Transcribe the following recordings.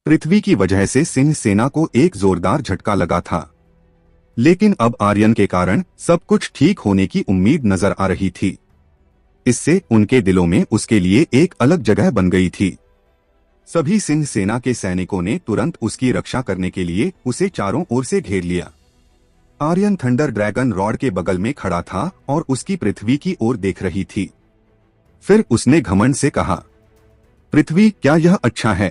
पृथ्वी की वजह से सिंह सेना को एक जोरदार झटका लगा था, लेकिन अब आर्यन के कारण सब कुछ ठीक होने की उम्मीद नजर आ रही थी। इससे उनके दिलों में उसके लिए एक अलग जगह बन गई थी। सभी सिंह सेना के सैनिकों ने तुरंत उसकी रक्षा करने के लिए उसे चारों ओर से घेर लिया। आर्यन थंडर ड्रैगन रॉड के बगल में खड़ा था और उसकी पृथ्वी की ओर देख रही थी। फिर उसने घमंड से कहा, पृथ्वी, क्या यह अच्छा है?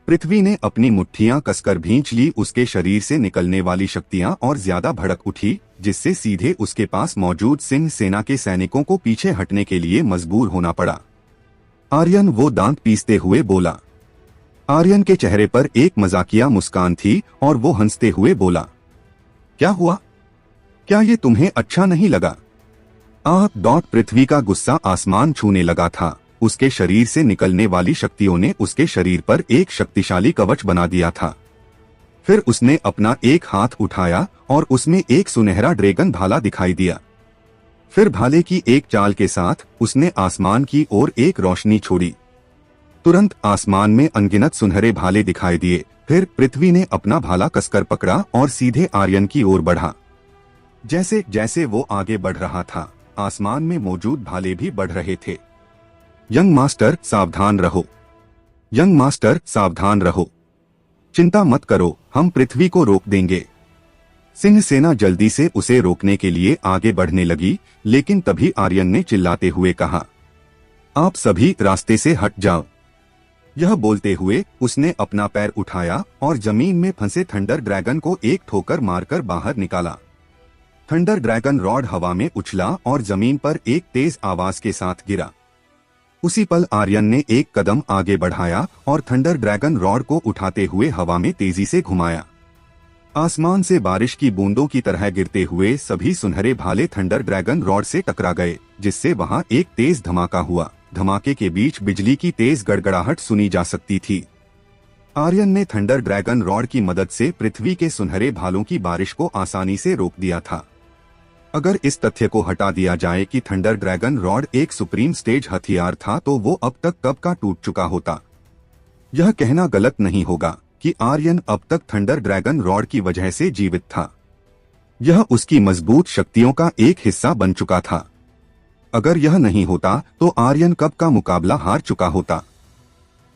पृथ्वी ने अपनी मुट्ठियां कसकर भींच ली। उसके शरीर से निकलने वाली शक्तियां और ज्यादा भड़क उठी, जिससे सीधे उसके पास मौजूद सिंह सेना के सैनिकों को पीछे हटने के लिए मजबूर होना पड़ा। आर्यन, वो दांत पीसते हुए बोला। आर्यन के चेहरे पर एक मजाकिया मुस्कान थी और वो हंसते हुए बोला, क्या हुआ? क्या ये तुम्हें अच्छा नहीं लगा? पृथ्वी का गुस्सा आसमान छूने लगा था। उसके शरीर से निकलने वाली शक्तियों ने उसके शरीर पर एक शक्तिशाली कवच बना दिया था। फिर उसने अपना एक हाथ उठाया और उसमें एक सुनहरा ड्रैगन भाला दिखाई दिया। फिर भाले की एक चाल के साथ उसने आसमान की ओर एक रोशनी छोड़ी। तुरंत आसमान में अनगिनत सुनहरे भाले दिखाई दिए। फिर पृथ्वी ने अपना भाला कसकर पकड़ा और सीधे आर्यन की ओर बढ़ा। जैसे जैसे वो आगे बढ़ रहा था, आसमान में मौजूद भाले भी बढ़ रहे थे। यंग मास्टर, सावधान रहो। यंग मास्टर, सावधान रहो। चिंता मत करो, हम पृथ्वी को रोक देंगे। सिंह सेना जल्दी से उसे रोकने के लिए आगे बढ़ने लगी, लेकिन तभी आर्यन ने चिल्लाते हुए कहा, आप सभी रास्ते से हट जाओ। यह बोलते हुए उसने अपना पैर उठाया और जमीन में फंसे थंडर ड्रैगन को एक ठोकर मारकर बाहर निकाला। थंडर ड्रैगन रॉड हवा में उछला और जमीन पर एक तेज आवाज के साथ गिरा। उसी पल आर्यन ने एक कदम आगे बढ़ाया और थंडर ड्रैगन रॉड को उठाते हुए हवा में तेजी से घुमाया। आसमान से बारिश की बूंदों की तरह गिरते हुए सभी सुनहरे भाले थंडर ड्रैगन रॉड से टकरा गए, जिससे वहां एक तेज धमाका हुआ। धमाके के बीच बिजली की तेज गड़गड़ाहट सुनी जा सकती थी। आर्यन ने थंडर ड्रैगन रॉड की मदद से पृथ्वी के सुनहरे भालों की बारिश को आसानी से रोक दिया था। अगर इस तथ्य को हटा दिया जाए कि थंडर ड्रैगन रॉड एक सुप्रीम स्टेज हथियार था, तो वो अब तक कब का टूट चुका होता। यह कहना गलत नहीं होगा कि आर्यन अब तक थंडर ड्रैगन रॉड की वजह से जीवित था। यह उसकी मजबूत शक्तियों का एक हिस्सा बन चुका था। अगर यह नहीं होता तो आर्यन कब का मुकाबला हार चुका होता।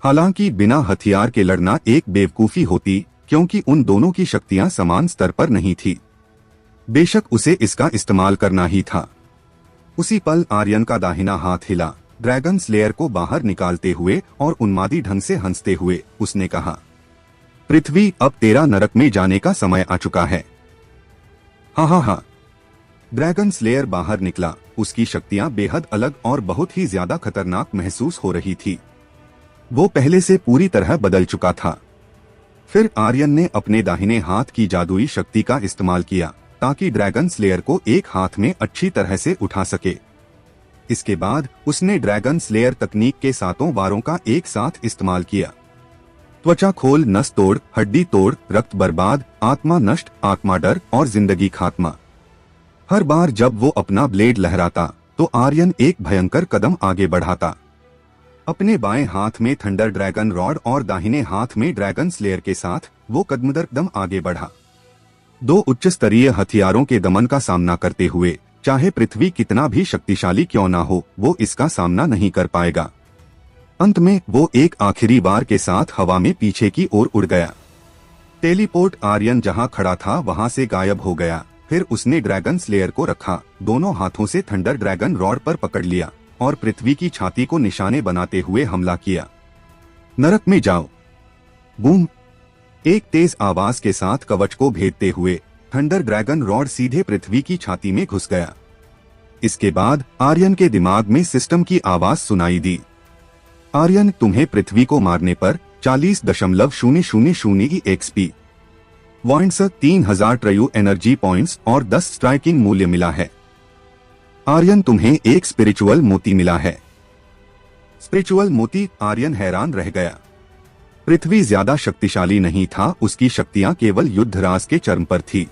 हालांकि बिना हथियार के लड़ना एक बेवकूफी होती, क्योंकि उन दोनों की शक्तियां समान स्तर पर नहीं थी। बेशक उसे इसका इस्तेमाल करना ही था। उसी पल आर्यन का दाहिना हाथ हिला। ड्रैगन स्लेयर को बाहर निकालते हुए और उन्मादी ढंग से हंसते हुए उसने कहा, पृथ्वी, अब तेरा नरक में जाने का समय आ चुका है। हा। ड्रैगन स्लेयर बाहर निकला। उसकी शक्तियां बेहद अलग और बहुत ही ज्यादा खतरनाक महसूस हो रही थी। वो पहले से पूरी तरह बदल चुका था। फिर आर्यन ने अपने दाहिने हाथ की जादुई शक्ति का इस्तेमाल किया ताकि ड्रैगन स्लेयर को एक हाथ में अच्छी तरह से उठा सके। इसके बाद उसने ड्रैगन स्लेयर तकनीक के 7 वारों का एक साथ इस्तेमाल किया। त्वचा खोल, नस तोड़, हड्डी तोड़, रक्त बर्बाद, आत्मा नष्ट, आत्मा डर और जिंदगी खात्मा। हर बार जब वो अपना ब्लेड लहराता तो आर्यन एक भयंकर कदम आगे बढ़ाता। अपने बाएं हाथ में थंडर ड्रैगन रॉड और दाहिने हाथ में ड्रैगन स्लेयर के साथ वो कदम आगे बढ़ा। 2 उच्च स्तरीय हथियारों के दमन का सामना करते हुए चाहे पृथ्वी कितना भी शक्तिशाली क्यों ना हो, वो इसका सामना नहीं कर पाएगा। अंत में वो एक आखिरी बार के साथ हवा में पीछे की ओर उड़ गया। टेलीपोर्ट आर्यन जहां खड़ा था वहां से गायब हो गया। फिर उसने ड्रैगन स्लेयर को रखा, दोनों हाथों से थंडर ड्रैगन रॉड पर पकड़ लिया और पृथ्वी की छाती को निशाने बनाते हुए हमला किया। नरक में जाओ। बूम! एक तेज आवाज के साथ कवच को भेदते हुए थंडर ड्रैगन रॉड सीधे पृथ्वी की छाती में घुस गया। इसके बाद आर्यन के दिमाग में सिस्टम की आवाज सुनाई दी, आर्यन, तुम्हें पृथ्वी को मारने पर 40,000 एक्सपी पॉइंट्स, 3000 ट्रयू एनर्जी पॉइंट्स और 10 स्ट्राइकिंग मूल्य मिला है। आर्यन, तुम्हें एक स्पिरिचुअल मोती मिला है। स्पिरिचुअल मोती? आर्यन हैरान रह गया। पृथ्वी ज्यादा शक्तिशाली नहीं था, उसकी शक्तियां केवल युद्धराज के चरम पर थी।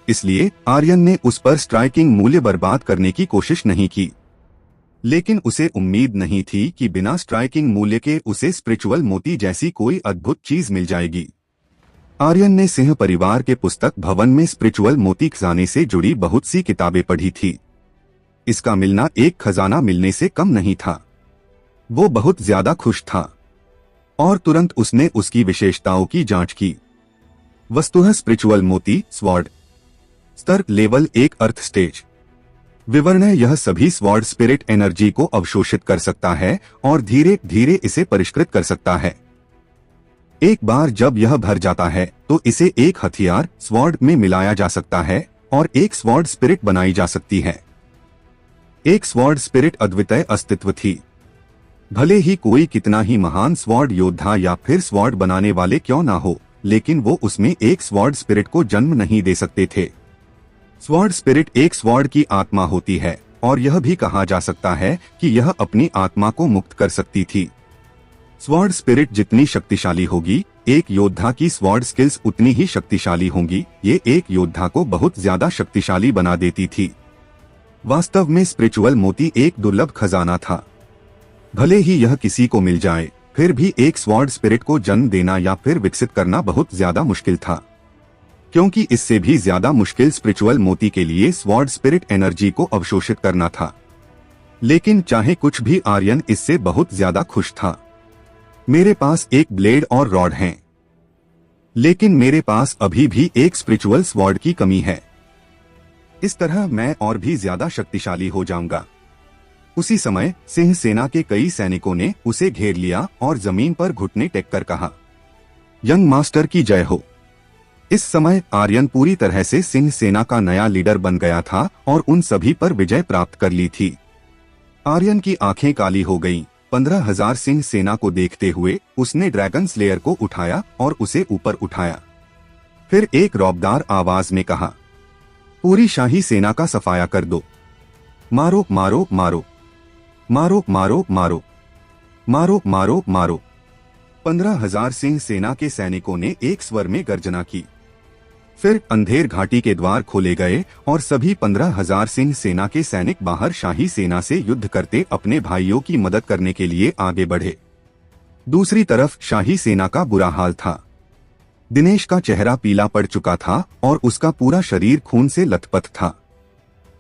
इसलिए आर्यन ने उस पर स्ट्राइकिंग मूल्य बर्बाद करने की कोशिश नहीं की। लेकिन उसे उम्मीद नहीं थी कि बिना स्ट्राइकिंग मूल्य के उसे स्पिरिचुअल मोती जैसी कोई अद्भुत चीज मिल जाएगी। आर्यन ने सिंह परिवार के पुस्तक भवन में स्पिरिचुअल मोती खजाने से जुड़ी बहुत सी किताबें पढ़ी थी। इसका मिलना एक खजाना मिलने से कम नहीं था। वो बहुत ज्यादा खुश था और तुरंत उसने उसकी विशेषताओं की जांच की। वस्तुतः स्पिरिचुअल मोती स्वॉर्ड स्तर लेवल 1 अर्थ स्टेज विवरण है। यह सभी स्वॉर्ड स्पिरिट एनर्जी को अवशोषित कर सकता है और धीरे धीरे इसे परिष्कृत कर सकता है। एक बार जब यह भर जाता है तो इसे एक हथियार स्वॉर्ड में मिलाया जा सकता है और एक स्वॉर्ड स्पिरिट बनाई जा सकती है। एक स्वॉर्ड स्पिरिट अद्वितीय अस्तित्व थी। भले ही कोई कितना ही महान स्वॉर्ड योद्धा या फिर स्वॉर्ड बनाने वाले क्यों ना हो, लेकिन वो उसमें एक स्वॉर्ड स्पिरिट को जन्म नहीं दे सकते थे। स्वॉर्ड स्पिरिट एक स्वॉर्ड की आत्मा होती है और यह भी कहा जा सकता है कि यह अपनी आत्मा को मुक्त कर सकती थी। स्वॉर्ड स्पिरिट जितनी शक्तिशाली होगी, एक योद्धा की स्वॉर्ड स्किल्स उतनी ही शक्तिशाली होंगी। ये एक योद्धा को बहुत ज्यादा शक्तिशाली बना देती थी। वास्तव में स्पिरिचुअल मोती एक दुर्लभ खजाना था। भले ही यह किसी को मिल जाए, फिर भी एक स्वॉर्ड स्पिरिट को जन्म देना या फिर विकसित करना बहुत ज्यादा मुश्किल था, क्योंकि इससे भी ज्यादा मुश्किल स्पिरिचुअल मोती के लिए स्वॉर्ड स्पिरिट एनर्जी को अवशोषित करना था। लेकिन चाहे कुछ भी, आर्यन इससे बहुत ज्यादा खुश था। मेरे पास एक ब्लेड और रॉड हैं, लेकिन मेरे पास अभी भी एक स्पिरिचुअल स्वॉर्ड की कमी है। इस तरह मैं और भी ज्यादा शक्तिशाली हो जाऊंगा। उसी समय सिंह सेना के कई सैनिकों ने उसे घेर लिया और जमीन पर घुटने टेक कर कहा, यंग मास्टर की जय हो। इस समय आर्यन पूरी तरह से सिंह सेना का नया लीडर बन गया था और उन सभी पर विजय प्राप्त कर ली थी। आर्यन की आंखें काली हो गईं। 15,000 सिंह सेना को देखते हुए उसने ड्रैगन स्लेयर को उठाया और उसे ऊपर उठाया। फिर एक रौबदार आवाज में कहा, पूरी शाही सेना का सफाया कर दो। मारो मारो मारो मारो मारो मारो मारो मारो मारो। 15,000 सिंह सेना के सैनिकों ने एक स्वर में गर्जना की। फिर अंधेर घाटी के द्वार खोले गए और सभी 15,000 सिंह सेना के सैनिक बाहर शाही सेना से युद्ध करते अपने भाइयों की मदद करने के लिए आगे बढ़े। दूसरी तरफ शाही सेना का बुरा हाल था। दिनेश का चेहरा पीला पड़ चुका था और उसका पूरा शरीर खून से लथपथ था।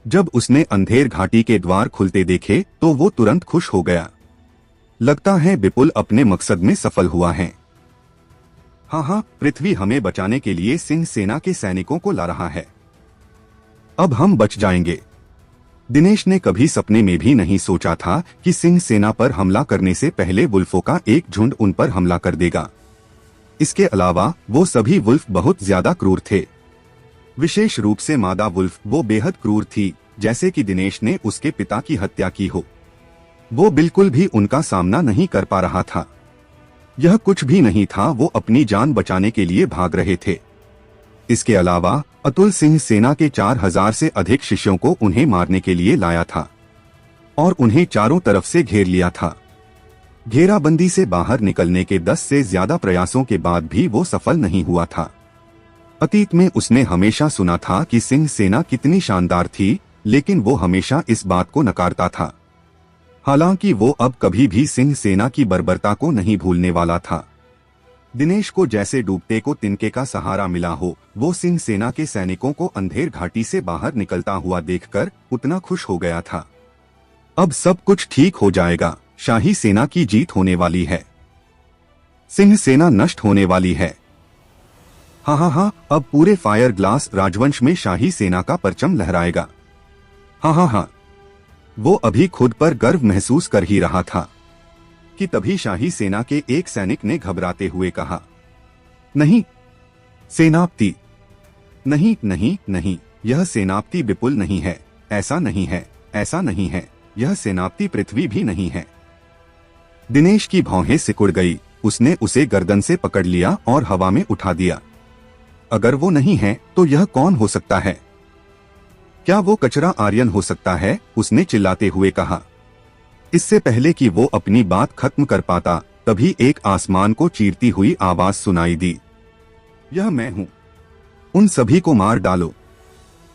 जब उसने अंधेर घाटी के द्वार खुलते देखे तो वो तुरंत खुश हो गया। लगता है विपुल अपने मकसद में सफल हुआ है। हाँ, पृथ्वी हमें बचाने के लिए सिंह सेना के सैनिकों को ला रहा है। अब हम बच जाएंगे। दिनेश ने कभी सपने में भी नहीं सोचा था कि सिंह सेना पर हमला करने से पहले वुल्फों का एक झुंड उन पर हमला कर देगा। इसके अलावा वो सभी वुल्फ बहुत ज्यादा क्रूर थे। विशेष रूप से मादा वुल्फ, वो बेहद क्रूर थी, जैसे कि दिनेश ने उसके पिता की हत्या की हो। वो बिल्कुल भी उनका सामना नहीं कर पा रहा था। यह कुछ भी नहीं था, वो अपनी जान बचाने के लिए भाग रहे थे। इसके अलावा अतुल सिंह सेना के 4,000 से अधिक शिष्यों को उन्हें मारने के लिए लाया था और उन्हें चारों तरफ से घेर लिया था। घेराबंदी से बाहर निकलने के 10 से ज्यादा प्रयासों के बाद भी वो सफल नहीं हुआ था। अतीत में उसने हमेशा सुना था कि सिंह सेना कितनी शानदार थी, लेकिन वो हमेशा इस बात को नकारता था। हालांकि वो अब कभी भी सिंह सेना की बर्बरता को नहीं भूलने वाला था। दिनेश को जैसे डूबते को तिनके का सहारा मिला हो, वो सिंह सेना के सैनिकों को अंधेर घाटी से बाहर निकलता हुआ देखकर उतना खुश हो गया था। अब सब कुछ ठीक हो जाएगा। शाही सेना की जीत होने वाली है। सिंह सेना नष्ट होने वाली है। हाँ, अब पूरे फायर ग्लास राजवंश में शाही सेना का परचम लहराएगा। हाँ। वो अभी खुद पर गर्व महसूस कर ही रहा था कि तभी शाही सेना के एक सैनिक ने घबराते हुए कहा, नहीं सेनापति, नहीं, यह सेनापति विपुल नहीं है। ऐसा नहीं है। यह सेनापति पृथ्वी भी नहीं है। दिनेश की भौहें सिकुड़ गई। उसने उसे गर्दन से पकड़ लिया और हवा में उठा दिया। अगर वो नहीं है तो यह कौन हो सकता है? क्या वो कचरा आर्यन हो सकता है? उसने चिल्लाते हुए कहा। इससे पहले कि वो अपनी बात खत्म कर पाता, तभी एक आसमान को चीरती हुई आवाज सुनाई दी, यह मैं हूं, उन सभी को मार डालो।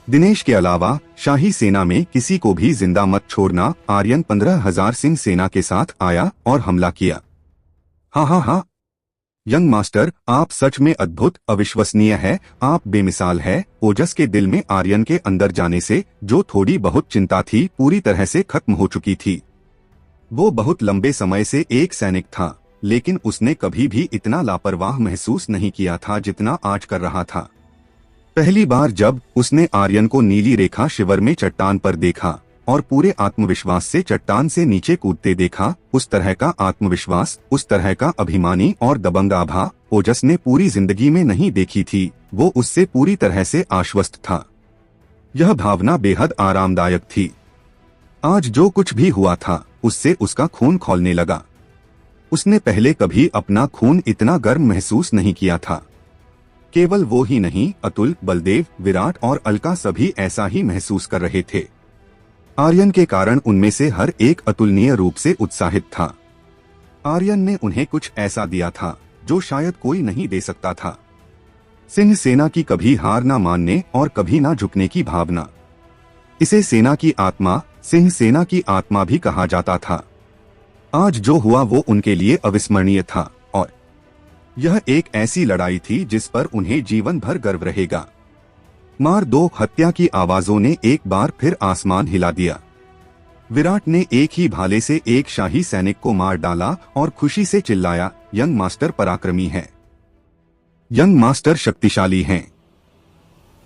दिनेश के अलावा शाही सेना में किसी को भी जिंदा मत छोड़ना। आर्यन 15,000 सिंह सेना के साथ आया और हमला किया। हाँ, यंग मास्टर, आप सच में अद्भुत, अविश्वसनीय है, आप बेमिसाल है। ओजस के दिल में आर्यन के अंदर जाने से जो थोड़ी बहुत चिंता थी पूरी तरह से खत्म हो चुकी थी। वो बहुत लंबे समय से एक सैनिक था, लेकिन उसने कभी भी इतना लापरवाह महसूस नहीं किया था जितना आज कर रहा था। पहली बार जब उसने आर्यन को नीली रेखा शिविर में चट्टान पर देखा और पूरे आत्मविश्वास से चट्टान से नीचे कूदते देखा, उस तरह का आत्मविश्वास, उस तरह का अभिमानी और दबंग आभा ओजस ने पूरी जिंदगी में नहीं देखी थी। वो उससे पूरी तरह से आश्वस्त था। यह भावना बेहद आरामदायक थी। आज जो कुछ भी हुआ था उससे उसका खून खौलने लगा। उसने पहले कभी अपना खून इतना गर्म महसूस नहीं किया था। केवल वो ही नहीं, अतुल, बलदेव, विराट और अलका सभी ऐसा ही महसूस कर रहे थे। आर्यन के कारण उनमें से हर एक अतुलनीय रूप से उत्साहित था। आर्यन ने उन्हें कुछ ऐसा दिया था जो शायद कोई नहीं दे सकता था। सिंह सेना की कभी हार न मानने और कभी न झुकने की भावना। इसे सेना की आत्मा, सिंह सेना की आत्मा भी कहा जाता था। आज जो हुआ वो उनके लिए अविस्मरणीय था और यह एक ऐसी लड़ाई थी जिस पर उन्हें जीवन भर गर्व रहेगा। मार दो, हत्या की आवाजों ने एक बार फिर आसमान हिला दिया। विराट ने एक ही भाले से एक शाही सैनिक को मार डाला और खुशी से चिल्लाया, यंग मास्टर पराक्रमी है, यंग मास्टर शक्तिशाली हैं,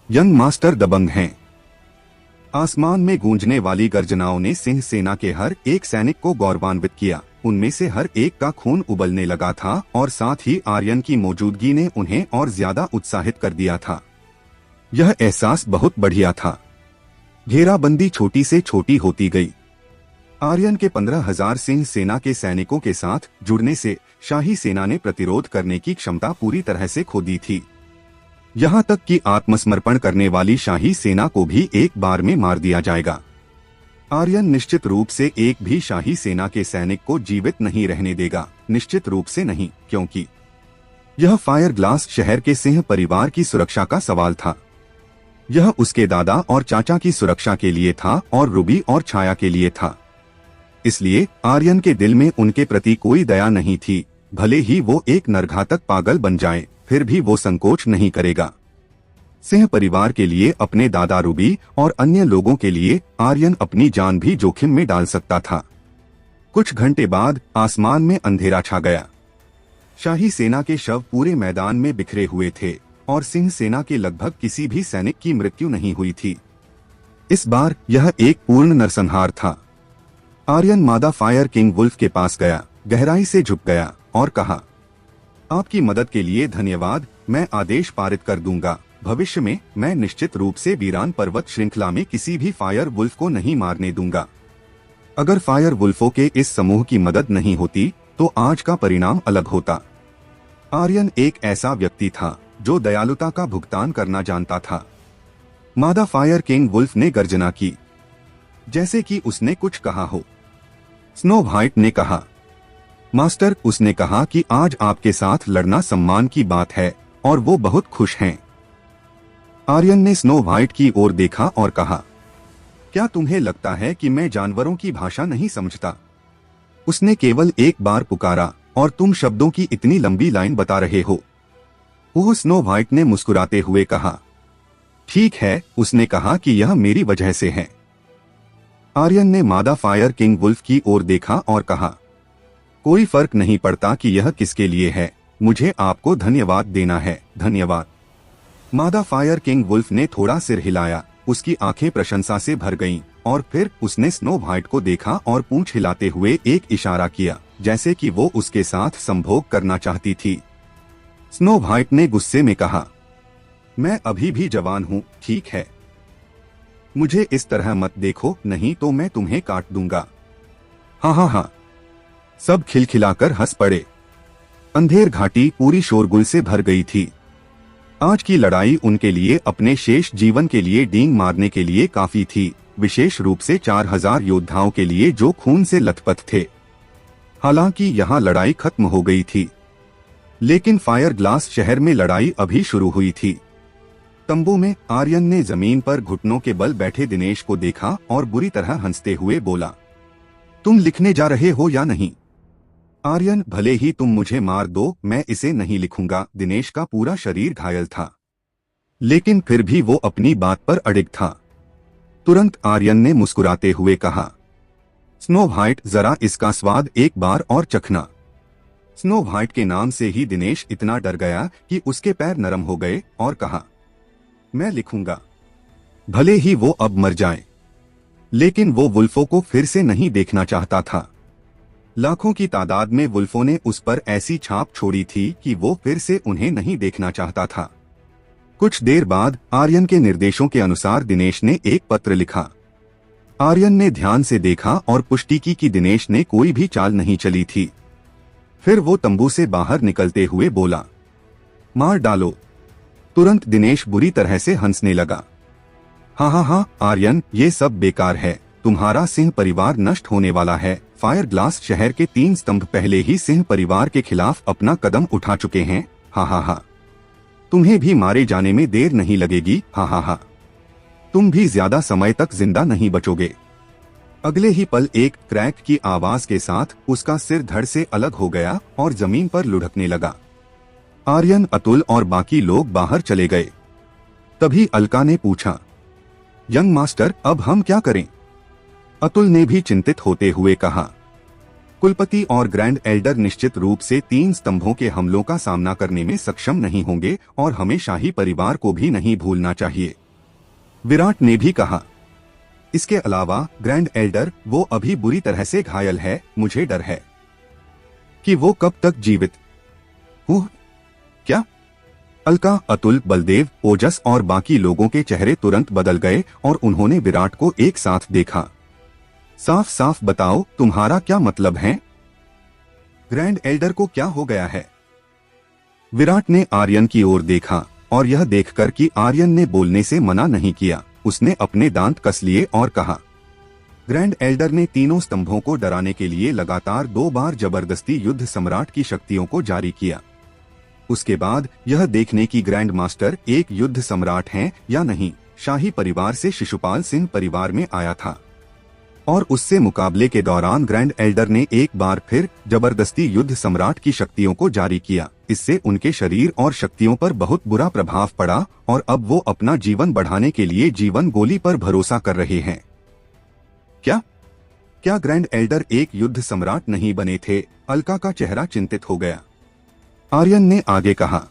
यंग मास्टर दबंग हैं। आसमान में गूंजने वाली गर्जनाओं ने सिंह सेना के हर एक सैनिक को गौरवान्वित किया। उनमें से हर एक का खून उबलने लगा था और साथ ही आर्यन की मौजूदगी ने उन्हें और ज्यादा उत्साहित कर दिया था। यह एहसास बहुत बढ़िया था। घेराबंदी छोटी से छोटी होती गई। आर्यन के 15,000 सिंह सेना के सैनिकों के साथ जुड़ने से शाही सेना ने प्रतिरोध करने की क्षमता पूरी तरह से खो दी थी। यहाँ तक कि आत्मसमर्पण करने वाली शाही सेना को भी एक बार में मार दिया जाएगा। आर्यन निश्चित रूप से एक भी शाही सेना के सैनिक को जीवित नहीं रहने देगा। निश्चित रूप से नहीं, क्योंकि यह फायर ग्लास शहर के सिंह परिवार की सुरक्षा का सवाल था। यह उसके दादा और चाचा की सुरक्षा के लिए था और रूबी और छाया के लिए था। इसलिए आर्यन के दिल में उनके प्रति कोई दया नहीं थी। भले ही वो एक नरघातक पागल बन जाए, फिर भी वो संकोच नहीं करेगा। सिंह परिवार के लिए, अपने दादा रूबी और अन्य लोगों के लिए आर्यन अपनी जान भी जोखिम में डाल सकता था। कुछ घंटे बाद आसमान में अंधेरा छा गया। शाही सेना के शव पूरे मैदान में बिखरे हुए थे और सिंह सेना के लगभग किसी भी सैनिक की मृत्यु नहीं हुई थी। इस बार यह एक पूर्ण नरसंहार था। आर्यन मादा फायर किंग वुल्फ के पास गया, गहराई से झुक गया और कहा, आपकी मदद के लिए धन्यवाद। मैं आदेश पारित कर दूंगा, भविष्य में मैं निश्चित रूप से वीरान पर्वत श्रृंखला में किसी भी फायर वुल्फ को नहीं मारने दूंगा। अगर फायर वुल्फों के इस समूह की मदद नहीं होती तो आज का परिणाम अलग होता। आर्यन एक ऐसा व्यक्ति था जो दयालुता का भुगतान करना जानता था। मादा फायर किंग वुल्फ ने गर्जना की, जैसे कि उसने कुछ कहा हो। स्नो व्हाइट ने कहा, मास्टर, उसने कहा कि आज आपके साथ लड़ना सम्मान की बात है और वो बहुत खुश हैं। आर्यन ने स्नो व्हाइट की ओर देखा और कहा, क्या तुम्हें लगता है कि मैं जानवरों की भाषा नहीं समझता? उसने केवल एक बार पुकारा और तुम शब्दों की इतनी लंबी लाइन बता रहे हो। वो स्नो व्हाइट ने मुस्कुराते हुए कहा, ठीक है, उसने कहा कि यह मेरी वजह से है। आर्यन ने मादा फायर किंग वुल्फ की ओर देखा और कहा, कोई फर्क नहीं पड़ता कि यह किसके लिए है, मुझे आपको धन्यवाद देना है। धन्यवाद। मादा फायर किंग वुल्फ ने थोड़ा सिर हिलाया, उसकी आंखें प्रशंसा से भर गईं और फिर उसने स्नो व्हाइट को देखा और पूंछ हिलाते हुए एक इशारा किया, जैसे कि वो उसके साथ संभोग करना चाहती थी। स्नो व्हाइट ने गुस्से में कहा, मैं अभी भी जवान हूँ, ठीक है? मुझे इस तरह मत देखो, नहीं तो मैं तुम्हें काट दूंगा। हाँ। सब खिलखिलाकर हंस पड़े। अंधेर घाटी पूरी शोरगुल से भर गई थी। आज की लड़ाई उनके लिए अपने शेष जीवन के लिए डींग मारने के लिए काफी थी, विशेष रूप से 4000 योद्धाओं के लिए जो खून से लथपथ थे। हालांकि यहाँ लड़ाई खत्म हो गई थी, लेकिन फायर ग्लास शहर में लड़ाई अभी शुरू हुई थी। तंबू में आर्यन ने जमीन पर घुटनों के बल बैठे दिनेश को देखा और बुरी तरह हंसते हुए बोला, तुम लिखने जा रहे हो या नहीं? आर्यन, भले ही तुम मुझे मार दो, मैं इसे नहीं लिखूंगा। दिनेश का पूरा शरीर घायल था, लेकिन फिर भी वो अपनी बात पर अडिग था। तुरंत आर्यन ने मुस्कुराते हुए कहा, स्नो व्हाइट, जरा इसका स्वाद एक बार और चखना। स्नो व्हाइट के नाम से ही दिनेश इतना डर गया कि उसके पैर नरम हो गए और कहा, मैं लिखूंगा, भले ही वो अब मर जाए। लेकिन वो वुल्फों को फिर से नहीं देखना चाहता था। लाखों की तादाद में वुल्फों ने उस पर ऐसी छाप छोड़ी थी कि वो फिर से उन्हें नहीं देखना चाहता था। कुछ देर बाद आर्यन के निर्देशों के अनुसार दिनेश ने एक पत्र लिखा। आर्यन ने ध्यान से देखा और पुष्टि की कि दिनेश ने कोई भी चाल नहीं चली थी। फिर वो तंबू से बाहर निकलते हुए बोला, मार डालो। तुरंत दिनेश बुरी तरह से हंसने लगा। हाँ आर्यन, ये सब बेकार है। तुम्हारा सिंह परिवार नष्ट होने वाला है। फायर ग्लास शहर के 3 स्तंभ पहले ही सिंह परिवार के खिलाफ अपना कदम उठा चुके हैं। हाँ, तुम्हें भी मारे जाने में देर नहीं लगेगी। हाँ, तुम भी ज्यादा समय तक जिंदा नहीं बचोगे। अगले ही पल एक क्रैक की आवाज के साथ उसका सिर धड़ से अलग हो गया और जमीन पर लुढ़कने लगा। आर्यन, अतुल और बाकी लोग बाहर चले गए। तभी अलका ने पूछा, यंग मास्टर, अब हम क्या करें? अतुल ने भी चिंतित होते हुए कहा, कुलपति और ग्रैंड एल्डर निश्चित रूप से 3 स्तंभों के हमलों का सामना करने में सक्षम नहीं होंगे और हमें शाही परिवार को भी नहीं भूलना चाहिए। विराट ने भी कहा, इसके अलावा ग्रैंड एल्डर, वो अभी बुरी तरह से घायल है। मुझे डर है कि वो कब तक जीवित हो। क्या? अलका, अतुल, बलदेव, ओजस और बाकी लोगों के चेहरे तुरंत बदल गए और उन्होंने विराट को एक साथ देखा। साफ साफ बताओ, तुम्हारा क्या मतलब है? ग्रैंड एल्डर को क्या हो गया है? विराट ने आर्यन की ओर देखा और यह देखकर कि आर्यन ने बोलने से मना नहीं किया, उसने अपने दांत कस लिए और कहा, ग्रैंड एल्डर ने 3 स्तंभों को डराने के लिए लगातार 2 बार जबरदस्ती युद्ध सम्राट की शक्तियों को जारी किया। उसके बाद यह देखने की ग्रैंड मास्टर एक युद्ध सम्राट हैं या नहीं, शाही परिवार से शिशुपाल सिंह परिवार में आया था और उससे मुकाबले के दौरान ग्रैंड एल्डर ने एक बार फिर जबरदस्ती युद्ध सम्राट की शक्तियों को जारी किया। इससे उनके शरीर और शक्तियों पर बहुत बुरा प्रभाव पड़ा और अब वो अपना जीवन बढ़ाने के लिए जीवन गोली पर भरोसा कर रहे हैं। क्या ग्रैंड एल्डर एक युद्ध सम्राट नहीं बने थे? अलका का चेहरा चिंतित हो गया। आर्यन ने आगे कहा,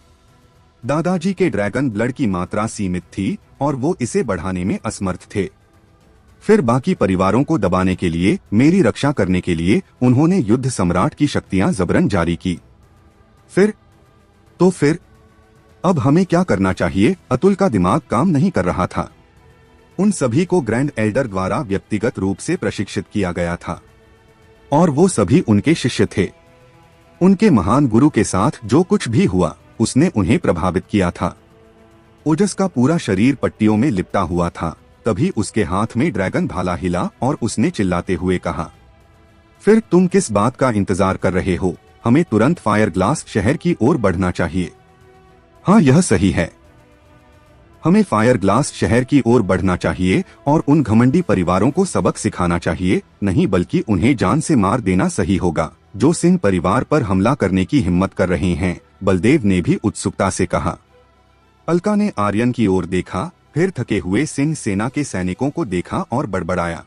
दादाजी के ड्रैगन ब्लड की मात्रा सीमित थी और वो इसे बढ़ाने में असमर्थ थे। फिर बाकी परिवारों को दबाने के लिए, मेरी रक्षा करने के लिए उन्होंने युद्ध सम्राट की शक्तियां जबरन जारी की। फिर अब हमें क्या करना चाहिए? अतुल का दिमाग काम नहीं कर रहा था। उन सभी को ग्रैंड एल्डर द्वारा व्यक्तिगत रूप से प्रशिक्षित किया गया था और वो सभी उनके शिष्य थे। उनके महान गुरु के साथ जो कुछ भी हुआ, उसने उन्हें प्रभावित किया था। ओजस का पूरा शरीर पट्टियों में लिपटा हुआ था। तभी उसके हाथ में ड्रैगन भाला हिला और उसने चिल्लाते हुए कहा, फिर तुम किस बात का इंतजार कर रहे हो? हमें तुरंत फायर ग्लास शहर की ओर बढ़ना चाहिए। हाँ, यह सही है। हमें फायर ग्लास शहर की ओर बढ़ना चाहिए और उन घमंडी परिवारों को सबक सिखाना चाहिए, नहीं बल्कि उन्हें जान से मार देना सही होगा जो सिंह परिवार पर हमला करने की हिम्मत कर रहे हैं। बलदेव ने भी उत्सुकता से कहा। अलका ने आर्यन की ओर देखा, फिर थके हुए सिंह सेना के सैनिकों को देखा और बड़बड़ाया,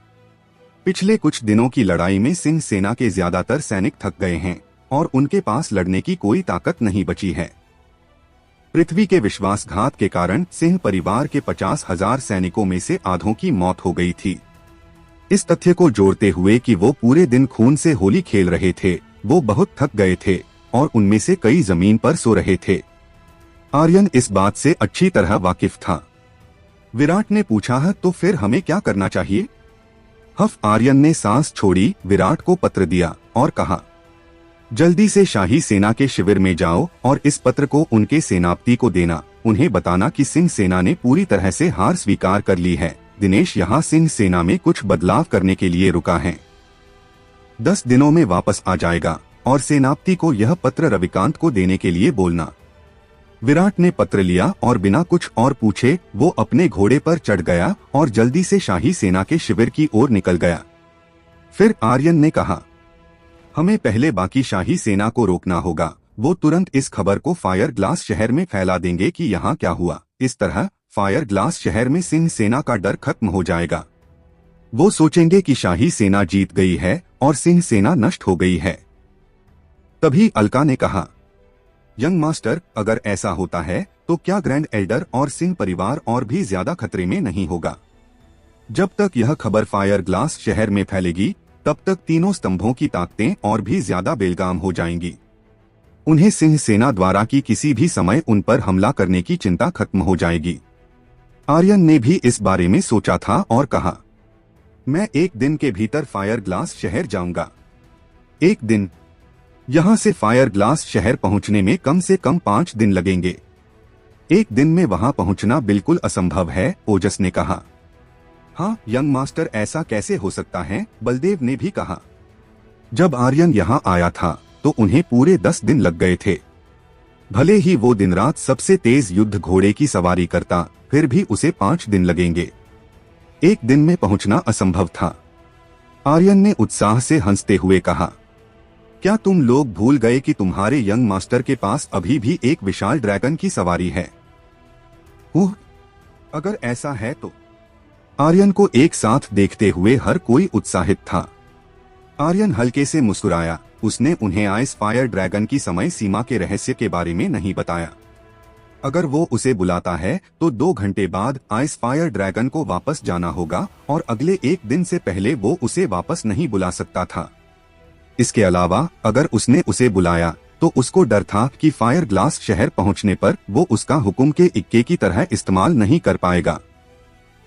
पिछले कुछ दिनों की लड़ाई में सिंह सेना के ज्यादातर सैनिक थक गए हैं और उनके पास लड़ने की कोई ताकत नहीं बची है। पृथ्वी के विश्वासघात के कारण सिंह परिवार के 50,000 सैनिकों में से आधों की मौत हो गई थी। इस तथ्य को जोड़ते हुए कि वो पूरे दिन खून से होली खेल रहे थे, वो बहुत थक गए थे और उनमें से कई जमीन पर सो रहे थे। आर्यन इस बात से अच्छी तरह वाकिफ था। विराट ने पूछा, है तो फिर हमें क्या करना चाहिए? आर्यन ने सांस छोड़ी, विराट को पत्र दिया और कहा, जल्दी से शाही सेना के शिविर में जाओ और इस पत्र को उनके सेनापति को देना। उन्हें बताना कि सिंह सेना ने पूरी तरह से हार स्वीकार कर ली है। दिनेश यहाँ सिंह सेना में कुछ बदलाव करने के लिए रुका है, 10 दिनों में वापस आ जाएगा और सेनापति को यह पत्र रविकांत को देने के लिए बोलना। विराट ने पत्र लिया और बिना कुछ और पूछे वो अपने घोड़े पर चढ़ गया और जल्दी से शाही सेना के शिविर की ओर निकल गया। फिर आर्यन ने कहा, हमें पहले बाकी शाही सेना को रोकना होगा। वो तुरंत इस खबर को फायर ग्लास शहर में फैला देंगे कि यहाँ क्या हुआ। इस तरह फायर ग्लास शहर में सिंह सेना का डर खत्म हो जाएगा। वो सोचेंगे कि शाही सेना जीत गई है और सिंह सेना नष्ट हो गई है। तभी अलका ने कहा, यंग मास्टर, अगर ऐसा होता है तो क्या ग्रैंड एल्डर और सिंह परिवार और भी ज्यादा खतरे में नहीं होगा? जब तक यह खबर फायर ग्लास शहर में फैलेगी तब तक तीनों स्तंभों की ताकतें और भी ज्यादा बेलगाम हो जाएंगी। उन्हें सिंह सेना द्वारा की किसी भी समय उन पर हमला करने की चिंता खत्म हो जाएगी। आर्यन ने भी इस बारे में सोचा था और कहा, मैं एक दिन के भीतर फायर ग्लास शहर जाऊंगा। एक दिन? यहाँ से फायर ग्लास शहर पहुँचने में कम से कम 5 दिन लगेंगे। एक दिन में वहाँ पहुँचना बिल्कुल असंभव है, ओजस ने कहा। हाँ यंग मास्टर, ऐसा कैसे हो सकता है? बलदेव ने भी कहा। जब आर्यन यहाँ आया था तो उन्हें पूरे 10 दिन लग गए थे। भले ही वो दिन रात सबसे तेज युद्ध घोड़े की सवारी करता, फिर भी उसे 5 दिन लगेंगे। एक दिन में पहुँचना असंभव था। आर्यन ने उत्साह से हंसते हुए कहा, क्या तुम लोग भूल गए कि तुम्हारे यंग मास्टर के पास अभी भी एक विशाल ड्रैगन की सवारी है? अगर ऐसा है तो। आर्यन को एक साथ देखते हुए हर कोई उत्साहित था। आर्यन हल्के से मुस्कुराया। उसने उन्हें आइस फायर ड्रैगन की समय सीमा के रहस्य के बारे में नहीं बताया। अगर वो उसे बुलाता है तो 2 घंटे बाद आइस फायर ड्रैगन को वापस जाना होगा और अगले एक दिन से पहले वो उसे वापस नहीं बुला सकता था। इसके अलावा अगर उसने उसे बुलाया तो उसको डर था कि फायर ग्लास शहर पहुंचने पर वो उसका हुक्म के इक्के की तरह इस्तेमाल नहीं कर पाएगा।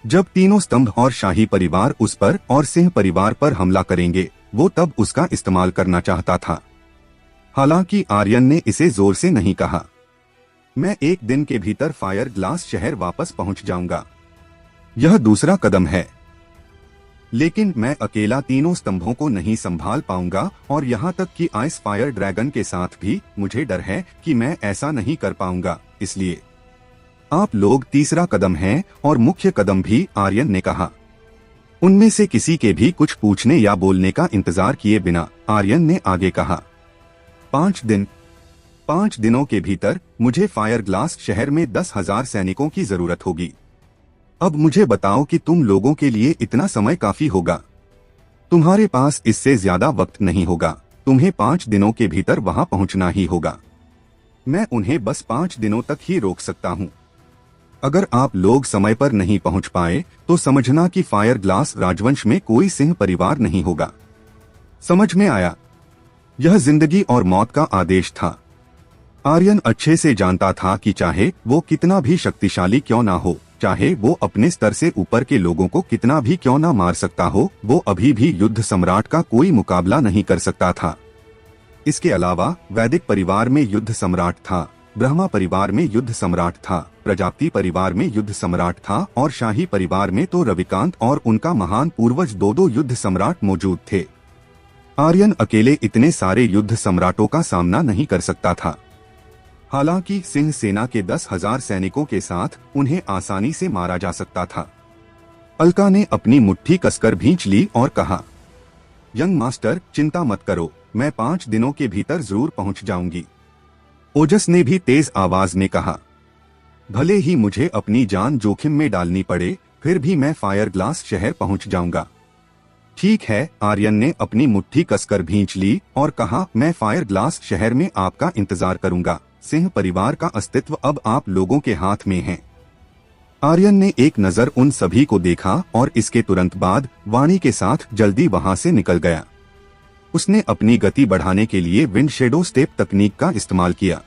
जब तीनों स्तंभ और शाही परिवार उस पर और सिंह परिवार पर हमला करेंगे, वो तब उसका इस्तेमाल करना चाहता था। हालांकि आर्यन ने इसे जोर से नहीं कहा। मैं एक दिन के भीतर फायर ग्लास शहर वापस पहुंच जाऊंगा। यह दूसरा कदम है। लेकिन मैं अकेला तीनों स्तंभों को नहीं संभाल पाऊंगा और यहाँ तक कि आइस फायर ड्रैगन के साथ भी मुझे डर है कि मैं ऐसा नहीं कर पाऊंगा। इसलिए आप लोग तीसरा कदम हैं और मुख्य कदम भी, आर्यन ने कहा। उनमें से किसी के भी कुछ पूछने या बोलने का इंतजार किए बिना आर्यन ने आगे कहा, 5 दिन। 5 दिनों के भीतर मुझे फायर ग्लास शहर में 10,000 सैनिकों की जरूरत होगी। अब मुझे बताओ कि तुम लोगों के लिए इतना समय काफी होगा? तुम्हारे पास इससे ज्यादा वक्त नहीं होगा। तुम्हें 5 दिनों के भीतर वहां पहुंचना ही होगा। मैं उन्हें बस 5 दिनों तक ही रोक सकता हूं। अगर आप लोग समय पर नहीं पहुंच पाए तो समझना कि फायर ग्लास राजवंश में कोई सिंह परिवार नहीं होगा। समझ में आया? यह जिंदगी और मौत का आदेश था। आर्यन अच्छे से जानता था कि चाहे वो कितना भी शक्तिशाली क्यों ना हो, चाहे वो अपने स्तर से ऊपर के लोगों को कितना भी क्यों ना मार सकता हो, वो अभी भी युद्ध सम्राट का कोई मुकाबला नहीं कर सकता था। इसके अलावा वैदिक परिवार में युद्ध सम्राट था, ब्रह्मा परिवार में युद्ध सम्राट था, प्रजापति परिवार में युद्ध सम्राट था और शाही परिवार में तो रविकांत और उनका महान पूर्वज 2 युद्ध सम्राट मौजूद थे। आर्यन अकेले इतने सारे युद्ध सम्राटों का सामना नहीं कर सकता था। हालांकि सिंह सेना के 10,000 सैनिकों के साथ उन्हें आसानी से मारा जा सकता था। अलका ने अपनी मुट्ठी कसकर भींच ली और कहा, यंग मास्टर, चिंता मत करो, मैं 5 दिनों के भीतर जरूर पहुंच जाऊंगी। ओजस ने भी तेज आवाज में कहा, भले ही मुझे अपनी जान जोखिम में डालनी पड़े, फिर भी मैं फायर ग्लास शहर पहुंच जाऊंगा। ठीक है, आर्यन ने अपनी मुट्ठी कसकर भींच ली और कहा, मैं फायर ग्लास शहर में आपका इंतजार करूंगा। सिंह परिवार का अस्तित्व अब आप लोगों के हाथ में है। आर्यन ने एक नजर उन सभी को देखा और इसके तुरंत बाद वाणी के साथ जल्दी वहां से निकल गया। उसने अपनी गति बढ़ाने के लिए विंड शेडो स्टेप तकनीक का इस्तेमाल किया।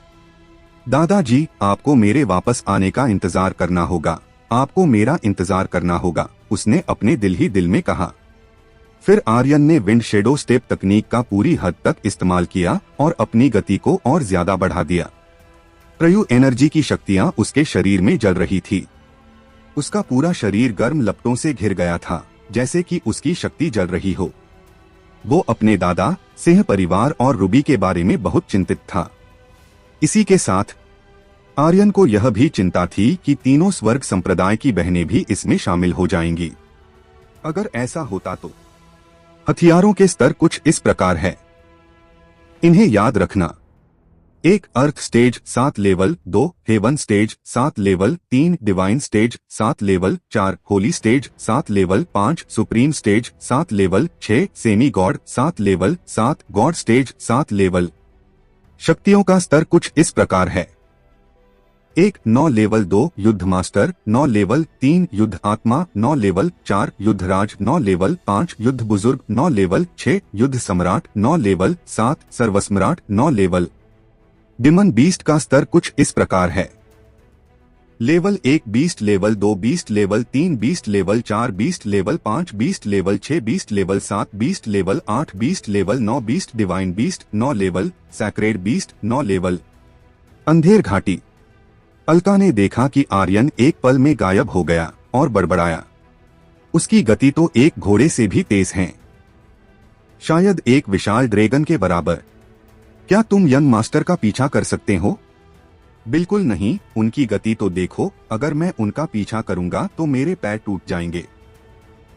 दादाजी, आपको मेरे वापस आने का इंतजार करना होगा। आपको मेरा इंतजार करना होगा, उसने अपने दिल ही दिल में कहा। फिर आर्यन ने विंड शेडो स्टेप तकनीक का पूरी हद तक इस्तेमाल किया और अपनी गति को और ज्यादा बढ़ा दिया। प्रयु एनर्जी की शक्तियां उसके शरीर में जल रही थी। उसका पूरा शरीर गर्म लपटों से घिर गया था, जैसे कि उसकी शक्ति जल रही हो। वो अपने दादा, सिंह परिवार और रूबी के बारे में बहुत चिंतित था। इसी के साथ आर्यन को यह भी चिंता थी कि तीनों स्वर्ग संप्रदाय की बहनें भी इसमें शामिल हो जाएंगी। अगर ऐसा होता तो हथियारों के स्तर कुछ इस प्रकार है। इन्हें याद रखना: 1 earth stage 7 level, 2 heaven stage 7 level, 3 divine stage 7 level, 4 holy stage 7 level, 5 supreme stage 7 level, 6 semi god 7 level, 7 god stage 7 level. शक्तियों का स्तर कुछ इस प्रकार है: 1 9 लेवल, 2 युद्ध मास्टर 9 लेवल, 3 युद्ध आत्मा 9 लेवल, 4 युद्ध राज 9 लेवल, 5 युद्ध बुजुर्ग 9 लेवल, 6 युद्ध सम्राट 9 लेवल, 7 सर्वस्मराट 9 लेवल। डिमन बीस्ट का स्तर कुछ इस प्रकार है: level 1 beast level, 2 beast level, 3 beast level, 4 beast level, 5 beast level, 6 beast level, 7 beast level, 8 beast level, 9 beast divine beast 9 level, sacred beast 9 level. अंधेर घाटी। अलका ने देखा कि आर्यन एक पल में गायब हो गया और बड़बड़ाया, उसकी गति तो एक घोड़े से भी तेज है, शायद एक विशाल ड्रैगन के बराबर। क्या तुम यंग मास्टर का पीछा कर सकते हो? बिल्कुल नहीं, उनकी गति तो देखो, अगर मैं उनका पीछा करूंगा तो मेरे पैर टूट जाएंगे।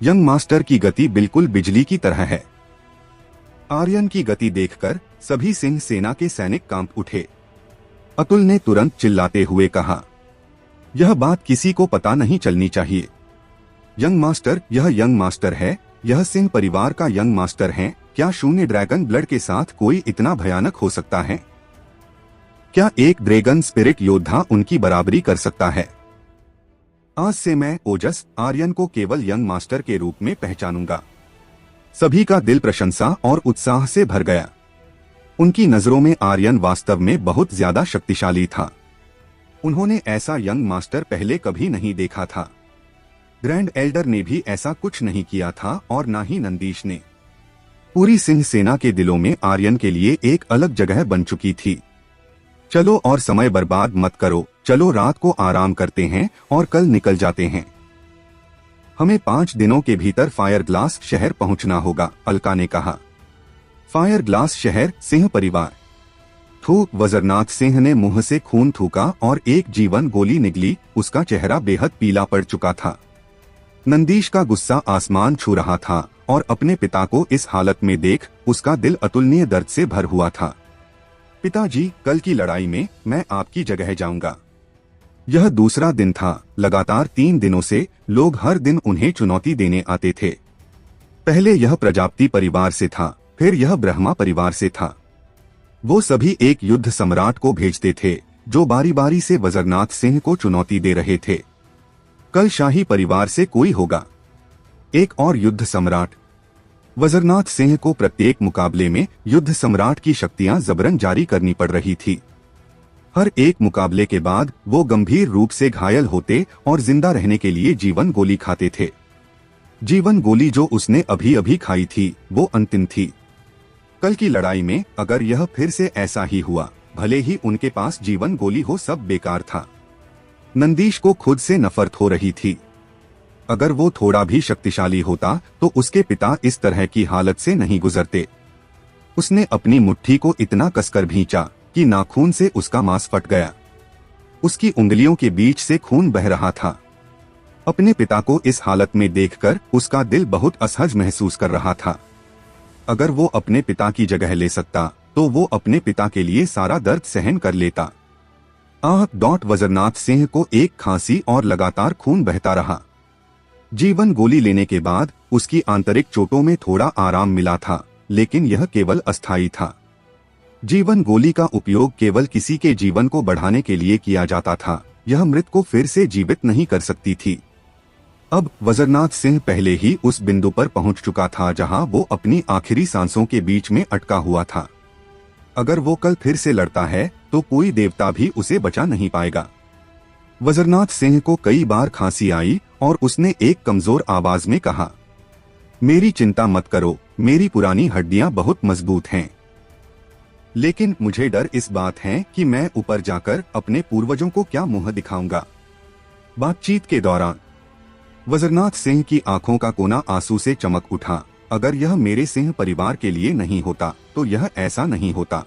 यंग मास्टर की गति बिल्कुल बिजली की तरह है। आर्यन की गति देखकर सभी सिंह सेना के सैनिक कांप उठे। अतुल ने तुरंत चिल्लाते हुए कहा, यह बात किसी को पता नहीं चलनी चाहिए। यंग मास्टर, यह यंग मास्टर है, यह सिंह परिवार का यंग मास्टर है। क्या शून्य ड्रैगन ब्लड के साथ कोई इतना भयानक हो सकता है? क्या एक ड्रैगन स्पिरिट योद्धा उनकी बराबरी कर सकता है? आज से मैं ओजस आर्यन को केवल यंग मास्टर के रूप में पहचानूंगा। सभी का दिल प्रशंसा और उत्साह से भर गया। उनकी नजरों में आर्यन वास्तव में बहुत ज्यादा शक्तिशाली था। उन्होंने ऐसा यंग मास्टर पहले कभी नहीं देखा था। ग्रैंड एल्डर ने भी ऐसा कुछ नहीं किया था और ना ही नंदीश ने। पूरी सिंह सेना के दिलों में आर्यन के लिए एक अलग जगह बन चुकी थी। चलो और समय बर्बाद मत करो, चलो रात को आराम करते हैं और कल निकल जाते हैं। हमें 5 दिनों के भीतर फायर ग्लास शहर पहुंचना होगा, अलका ने कहा। फायर ग्लास शहर, सिंह परिवार। थू, वजरनाथ सिंह ने मुंह से खून थूका और एक जीवन गोली निकली। उसका चेहरा बेहद पीला पड़ चुका था। नंदीश का गुस्सा आसमान छू रहा था और अपने पिता को इस हालत में देख उसका दिल अतुलनीय दर्द से भर हुआ था। पिताजी, कल की लड़ाई में मैं आपकी जगह जाऊंगा। यह दूसरा दिन था। लगातार 3 दिनों से लोग हर दिन उन्हें चुनौती देने आते थे। पहले यह प्रजापति परिवार से था, फिर यह ब्रह्मा परिवार से था। वो सभी एक युद्ध सम्राट को भेजते थे जो बारी बारी से वजरनाथ सिंह को चुनौती दे रहे थे। कल शाही परिवार से कोई होगा, एक और युद्ध सम्राट। वजरनाथ सिंह को प्रत्येक मुकाबले में युद्ध सम्राट की शक्तियां जबरन जारी करनी पड़ रही थी। हर एक मुकाबले के बाद वो गंभीर रूप से घायल होते और जिंदा रहने के लिए जीवन गोली खाते थे। जीवन गोली जो उसने अभी अभी खाई थी वो अंतिम थी। कल की लड़ाई में अगर यह फिर से ऐसा ही हुआ, भले ही उनके पास जीवन गोली हो, सब बेकार था। नंदीश को खुद से नफरत हो रही थी। अगर वो थोड़ा भी शक्तिशाली होता तो उसके पिता इस तरह की हालत से नहीं गुजरते। उसने अपनी मुट्ठी को इतना कसकर भींचा कि नाखून से उसका मांस फट गया। उसकी उंगलियों के बीच से खून बह रहा था। अपने पिता को इस हालत में देखकर उसका दिल बहुत असहज महसूस कर रहा था। अगर वो अपने पिता की जगह ले सकता तो वो अपने पिता के लिए सारा दर्द सहन कर लेता। वजरनाथ सिंह को एक खांसी और लगातार खून बहता रहा। जीवन गोली लेने के बाद उसकी आंतरिक चोटों में थोड़ा आराम मिला था, लेकिन यह केवल अस्थायी था। जीवन गोली का उपयोग केवल किसी के जीवन को बढ़ाने के लिए किया जाता था। यह मृत को फिर से जीवित नहीं कर सकती थी। अब वजरनाथ सिंह पहले ही उस बिंदु पर पहुंच चुका था जहां वो अपनी आखिरी सांसों के बीच में अटका हुआ था। अगर वो कल फिर से लड़ता है तो कोई देवता भी उसे बचा नहीं पाएगा। वजरनाथ सिंह को कई बार खांसी आई और उसने एक कमजोर आवाज में कहा, मेरी चिंता मत करो, मेरी पुरानी हड्डियां बहुत मजबूत हैं। लेकिन मुझे डर इस बात है कि मैं ऊपर जाकर अपने पूर्वजों को क्या मुंह दिखाऊंगा। बातचीत के दौरान वजरनाथ सिंह की आंखों का कोना आंसू से चमक उठा। अगर यह मेरे सिंह परिवार के लिए नहीं होता तो यह ऐसा नहीं होता।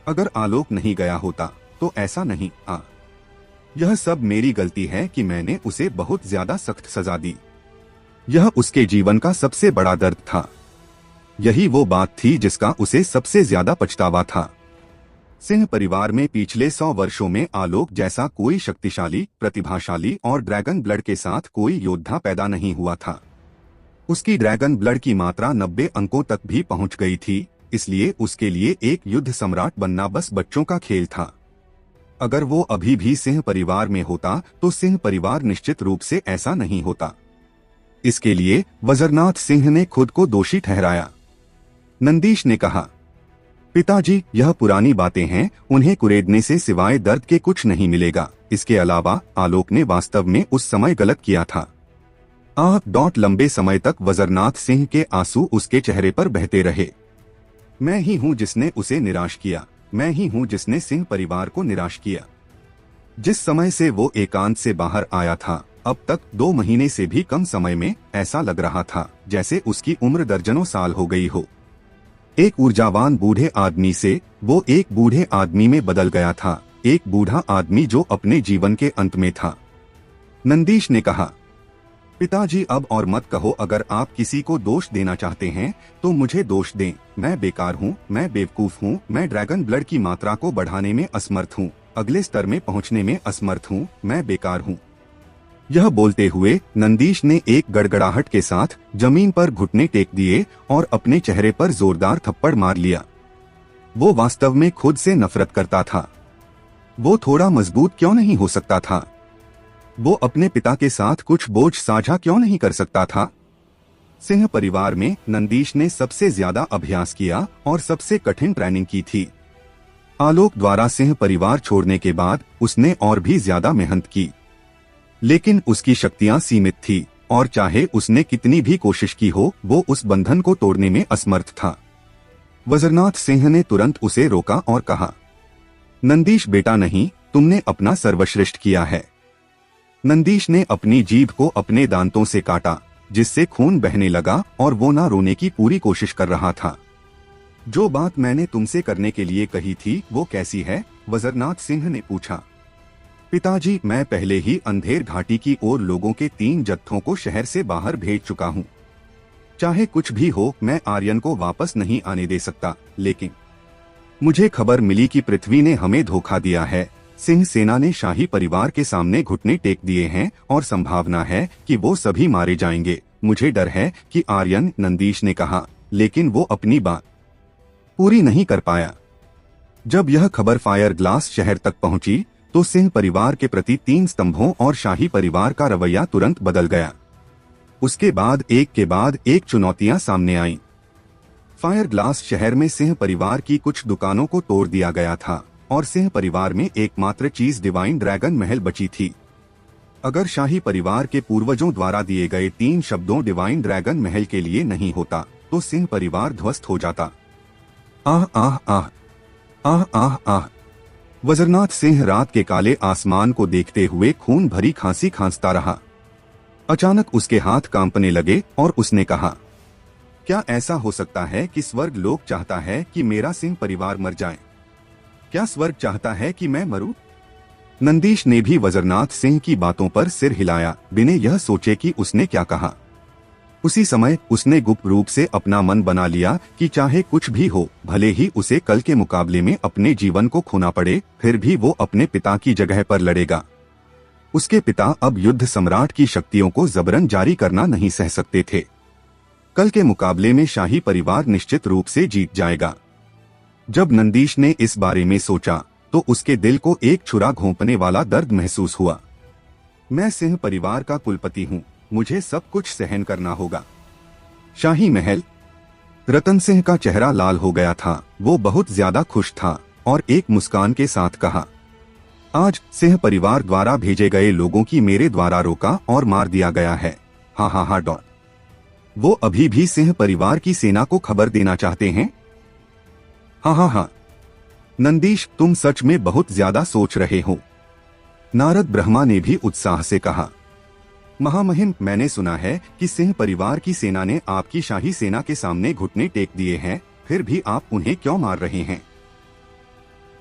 अगर आलोक नहीं गया होता तो ऐसा नहीं। यह सब मेरी गलती है कि मैंने उसे बहुत ज्यादा सख्त सजा दी। यह उसके जीवन का सबसे बड़ा दर्द था। यही वो बात थी जिसका उसे सबसे ज्यादा पछतावा था। सिंह परिवार में पिछले 100 वर्षों में आलोक जैसा कोई शक्तिशाली, प्रतिभाशाली और ड्रैगन ब्लड के साथ कोई योद्धा पैदा नहीं हुआ था। उसकी ड्रैगन ब्लड की मात्रा 90 अंकों तक भी पहुंच गई थी, इसलिए उसके लिए एक युद्ध सम्राट बनना बस बच्चों का खेल था। अगर वो अभी भी सिंह परिवार में होता तो सिंह परिवार निश्चित रूप से ऐसा नहीं होता। इसके लिए वज्रनाथ सिंह ने खुद को दोषी ठहराया। नंदीश ने कहा, पिताजी, यह पुरानी बातें हैं, उन्हें कुरेदने से सिवाय दर्द के कुछ नहीं मिलेगा। इसके अलावा आलोक ने वास्तव में उस समय गलत किया था। लंबे समय तक वज्रनाथ सिंह के आंसू उसके चेहरे पर बहते रहे। मैं ही हूँ जिसने उसे निराश किया, मैं ही हूँ जिसने सिंह परिवार को निराश किया। जिस समय से वो एकांत से बाहर आया था, अब तक 2 महीने से भी कम समय में ऐसा लग रहा था जैसे उसकी उम्र दर्जनों साल हो गई हो। एक ऊर्जावान बूढ़े आदमी से वो एक बूढ़े आदमी में बदल गया था, एक बूढ़ा आदमी जो अपने जीवन के अंत में था। नंदीश ने कहा, पिताजी, अब और मत कहो। अगर आप किसी को दोष देना चाहते हैं तो मुझे दोष दें। मैं बेकार हूँ, मैं बेवकूफ हूँ, मैं ड्रैगन ब्लड की मात्रा को बढ़ाने में असमर्थ हूँ, अगले स्तर में पहुँचने में असमर्थ हूँ, मैं बेकार हूँ। यह बोलते हुए नंदीश ने एक गड़गड़ाहट के साथ जमीन पर घुटने टेक दिए और अपने चेहरे पर जोरदार थप्पड़ मार लिया। वो वास्तव में खुद से नफरत करता था। वो थोड़ा मजबूत क्यों नहीं हो सकता था? वो अपने पिता के साथ कुछ बोझ साझा क्यों नहीं कर सकता था? सिंह परिवार में नंदीश ने सबसे ज्यादा अभ्यास किया और सबसे कठिन ट्रेनिंग की थी। आलोक द्वारा सिंह परिवार छोड़ने के बाद उसने और भी ज्यादा मेहनत की, लेकिन उसकी शक्तियां सीमित थी और चाहे उसने कितनी भी कोशिश की हो, वो उस बंधन को तोड़ने में असमर्थ था। वज्रनाथ सिंह ने तुरंत उसे रोका और कहा, नंदीश बेटा, नहीं, तुमने अपना सर्वश्रेष्ठ किया है। नंदीश ने अपनी जीभ को अपने दांतों से काटा, जिससे खून बहने लगा और वो ना रोने की पूरी कोशिश कर रहा था। जो बात मैंने तुमसे करने के लिए कही थी वो कैसी है? वज्रनाथ सिंह ने पूछा। पिताजी, मैं पहले ही अंधेर घाटी की ओर लोगों के 3 जत्थों को शहर से बाहर भेज चुका हूँ। चाहे कुछ भी हो, मैं आर्यन को वापस नहीं आने दे सकता, लेकिन मुझे खबर मिली कि पृथ्वी ने हमें धोखा दिया है। सिंह सेना ने शाही परिवार के सामने घुटने टेक दिए हैं और संभावना है कि वो सभी मारे जाएंगे। मुझे डर है कि आर्यन, नंदीश ने कहा, लेकिन वो अपनी बात पूरी नहीं कर पाया। जब यह खबर फायर ग्लास शहर तक पहुंची तो सिंह परिवार के प्रति 3 स्तंभों और शाही परिवार का रवैया तुरंत बदल गया। उसके बाद एक चुनौतियां सामने आईं। फायर ग्लास शहर में सिंह परिवार की कुछ दुकानों को तोड़ दिया गया था और सिंह परिवार में एकमात्र चीज डिवाइन ड्रैगन महल बची थी। अगर शाही परिवार के पूर्वजों द्वारा दिए गए 3 शब्दों डिवाइन ड्रैगन महल के लिए नहीं होता तो सिंह परिवार ध्वस्त हो जाता। आह आह आह आह आह आह। वज्रनाथ सिंह रात के काले आसमान को देखते हुए खून भरी खांसी खांसता रहा। अचानक उसके हाथ कांपने लगे और उसने कहा, क्या ऐसा हो सकता है कि स्वर्ग लोक चाहता है कि मेरा सिंह परिवार मर जाए? क्या स्वर्ग चाहता है कि मैं मरूं? नंदीश ने भी वज्रनाथ सिंह की बातों पर सिर हिलाया, बिना यह सोचे कि उसने क्या कहा। उसी समय उसने गुप्त रूप से अपना मन बना लिया कि चाहे कुछ भी हो, भले ही उसे कल के मुकाबले में अपने जीवन को खोना पड़े, फिर भी वो अपने पिता की जगह पर लड़ेगा। उसके पिता अब युद्ध सम्राट की शक्तियों को जबरन जारी करना नहीं सह सकते थे। कल के मुकाबले में शाही परिवार निश्चित रूप से जीत जाएगा। जब नंदीश ने इस बारे में सोचा तो उसके दिल को एक छुरा घोंपने वाला दर्द महसूस हुआ। मैं सिंह परिवार का कुलपति हूँ, मुझे सब कुछ सहन करना होगा। शाही महल। रतन सिंह का चेहरा लाल हो गया था। वो बहुत ज्यादा खुश था और एक मुस्कान के साथ कहा, आज सिंह परिवार द्वारा भेजे गए लोगों की मेरे द्वारा रोका और मार दिया गया है। हा हा हा डॉट। वो अभी भी सिंह परिवार की सेना को खबर देना चाहते हैं? हा हा हा। नंदीश, तुम सच में बहुत ज्यादा सोच रहे हो। नारद ब्रह्मा ने भी उत्साह से कहा, महामहिम, मैंने सुना है कि सिंह परिवार की सेना ने आपकी शाही सेना के सामने घुटने टेक दिए हैं, फिर भी आप उन्हें क्यों मार रहे हैं?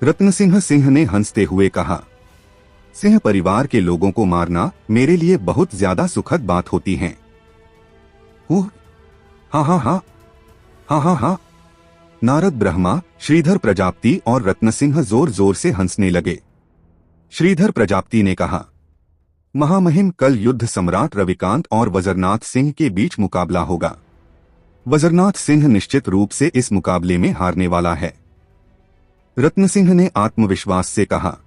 रत्न सिंह ने हंसते हुए कहा, सिंह परिवार के लोगों को मारना मेरे लिए बहुत ज्यादा सुखद बात होती है। हाँ हाँ हाँ, हाँ हाँ हाँ। नारद, ब्रह्मा, श्रीधर प्रजापति और रत्नसिंह जोर जोर से हंसने लगे। श्रीधर प्रजापति ने कहा, महामहिम, कल युद्ध सम्राट रविकांत और वज्रनाथ सिंह के बीच मुकाबला होगा। वज्रनाथ सिंह निश्चित रूप से इस मुकाबले में हारने वाला है। रत्नसिंह ने आत्मविश्वास से कहा,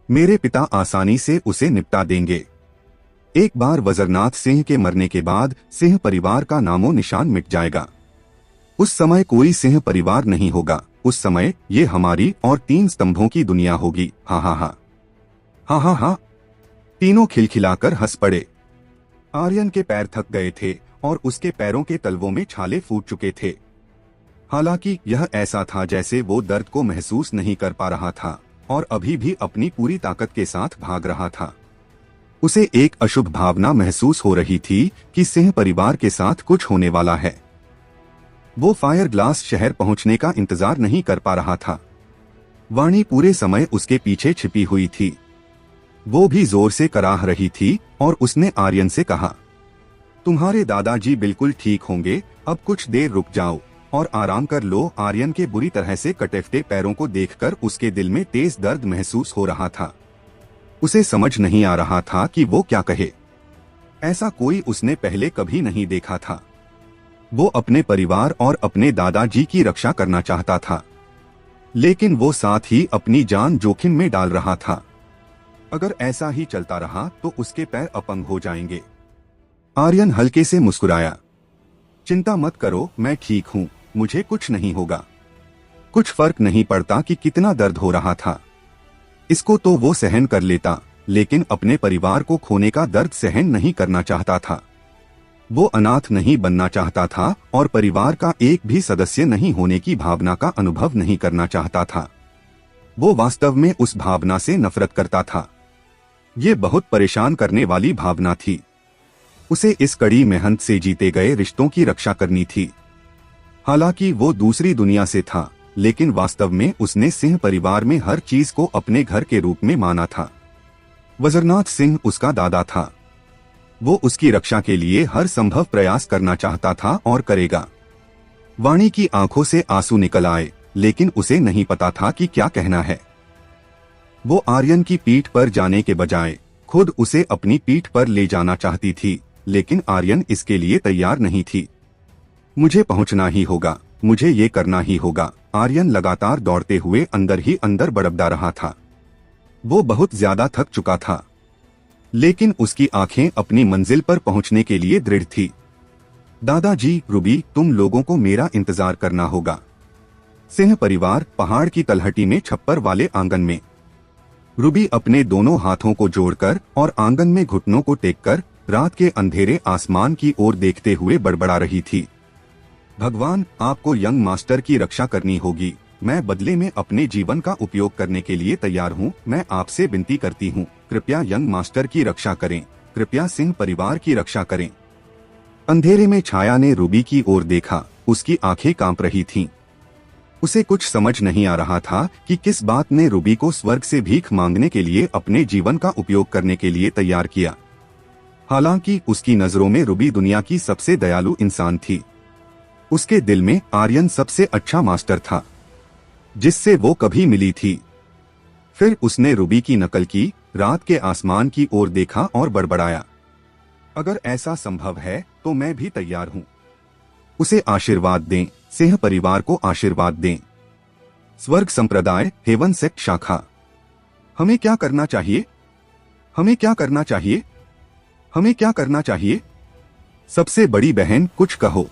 मेरे पिता आसानी से उसे निपटा देंगे। एक बार वज्रनाथ सिंह के मरने के बाद सिंह परिवार का नामो निशान मिट जाएगा। उस समय कोई सिंह परिवार नहीं होगा। उस समय ये हमारी और 3 स्तंभों की दुनिया होगी। हा हा हा, हा हा हा। तीनों खिलखिलाकर हंस पड़े। आर्यन के पैर थक गए थे और उसके पैरों के तलवों में छाले फूट चुके थे। हालांकि यह ऐसा था जैसे वो दर्द को महसूस नहीं कर पा रहा था और अभी भी अपनी पूरी ताकत के साथ भाग रहा था। उसे एक अशुभ भावना महसूस हो रही थी कि सिंह परिवार के साथ कुछ होने वाला है। वो फायर ग्लास शहर पहुंचने का इंतजार नहीं कर पा रहा था। वाणी पूरे समय उसके पीछे छिपी हुई थी। वो भी जोर से कराह रही थी और उसने आर्यन से कहा, तुम्हारे दादाजी बिल्कुल ठीक होंगे, अब कुछ देर रुक जाओ और आराम कर लो। आर्यन के बुरी तरह से कटे-फटे पैरों को देखकर उसके दिल में तेज दर्द महसूस हो रहा था। उसे समझ नहीं आ रहा था कि वो क्या कहे। ऐसा कोई उसने पहले कभी नहीं देखा था। वो अपने परिवार और अपने दादाजी की रक्षा करना चाहता था, लेकिन वो साथ ही अपनी जान जोखिम में डाल रहा था। अगर ऐसा ही चलता रहा तो उसके पैर अपंग हो जाएंगे। आर्यन हल्के से मुस्कुराया, चिंता मत करो, मैं ठीक हूँ, मुझे कुछ नहीं होगा। कुछ फर्क नहीं पड़ता कि कितना दर्द हो रहा था। इसको तो वो सहन कर लेता, लेकिन अपने परिवार को खोने का दर्द सहन नहीं करना चाहता था। वो अनाथ नहीं बनना चाहता था और परिवार का एक भी सदस्य नहीं होने की भावना का अनुभव नहीं करना चाहता था। वो वास्तव में उस भावना से नफरत करता था। ये बहुत परेशान करने वाली भावना थी। उसे इस कड़ी मेहनत से जीते गए रिश्तों की रक्षा करनी थी। हालांकि वो दूसरी दुनिया से था, लेकिन वास्तव में उसने सिंह परिवार में हर चीज को अपने घर के रूप में माना था। वज्रनाथ सिंह उसका दादा था। वो उसकी रक्षा के लिए हर संभव प्रयास करना चाहता था और करेगा। वाणी की आंखों से आंसू निकल आए, लेकिन उसे नहीं पता था कि क्या कहना है। वो आर्यन की पीठ पर जाने के बजाय खुद उसे अपनी पीठ पर ले जाना चाहती थी, लेकिन आर्यन इसके लिए तैयार नहीं थी। मुझे पहुंचना ही होगा, मुझे ये करना ही होगा। आर्यन लगातार दौड़ते हुए अंदर ही अंदर बड़बड़ा रहा था। वो बहुत ज्यादा थक चुका था, लेकिन उसकी आंखें अपनी मंजिल पर पहुंचने के लिए दृढ़ थी। दादाजी, रूबी, तुम लोगों को मेरा इंतजार करना होगा। सिंह परिवार पहाड़ की तलहटी में छप्पर वाले आंगन में। रूबी अपने दोनों हाथों को जोड़कर और आंगन में घुटनों को टेककर रात के अंधेरे आसमान की ओर देखते हुए बड़बड़ा रही थी। भगवान, आपको यंग मास्टर की रक्षा करनी होगी। मैं बदले में अपने जीवन का उपयोग करने के लिए तैयार हूँ। मैं आपसे विनती करती हूँ, कृपया यंग मास्टर की रक्षा करें, कृपया सिंह परिवार की रक्षा करें। अंधेरे में छाया ने रूबी की ओर देखा। उसकी आंखें कांप रही थीं। उसे कुछ समझ नहीं आ रहा था कि किस बात ने रूबी को स्वर्ग से भीख मांगने के लिए अपने जीवन का उपयोग करने के लिए तैयार किया। हालांकि उसकी नजरों में रूबी दुनिया की सबसे दयालु इंसान थी। उसके दिल में आर्यन सबसे अच्छा मास्टर था जिससे वो कभी मिली थी। फिर उसने रूबी की नकल की, रात के आसमान की ओर देखा और बड़बड़ाया, अगर ऐसा संभव है तो मैं भी तैयार हूँ। उसे आशीर्वाद दें, सिंह परिवार को आशीर्वाद दें। स्वर्ग संप्रदाय, हेवन सेक्ट शाखा। हमें क्या करना चाहिए? हमें क्या करना चाहिए? हमें क्या करना चाहिए? सबसे बड़ी बहन, कुछ कहो।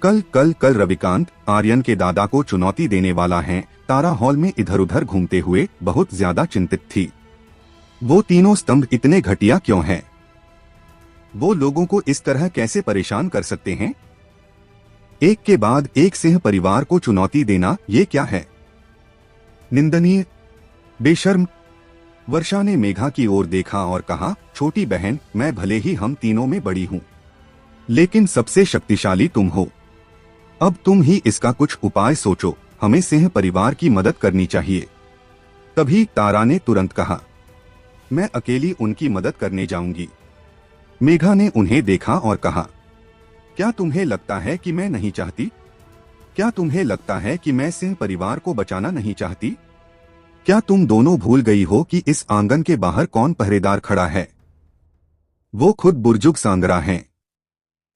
कल रविकांत आर्यन के दादा को चुनौती देने वाला है। तारा हॉल में इधर उधर घूमते हुए बहुत ज्यादा चिंतित थी। वो तीनों स्तंभ इतने घटिया क्यों हैं? वो लोगों को इस तरह कैसे परेशान कर सकते हैं? एक के बाद एक सिंह परिवार को चुनौती देना, ये क्या है? निंदनीय, बेशर्म। वर्षा ने मेघा की ओर देखा और कहा, छोटी बहन, मैं भले ही हम तीनों में बड़ी हूं, लेकिन सबसे शक्तिशाली तुम हो। अब तुम ही इसका कुछ उपाय सोचो। हमें सिंह परिवार की मदद करनी चाहिए। तभी तारा ने तुरंत कहा, मैं अकेली उनकी मदद करने जाऊंगी। मेघा ने उन्हें देखा और कहा, क्या तुम्हें लगता है कि मैं नहीं चाहती? क्या तुम्हें लगता है कि मैं सिंह परिवार को बचाना नहीं चाहती? क्या तुम दोनों भूल गई हो कि इस आंगन के बाहर कौन पहरेदार खड़ा है? वो खुद बुर्जुग सांगरा हैं।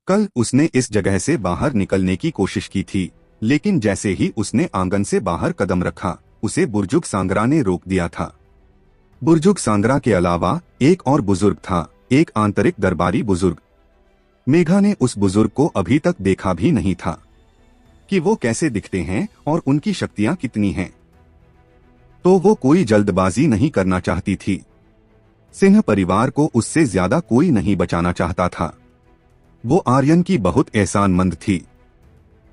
कल उसने इस जगह से बाहर निकलने की कोशिश की थी, लेकिन जैसे ही उसने आंगन से बाहर कदम रखा, उसे बुर्जुग सांगरा ने रोक दिया था। बुर्जुग सांगरा के अलावा एक और बुजुर्ग था, एक आंतरिक दरबारी बुजुर्ग। मेघा ने उस बुजुर्ग को अभी तक देखा भी नहीं था कि वो कैसे दिखते हैं और उनकी शक्तियां कितनी हैं। तो वो कोई जल्दबाजी नहीं करना चाहती थी। सिंह परिवार को उससे ज्यादा कोई नहीं बचाना चाहता था। वो आर्यन की बहुत एहसानमंद थी।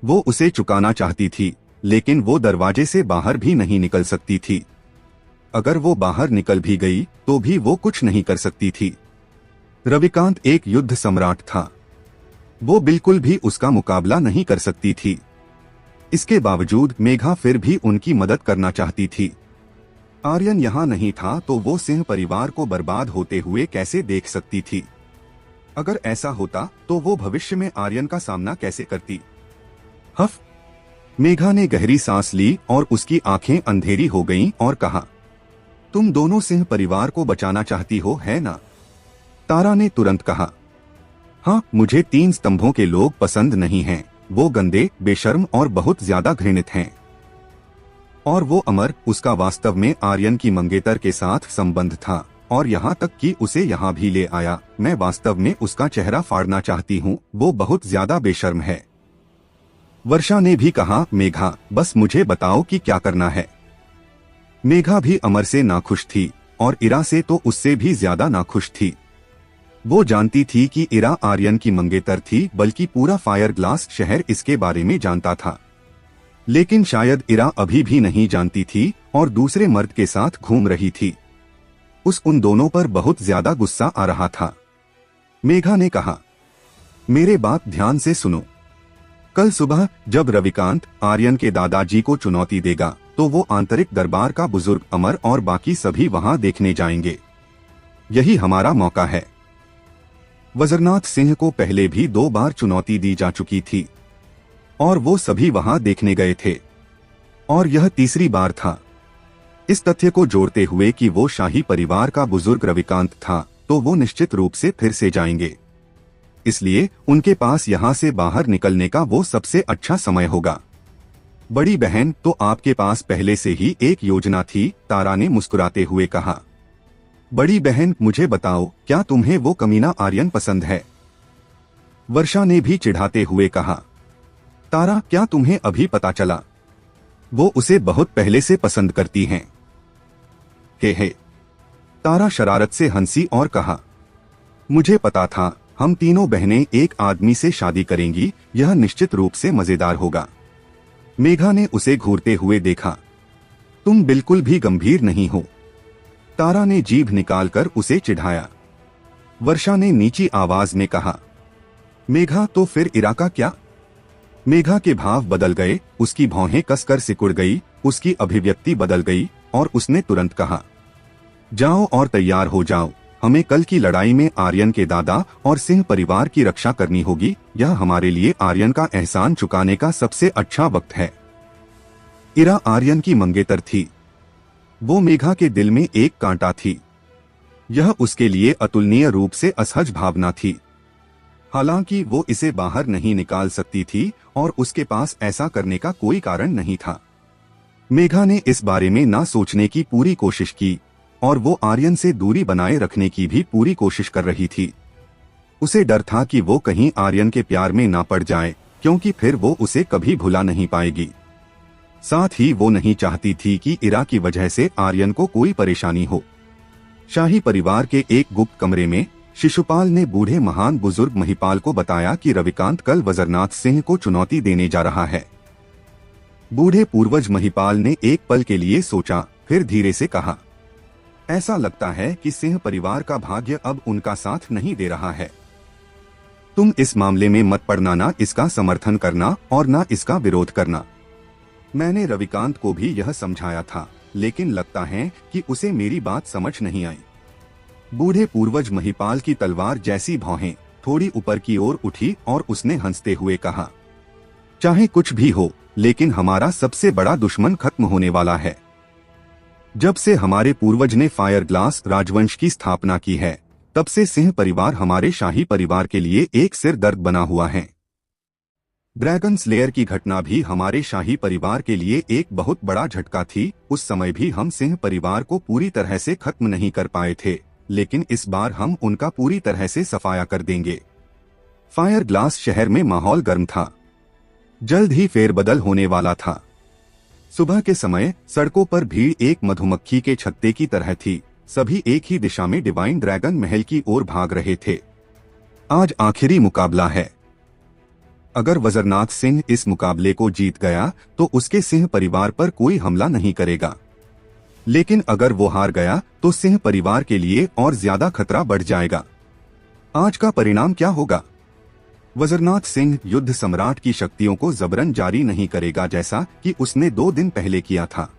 वो उसे चुकाना चाहती थी, लेकिन वो दरवाजे से बाहर भी नहीं निकल सकती थी। अगर वो बाहर निकल भी गई तो भी वो कुछ नहीं कर सकती थी। रविकांत एक युद्ध सम्राट था। वो बिल्कुल भी उसका मुकाबला नहीं कर सकती थी। इसके बावजूद मेघा फिर भी उनकी मदद करना चाहती थी। आर्यन यहाँ नहीं था तो वो सिंह परिवार को बर्बाद होते हुए कैसे देख सकती थी? अगर ऐसा होता तो वो भविष्य में आर्यन का सामना कैसे करती? हफ! मेघा ने गहरी सांस ली और उसकी आंखें अंधेरी हो गईं और कहा, तुम दोनों सिंह परिवार को बचाना चाहती हो, है ना? तारा ने तुरंत कहा, हाँ, मुझे 3 स्तंभों के लोग पसंद नहीं हैं। वो गंदे, बेशर्म और बहुत ज्यादा घृणित हैं। और वो अमर, उसका वास्तव में आर्यन की मंगेतर के साथ संबंध था और यहाँ तक कि उसे यहाँ भी ले आया। मैं वास्तव में उसका चेहरा फाड़ना चाहती हूँ। वो बहुत ज्यादा बेशर्म है। वर्षा ने भी कहा, मेघा, बस मुझे बताओ कि क्या करना है। मेघा भी अमर से नाखुश थी और इरा से तो उससे भी ज्यादा नाखुश थी। वो जानती थी कि इरा आर्यन की मंगेतर थी, बल्कि पूरा फायर ग्लास शहर इसके बारे में जानता था। लेकिन शायद इरा अभी भी नहीं जानती थी और दूसरे मर्द के साथ घूम रही थी। उन दोनों पर बहुत ज्यादा गुस्सा आ रहा था। मेघा ने कहा, मेरे बात ध्यान से सुनो। कल सुबह जब रविकांत आर्यन के दादाजी को चुनौती देगा तो वो आंतरिक दरबार का बुजुर्ग अमर और बाकी सभी वहां देखने जाएंगे। यही हमारा मौका है। वज्रनाथ सिंह को पहले भी 2 बार चुनौती दी जा चुकी थी और वो सभी वहां देखने गए थे, और यह तीसरी बार था। इस तथ्य को जोड़ते हुए कि वो शाही परिवार का बुजुर्ग रविकांत था, तो वो निश्चित रूप से फिर से जाएंगे। इसलिए उनके पास यहाँ से बाहर निकलने का वो सबसे अच्छा समय होगा। बड़ी बहन, तो आपके पास पहले से ही एक योजना थी, तारा ने मुस्कुराते हुए कहा। बड़ी बहन, मुझे बताओ, क्या तुम्हें वो कमीना आर्यन पसंद है? वर्षा ने भी चिढ़ाते हुए कहा। तारा, क्या तुम्हें अभी पता चला? वो उसे बहुत पहले से पसंद करती हैं। हे। तारा शरारत से हंसी और कहा, मुझे पता था, हम तीनों बहनें एक आदमी से शादी करेंगी। यह निश्चित रूप से मजेदार होगा। मेघा ने उसे घूरते हुए देखा। तुम बिल्कुल भी गंभीर नहीं हो। तारा ने जीभ निकालकर उसे चिढ़ाया। वर्षा ने नीची आवाज में कहा, मेघा, तो फिर इरा का क्या? मेघा के भाव बदल गए, उसकी भौहें कसकर सिकुड़ गई, उसकी अभिव्यक्ति बदल गई और उसने तुरंत कहा, जाओ और तैयार हो जाओ। हमें कल की लड़ाई में आर्यन के दादा और सिंह परिवार की रक्षा करनी होगी। यह हमारे लिए आर्यन का एहसान चुकाने का सबसे अच्छा वक्त है। इरा आर्यन की मंगेतर थी। वो मेघा के दिल में एक कांटा थी। यह उसके लिए अतुलनीय रूप से असहज भावना थी। हालांकि वो इसे बाहर नहीं निकाल सकती थी और उसके पास ऐसा करने का कोई कारण नहीं था। मेघा ने इस बारे में ना सोचने की पूरी कोशिश की और वो आर्यन से दूरी बनाए रखने की भी पूरी कोशिश कर रही थी। उसे डर था कि वो कहीं आर्यन के प्यार में ना पड़ जाए, क्योंकि फिर वो उसे कभी भुला नहीं पाएगी। साथ ही वो नहीं चाहती थी कि इरा की वजह से आर्यन को कोई परेशानी हो। शाही परिवार के एक गुप्त कमरे में शिशुपाल ने बूढ़े महान बुजुर्ग महिपाल को बताया कि रविकांत कल वज्रनाथ सिंह को चुनौती देने जा रहा है। बूढ़े पूर्वज महिपाल ने एक पल के लिए सोचा, फिर धीरे से कहा, ऐसा लगता है कि सिंह परिवार का भाग्य अब उनका साथ नहीं दे रहा है। तुम इस मामले में मत पड़ना, ना इसका समर्थन करना और ना इसका विरोध करना। मैंने रविकांत को भी यह समझाया था, लेकिन लगता है कि उसे मेरी बात समझ नहीं आई। बूढ़े पूर्वज महिपाल की तलवार जैसी भौहें थोड़ी ऊपर की ओर उठी और उसने हंसते हुए कहा, चाहे कुछ भी हो, लेकिन हमारा सबसे बड़ा दुश्मन खत्म होने वाला है। जब से हमारे पूर्वज ने फायर ग्लास राजवंश की स्थापना की है, तब से सिंह परिवार हमारे शाही परिवार के लिए एक सिर दर्द बना हुआ है। ड्रैगन स्लेयर की घटना भी हमारे शाही परिवार के लिए एक बहुत बड़ा झटका थी। उस समय भी हम सिंह परिवार को पूरी तरह से खत्म नहीं कर पाए थे, लेकिन इस बार हम उनका पूरी तरह से सफाया कर देंगे। फायर ग्लास शहर में माहौल गर्म था। जल्द ही फेरबदल होने वाला था। सुबह के समय सड़कों पर भीड़ एक मधुमक्खी के छत्ते की तरह थी। सभी एक ही दिशा में डिवाइन ड्रैगन महल की ओर भाग रहे थे। आज आखिरी मुकाबला है। अगर वजरनाथ सिंह इस मुकाबले को जीत गया तो उसके सिंह परिवार पर कोई हमला नहीं करेगा, लेकिन अगर वो हार गया तो सिंह परिवार के लिए और ज्यादा खतरा बढ़ जाएगा। आज का परिणाम क्या होगा? वजरनाथ सिंह युद्ध सम्राट की शक्तियों को जबरन जारी नहीं करेगा, जैसा कि उसने 2 दिन पहले किया था।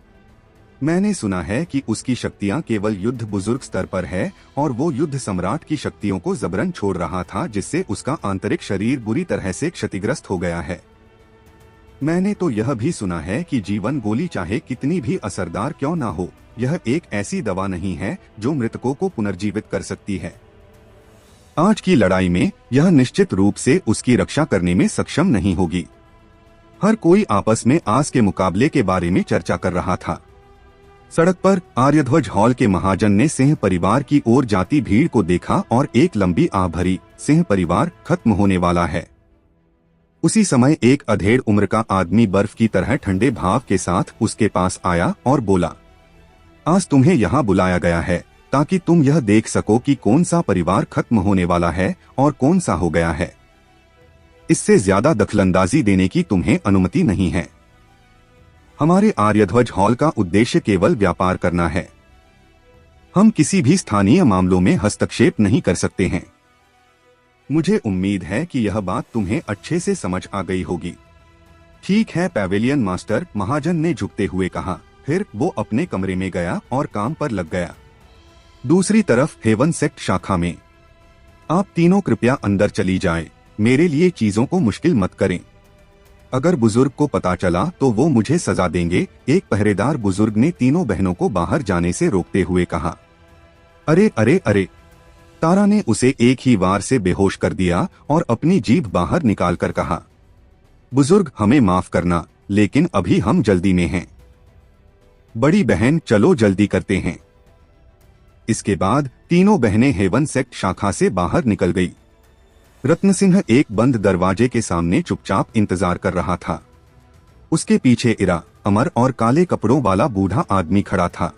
मैंने सुना है कि उसकी शक्तियां केवल युद्ध बुजुर्ग स्तर पर है और वो युद्ध सम्राट की शक्तियों को जबरन छोड़ रहा था, जिससे उसका आंतरिक शरीर बुरी तरह से क्षतिग्रस्त हो गया है। मैंने तो यह भी सुना है कि जीवन गोली चाहे कितनी भी असरदार क्यों ना हो, यह एक ऐसी दवा नहीं है जो मृतकों को पुनर्जीवित कर सकती है। आज की लड़ाई में यह निश्चित रूप से उसकी रक्षा करने में सक्षम नहीं होगी। हर कोई आपस में आज के मुकाबले के बारे में चर्चा कर रहा था। सड़क पर आर्यध्वज हॉल के महाजन ने सिंह परिवार की ओर जाती भीड़ को देखा और एक लंबी आह भरी, सिंह परिवार खत्म होने वाला है। उसी समय एक अधेड़ उम्र का आदमी बर्फ की तरह ठंडे भाव के साथ उसके पास आया और बोला, आज तुम्हें यहाँ बुलाया गया है ताकि तुम यह देख सको कि कौन सा परिवार खत्म होने वाला है और कौन सा हो गया है। इससे ज्यादा दखलंदाजी देने की तुम्हें अनुमति नहीं है। हमारे आर्यध्वज हॉल का उद्देश्य केवल व्यापार करना है। हम किसी भी स्थानीय मामलों में हस्तक्षेप नहीं कर सकते हैं। मुझे उम्मीद है कि यह बात तुम्हें अच्छे से समझ आ गई होगी। ठीक है पैवेलियन मास्टर, महाजन ने झुकते हुए कहा। फिर वो अपने कमरे में गया और काम पर लग गया। दूसरी तरफ हेवन सेक्ट शाखा में, आप तीनों कृपया अंदर चली जाएं। मेरे लिए चीजों को मुश्किल मत करें। अगर बुजुर्ग को पता चला तो वो मुझे सजा देंगे। एक पहरेदार बुजुर्ग ने तीनों बहनों को बाहर जाने से रोकते हुए कहा। अरे अरे अरे! तारा ने उसे एक ही वार से बेहोश कर दिया और अपनी जीभ बाहर निकालकर कहा, बुजुर्ग हमें माफ करना, लेकिन अभी हम जल्दी में हैं। बड़ी बहन चलो जल्दी करते हैं। इसके बाद तीनों बहनें हेवन सेक्ट शाखा से बाहर निकल गई। रत्न सिंह एक बंद दरवाजे के सामने चुपचाप इंतजार कर रहा था। उसके पीछे इरा, अमर और काले कपड़ों वाला बूढ़ा आदमी खड़ा था।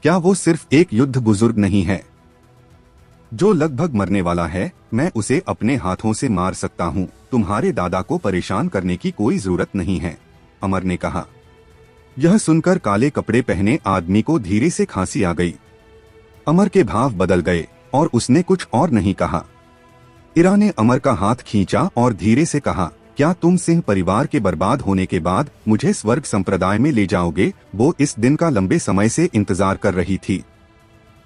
क्या वो सिर्फ एक युद्ध बुजुर्ग नहीं है जो लगभग मरने वाला है? मैं उसे अपने हाथों से मार सकता हूँ। तुम्हारे दादा को परेशान करने की कोई जरूरत नहीं है, अमर ने कहा। यह सुनकर काले कपड़े पहने आदमी को धीरे से खांसी आ गई। अमर के भाव बदल गए और उसने कुछ और नहीं कहा। इरा ने अमर का हाथ खींचा और धीरे से कहा, क्या तुम सिंह परिवार के बर्बाद होने के बाद मुझे स्वर्ग संप्रदाय में ले जाओगे? वो इस दिन का लंबे समय से इंतजार कर रही थी।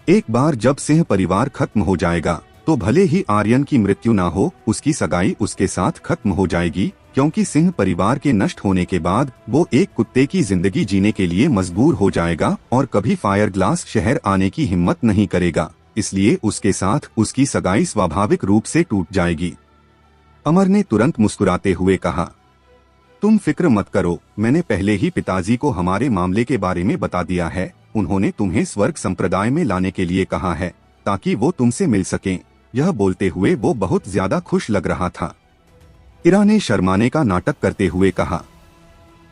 एक बार जब सिंह परिवार खत्म हो जाएगा तो भले ही आर्यन की मृत्यु ना हो, उसकी सगाई उसके साथ खत्म हो जाएगी, क्योंकि सिंह परिवार के नष्ट होने के बाद वो एक कुत्ते की जिंदगी जीने के लिए मजबूर हो जाएगा और कभी फायर ग्लास शहर आने की हिम्मत नहीं करेगा। इसलिए उसके साथ उसकी सगाई स्वाभाविक रूप से टूट जाएगी। अमर ने तुरंत मुस्कुराते हुए कहा, तुम फिक्र मत करो, मैंने पहले ही पिताजी को हमारे मामले के बारे में बता दिया है। उन्होंने तुम्हें स्वर्ग संप्रदाय में लाने के लिए कहा है ताकि वो तुमसे मिल सकें। यह बोलते हुए वो बहुत ज्यादा खुश लग रहा था। इरा ने शर्माने का नाटक करते हुए कहा,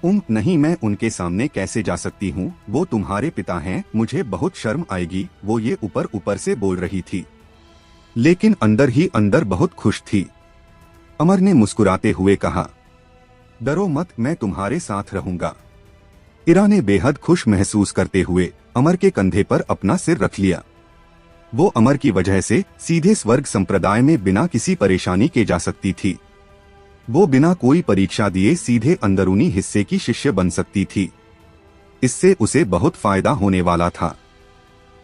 नहीं, मैं उनके सामने कैसे जा सकती हूँ? वो तुम्हारे पिता हैं, मुझे बहुत शर्म आएगी। वो ये ऊपर ऊपर से बोल रही थी, लेकिन अंदर ही अंदर बहुत खुश थी। अमर ने मुस्कुराते हुए कहा, डरो मत, मैं तुम्हारे साथ रहूंगा। इरा ने बेहद खुश महसूस करते हुए अमर के कंधे पर अपना सिर रख लिया। वो अमर की वजह से सीधे स्वर्ग संप्रदाय में बिना किसी परेशानी के जा सकती थी। वो बिना कोई परीक्षा दिए सीधे अंदरूनी हिस्से की शिष्य बन सकती थी। इससे उसे बहुत फायदा होने वाला था।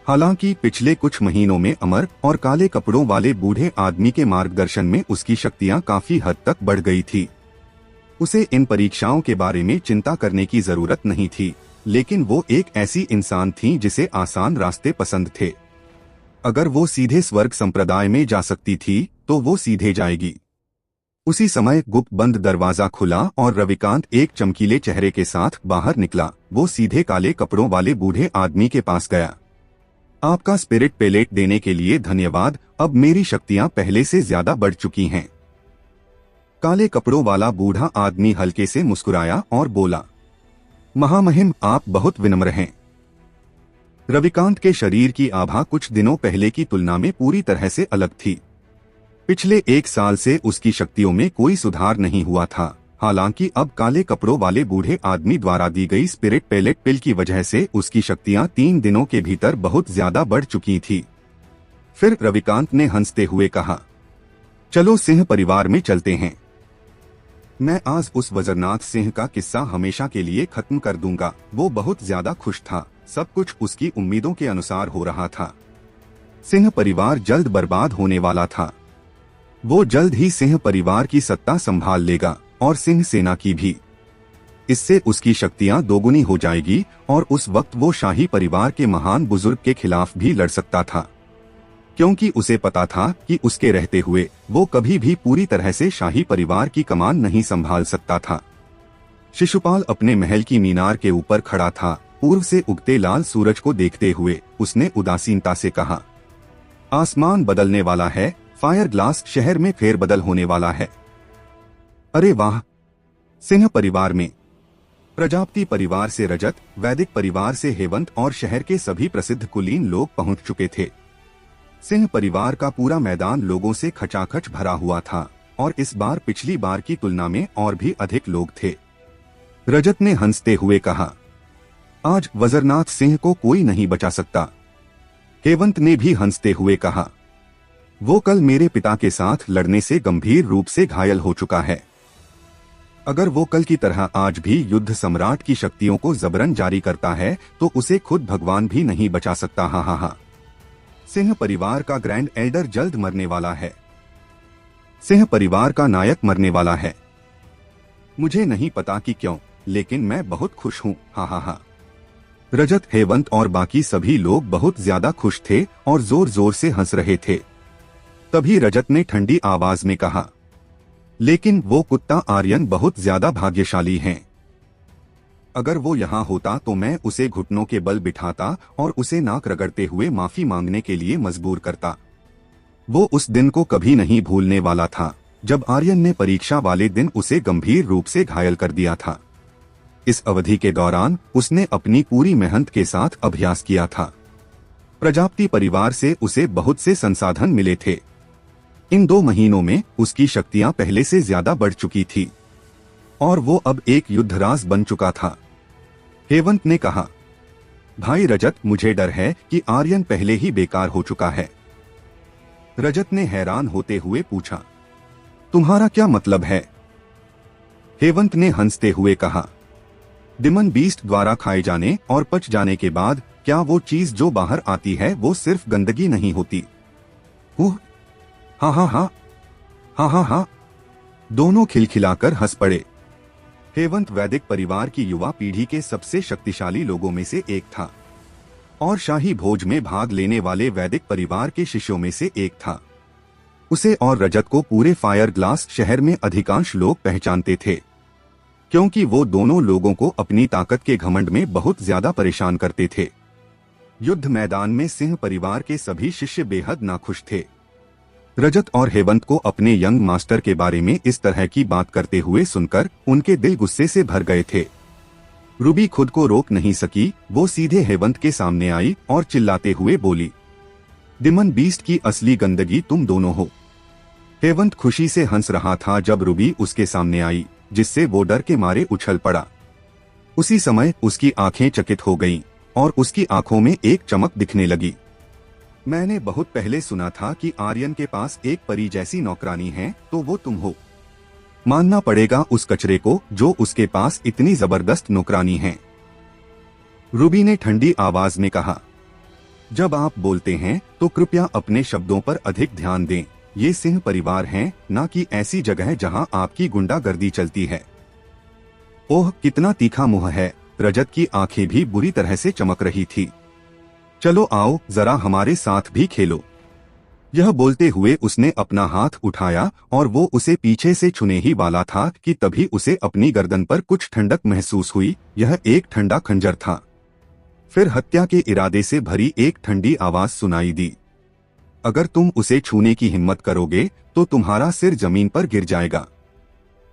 हालांकि पिछले कुछ महीनों में अमर और काले कपड़ों वाले बूढ़े आदमी के मार्गदर्शन में उसकी शक्तियां काफी हद तक बढ़ गई थी। उसे इन परीक्षाओं के बारे में चिंता करने की जरूरत नहीं थी, लेकिन वो एक ऐसी इंसान थी जिसे आसान रास्ते पसंद थे। अगर वो सीधे स्वर्ग संप्रदाय में जा सकती थी तो वो सीधे जाएगी। उसी समय गुप्त बंद दरवाजा खुला और रविकांत एक चमकीले चेहरे के साथ बाहर निकला। वो सीधे काले कपड़ों वाले बूढ़े आदमी के पास गया। आपका स्पिरिट पैलेट देने के लिए धन्यवाद, अब मेरी शक्तियां पहले से ज्यादा बढ़ चुकी हैं। काले कपड़ों वाला बूढ़ा आदमी हल्के से मुस्कुराया और बोला, महामहिम आप बहुत विनम्र हैं। रविकांत के शरीर की आभा कुछ दिनों पहले की तुलना में पूरी तरह से अलग थी। पिछले 1 साल से उसकी शक्तियों में कोई सुधार नहीं हुआ था। हालांकि अब काले कपड़ों वाले बूढ़े आदमी द्वारा दी गई स्पिरिट पैलेट पिल की वजह से उसकी शक्तियां 3 दिनों के भीतर बहुत ज्यादा बढ़ चुकी थी। फिर रविकांत ने हंसते हुए कहा, चलो सिंह परिवार में चलते हैं। मैं आज उस वज्रनाथ सिंह का किस्सा हमेशा के लिए खत्म कर दूंगा। वो बहुत ज्यादा खुश था। सब कुछ उसकी उम्मीदों के अनुसार हो रहा था। सिंह परिवार जल्द बर्बाद होने वाला था। वो जल्द ही सिंह परिवार की सत्ता संभाल लेगा और सिंह सेना की भी। इससे उसकी शक्तियां दोगुनी हो जाएगी और उस वक्त वो शाही परिवार के महान बुजुर्ग के खिलाफ भी लड़ सकता था, क्योंकि उसे पता था कि उसके रहते हुए वो कभी भी पूरी तरह से शाही परिवार की कमान नहीं संभाल सकता था। शिशुपाल अपने महल की मीनार के ऊपर खड़ा था। पूर्व से उगते लाल सूरज को देखते हुए उसने उदासीनता से कहा, आसमान बदलने वाला है, फायर ग्लास शहर में फेरबदल होने वाला है। अरे वाह! सिंह परिवार में प्रजापति परिवार से रजत, वैदिक परिवार से हेमंत और शहर के सभी प्रसिद्ध कुलीन लोग पहुंच चुके थे। सिंह परिवार का पूरा मैदान लोगों से खचाखच भरा हुआ था और इस बार पिछली बार की तुलना में और भी अधिक लोग थे। रजत ने हंसते हुए कहा, आज वज्रनाथ सिंह को कोई नहीं बचा सकता। हेमंत ने भी हंसते हुए कहा, वो कल मेरे पिता के साथ लड़ने से गंभीर रूप से घायल हो चुका है। अगर वो कल की तरह आज भी युद्ध सम्राट की शक्तियों को जबरन जारी करता है तो उसे खुद भगवान भी नहीं बचा सकता। हा हा हा। सिंह परिवार का ग्रैंड एल्डर जल्द मरने वाला है। सिंह परिवार का नायक मरने वाला है। मुझे नहीं पता कि क्यों, लेकिन मैं बहुत खुश हूँ। हा हा हा। रजत, हेमंत और बाकी सभी लोग बहुत ज्यादा खुश थे और जोर जोर से हंस रहे थे। तभी रजत ने ठंडी आवाज में कहा, लेकिन वो कुत्ता आर्यन बहुत ज्यादा भाग्यशाली हैं। अगर वो यहाँ होता तो मैं उसे घुटनों के बल बिठाता और उसे नाक रगड़ते हुए माफी मांगने के लिए मजबूर करता। वो उस दिन को कभी नहीं भूलने वाला था जब आर्यन ने परीक्षा वाले दिन उसे गंभीर रूप से घायल कर दिया था। इस अवधि के दौरान उसने अपनी पूरी मेहनत के साथ अभ्यास किया था। प्रजापति परिवार से उसे बहुत से संसाधन मिले थे। इन 2 महीनों में उसकी शक्तियां पहले से ज्यादा बढ़ चुकी थी और वो अब एक युद्धराज बन चुका था। हेमंत ने कहा, भाई रजत, मुझे डर है कि आर्यन पहले ही बेकार हो चुका है। रजत ने हैरान होते हुए पूछा, तुम्हारा क्या मतलब है? हेमंत ने हंसते हुए कहा, डिमन बीस्ट द्वारा खाए जाने और पच जाने के बाद क्या वो चीज जो बाहर आती है वो सिर्फ गंदगी नहीं होती? हा हा हा हा हा हा। दोनों खिलखिलाकर हंस पड़े। हेमंत वैदिक परिवार की युवा पीढ़ी के सबसे शक्तिशाली लोगों में से एक था और शाही भोज में भाग लेने वाले वैदिक परिवार के शिष्यों में से एक था। उसे और रजत को पूरे फायर ग्लास शहर में अधिकांश लोग पहचानते थे, क्योंकि वो दोनों लोगों को अपनी ताकत के घमंड में बहुत ज्यादा परेशान करते थे। युद्ध मैदान में सिंह परिवार के सभी शिष्य बेहद नाखुश थे। रजत और हेमंत को अपने यंग मास्टर के बारे में इस तरह की बात करते हुए सुनकर उनके दिल गुस्से से भर गए थे। रूबी खुद को रोक नहीं सकी। वो सीधे हेमंत के सामने आई और चिल्लाते हुए बोली, डिमन बीस्ट की असली गंदगी तुम दोनों हो। हेमंत खुशी से हंस रहा था जब रूबी उसके सामने आई, जिससे वो डर के मारे उछल पड़ा। उसी समय उसकी आंखें चकित हो गईं और उसकी आंखों में एक चमक दिखने लगी। मैंने बहुत पहले सुना था कि आर्यन के पास एक परी जैसी नौकरानी है, तो वो तुम हो। मानना पड़ेगा उस कचरे को जो उसके पास इतनी जबरदस्त नौकरानी है। रूबी ने ठंडी आवाज में कहा। जब आप बोलते हैं तो कृपया अपने शब्दों पर अधिक ध्यान दें। ये सिंह परिवार हैं, ना कि ऐसी जगह जहां आपकी गुंडागर्दी चलती है। ओह, कितना तीखा मुंह है। रजत की आंखें भी बुरी तरह से चमक रही थी। चलो आओ, जरा हमारे साथ भी खेलो। यह बोलते हुए उसने अपना हाथ उठाया और वो उसे पीछे से छूने ही वाला था कि तभी उसे अपनी गर्दन पर कुछ ठंडक महसूस हुई। यह एक ठंडा खंजर था। फिर हत्या के इरादे से भरी एक ठंडी आवाज सुनाई दी। अगर तुम उसे छूने की हिम्मत करोगे तो तुम्हारा सिर जमीन पर गिर जाएगा।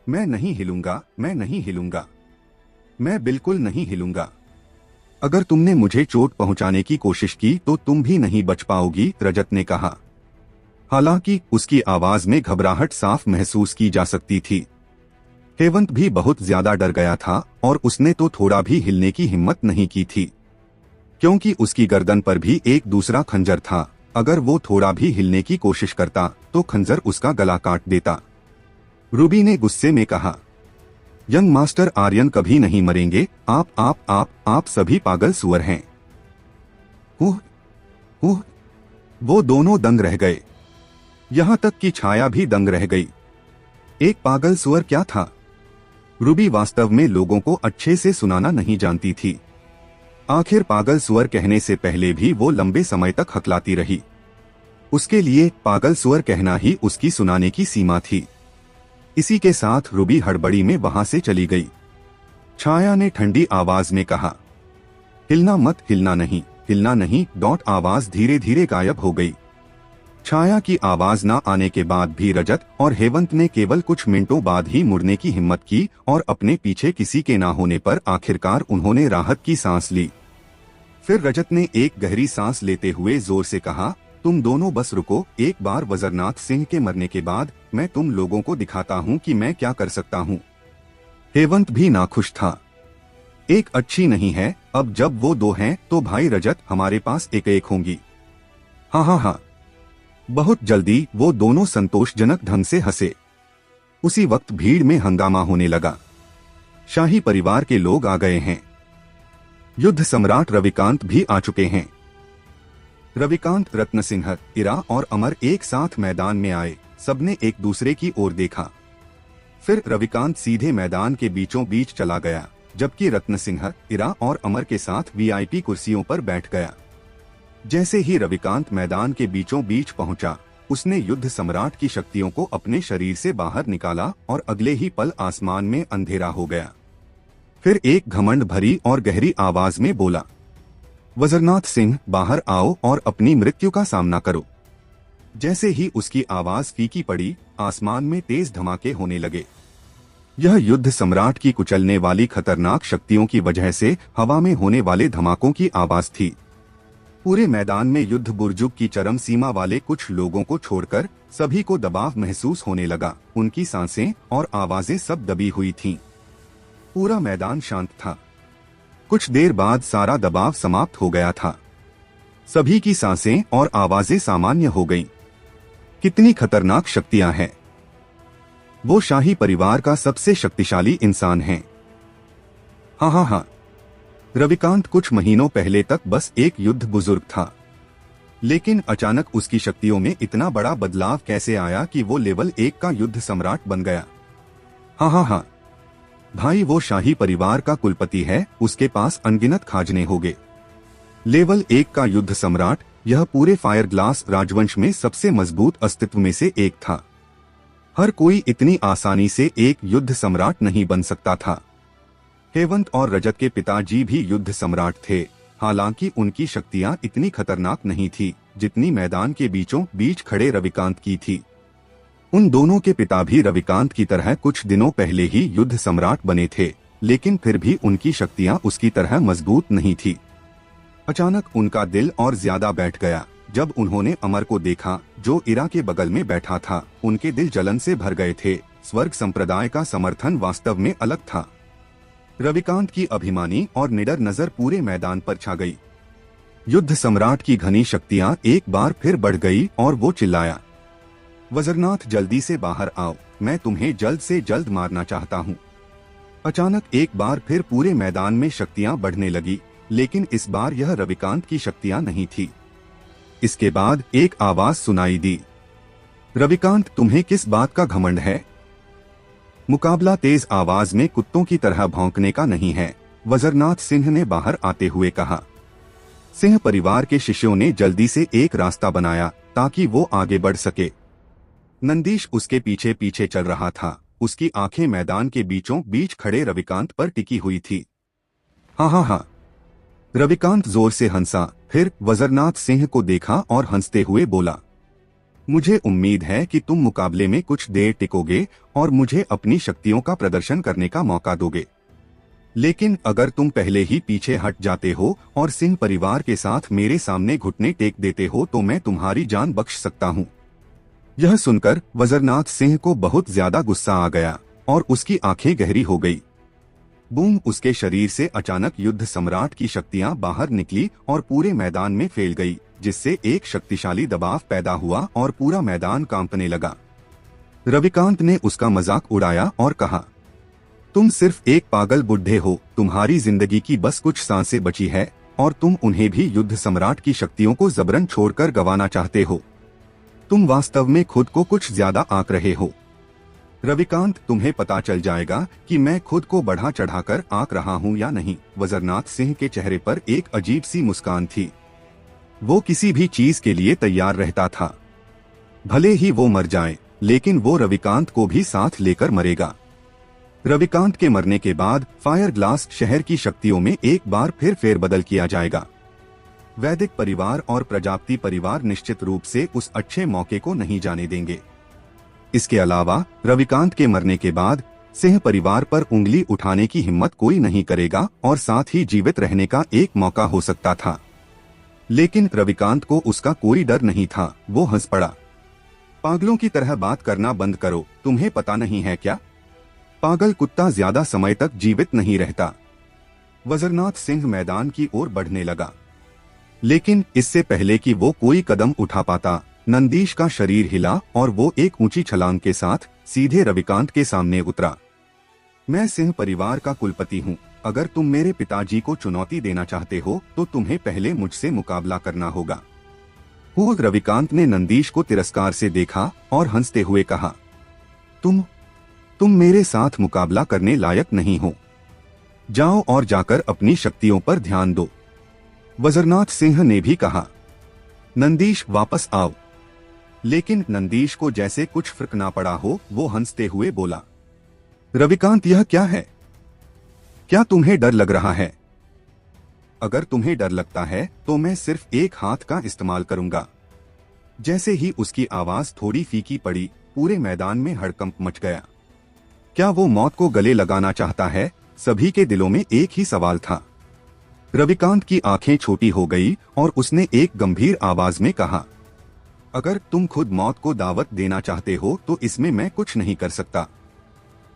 मैं नहीं हिलूंगा, मैं नहीं हिलूंगा, मैं बिल्कुल नहीं हिलूंगा। अगर तुमने मुझे चोट पहुंचाने की कोशिश की तो तुम भी नहीं बच पाओगी, रजत ने कहा। हालांकि उसकी आवाज में घबराहट साफ महसूस की जा सकती थी। हेवंत भी बहुत ज्यादा डर गया था और उसने तो थोड़ा भी हिलने की हिम्मत नहीं की थी, क्योंकि उसकी गर्दन पर भी एक दूसरा खंजर था। अगर वो थोड़ा भी हिलने की कोशिश करता तो खंजर उसका गला काट देता। रूबी ने गुस्से में कहा, यंग मास्टर आर्यन कभी नहीं मरेंगे। आप सभी पागल सुअर हैं। हुँ, वो दोनों दंग रह गए। यहाँ तक कि छाया भी दंग रह गई। एक पागल सुअर क्या था? रूबी वास्तव में लोगों को अच्छे से सुनाना नहीं जानती थी। आखिर पागल सुअर कहने से पहले भी वो लंबे समय तक हकलाती रही। उसके लिए पागल सुअर कहना ही उसकी सुनाने की सीमा थी। इसी के साथ रूबी हड़बड़ी में वहां से चली गई। छाया ने ठंडी आवाज में कहा, हिलना मत, हिलना नहीं, हिलना नहीं। आवाज धीरे धीरे गायब हो गई। छाया की आवाज न आने के बाद भी रजत और हेवंत ने केवल कुछ मिनटों बाद ही मुड़ने की हिम्मत की और अपने पीछे किसी के ना होने पर आखिरकार उन्होंने राहत की सांस ली। फिर रजत ने एक गहरी सांस लेते हुए जोर से कहा, तुम दोनों बस रुको। एक बार वजरनाथ सिंह के मरने के बाद मैं तुम लोगों को दिखाता हूँ कि मैं क्या कर सकता हूँ। हेवंत भी नाखुश था। एक अच्छी नहीं है। अब जब वो दो हैं तो भाई रजत हमारे पास एक एक होंगी। हाँ। बहुत जल्दी वो दोनों संतोषजनक ढंग से हंसे। उसी वक्त भीड़ में हंगामा होने लगा। शाही परिवार के लोग आ गए हैं। युद्ध सम्राट रविकांत भी आ चुके हैं। रविकांत, रत्नसिंह, इरा और अमर एक साथ मैदान में आए। सबने एक दूसरे की ओर देखा। फिर रविकांत सीधे मैदान के बीचों बीच चला गया, जबकि रत्नसिंह, इरा और अमर के साथ वीआईपी कुर्सियों पर बैठ गया। जैसे ही रविकांत मैदान के बीचों बीच पहुंचा, उसने युद्ध सम्राट की शक्तियों को अपने शरीर से बाहर निकाला और अगले ही पल आसमान में अंधेरा हो गया। फिर एक घमंड भरी और गहरी आवाज में बोला, वजरनाथ सिंह, बाहर आओ और अपनी मृत्यु का सामना करो। जैसे ही उसकी आवाज फीकी पड़ी, आसमान में तेज धमाके होने लगे। यह युद्ध सम्राट की कुचलने वाली खतरनाक शक्तियों की वजह से हवा में होने वाले धमाकों की आवाज थी। पूरे मैदान में युद्ध बुर्जुग की चरम सीमा वाले कुछ लोगों को छोड़कर सभी को दबाव महसूस होने लगा। उनकी सांसें और आवाजें सब दबी हुई थीं। पूरा मैदान शांत था। कुछ देर बाद सारा दबाव समाप्त हो गया था। सभी की सांसें और आवाजें सामान्य हो गईं। कितनी खतरनाक शक्तियां हैं। वो शाही परिवार का सबसे शक्तिशाली इंसान है। हाँ। रविकांत कुछ महीनों पहले तक बस एक युद्ध बुजुर्ग था, लेकिन अचानक उसकी शक्तियों में इतना बड़ा बदलाव कैसे आया कि वो लेवल 1 का युद्ध सम्राट बन गया। हाँ, भाई वो शाही परिवार का कुलपति है। उसके पास अनगिनत खाजने होंगे। लेवल 1 का युद्ध सम्राट, यह पूरे फायर ग्लास राजवंश में सबसे मजबूत अस्तित्व में से एक था। हर कोई इतनी आसानी से एक युद्ध सम्राट नहीं बन सकता था। हेवंत और रजत के पिताजी भी युद्ध सम्राट थे, हालांकि उनकी शक्तियां इतनी खतरनाक नहीं थी जितनी मैदान के बीचों बीच खड़े रविकांत की थी। उन दोनों के पिता भी रविकांत की तरह कुछ दिनों पहले ही युद्ध सम्राट बने थे, लेकिन फिर भी उनकी शक्तियां उसकी तरह मजबूत नहीं थी। अचानक उनका दिल और ज्यादा बैठ गया जब उन्होंने अमर को देखा, जो इरा के बगल में बैठा था। उनके दिल जलन से भर गए थे। स्वर्ग संप्रदाय का समर्थन वास्तव में अलग था। रविकांत की अभिमानी और निडर नजर पूरे मैदान पर छा गई। युद्ध सम्राट की घनी शक्तियां एक बार फिर बढ़ गई और वो चिल्लाया, वजरनाथ, जल्दी से बाहर आओ, मैं तुम्हें जल्द से जल्द मारना चाहता हूँ। अचानक एक बार फिर पूरे मैदान में शक्तियां बढ़ने लगी, लेकिन इस बार यह रविकांत की शक्तियां नहीं थी। इसके बाद एक आवाज सुनाई दी, रविकांत, तुम्हें किस बात का घमंड है? मुकाबला तेज आवाज में कुत्तों की तरह भौंकने का नहीं है, वज्रनाथ सिंह ने बाहर आते हुए कहा। सिंह परिवार के शिष्यों ने जल्दी से एक रास्ता बनाया ताकि वो आगे बढ़ सके। नंदीश उसके पीछे पीछे चल रहा था। उसकी आंखें मैदान के बीचों बीच खड़े रविकांत पर टिकी हुई थी। हाँ हाँ हाँ, रविकांत जोर से हंसा, फिर वज्रनाथ सिंह को देखा और हंसते हुए बोला, मुझे उम्मीद है कि तुम मुकाबले में कुछ देर टिकोगे और मुझे अपनी शक्तियों का प्रदर्शन करने का मौका दोगे। लेकिन अगर तुम पहले ही पीछे हट जाते हो और सिंह परिवार के साथ मेरे सामने घुटने टेक देते हो तो मैं तुम्हारी जान बख्श सकता हूँ। यह सुनकर वज्रनाथ सिंह को बहुत ज्यादा गुस्सा आ गया और उसकी आंखें गहरी हो गई। बूम, उसके शरीर से अचानक युद्ध सम्राट की शक्तियां बाहर निकली और पूरे मैदान में फैल गई, जिससे एक शक्तिशाली दबाव पैदा हुआ और पूरा मैदान कांपने लगा। रविकांत ने उसका मजाक उड़ाया और कहा, तुम सिर्फ एक पागल बुढ़े हो, तुम्हारी जिंदगी की बस कुछ सांसें बची है और तुम उन्हें भी युद्ध सम्राट की शक्तियों को जबरन छोड़कर गंवाना चाहते हो। तुम वास्तव में खुद को कुछ ज्यादा आंक रहे हो। रविकांत, तुम्हें पता चल जाएगा कि मैं खुद को बढ़ा चढ़ाकर आंक रहा हूँ या नहीं। वज्रनाथ सिंह के चेहरे पर एक अजीब सी मुस्कान थी। वो किसी भी चीज के लिए तैयार रहता था, भले ही वो मर जाए, लेकिन वो रविकांत को भी साथ लेकर मरेगा। रविकांत के मरने के बाद फायर ग्लास शहर की शक्तियों में एक बार फिर फेरबदल किया जाएगा। वैदिक परिवार और प्रजापति परिवार निश्चित रूप से उस अच्छे मौके को नहीं जाने देंगे। इसके अलावा रविकांत के मरने के बाद सिंह परिवार पर उंगली उठाने की हिम्मत कोई नहीं करेगा और साथ ही जीवित रहने का एक मौका हो सकता था। लेकिन रविकांत को उसका कोई डर नहीं था। वो हंस पड़ा। पागलों की तरह बात करना बंद करो, तुम्हें पता नहीं है क्या? पागल कुत्ता ज्यादा समय तक जीवित नहीं रहता। वज्रनाथ सिंह मैदान की ओर बढ़ने लगा, लेकिन इससे पहले कि वो कोई कदम उठा पाता, नंदीश का शरीर हिला और वो एक ऊंची छलांग के साथ सीधे रविकांत के सामने उतरा। मैं सिंह परिवार का कुलपति हूँ। अगर तुम मेरे पिताजी को चुनौती देना चाहते हो तो तुम्हें पहले मुझसे मुकाबला करना होगा। रविकांत ने नंदीश को तिरस्कार से देखा और हंसते हुए कहा, तुम मेरे साथ मुकाबला करने लायक नहीं हो। जाओ और जाकर अपनी शक्तियों पर ध्यान दो। वज्रनाथ सिंह ने भी कहा, नंदीश वापस आओ। लेकिन नंदीश को जैसे कुछ फर्क ना पड़ा हो, वो हंसते हुए बोला, रविकांत, यह क्या है? क्या तुम्हें डर लग रहा है? अगर तुम्हें डर लगता है तो मैं सिर्फ एक हाथ का इस्तेमाल करूंगा। जैसे ही उसकी आवाज थोड़ी फीकी पड़ी, पूरे मैदान में हड़कंप मच गया। क्या वो मौत को गले लगाना चाहता है? सभी के दिलों में एक ही सवाल था। रविकांत की आंखें छोटी हो गई और उसने एक गंभीर आवाज में कहा, अगर तुम खुद मौत को दावत देना चाहते हो तो इसमें मैं कुछ नहीं कर सकता।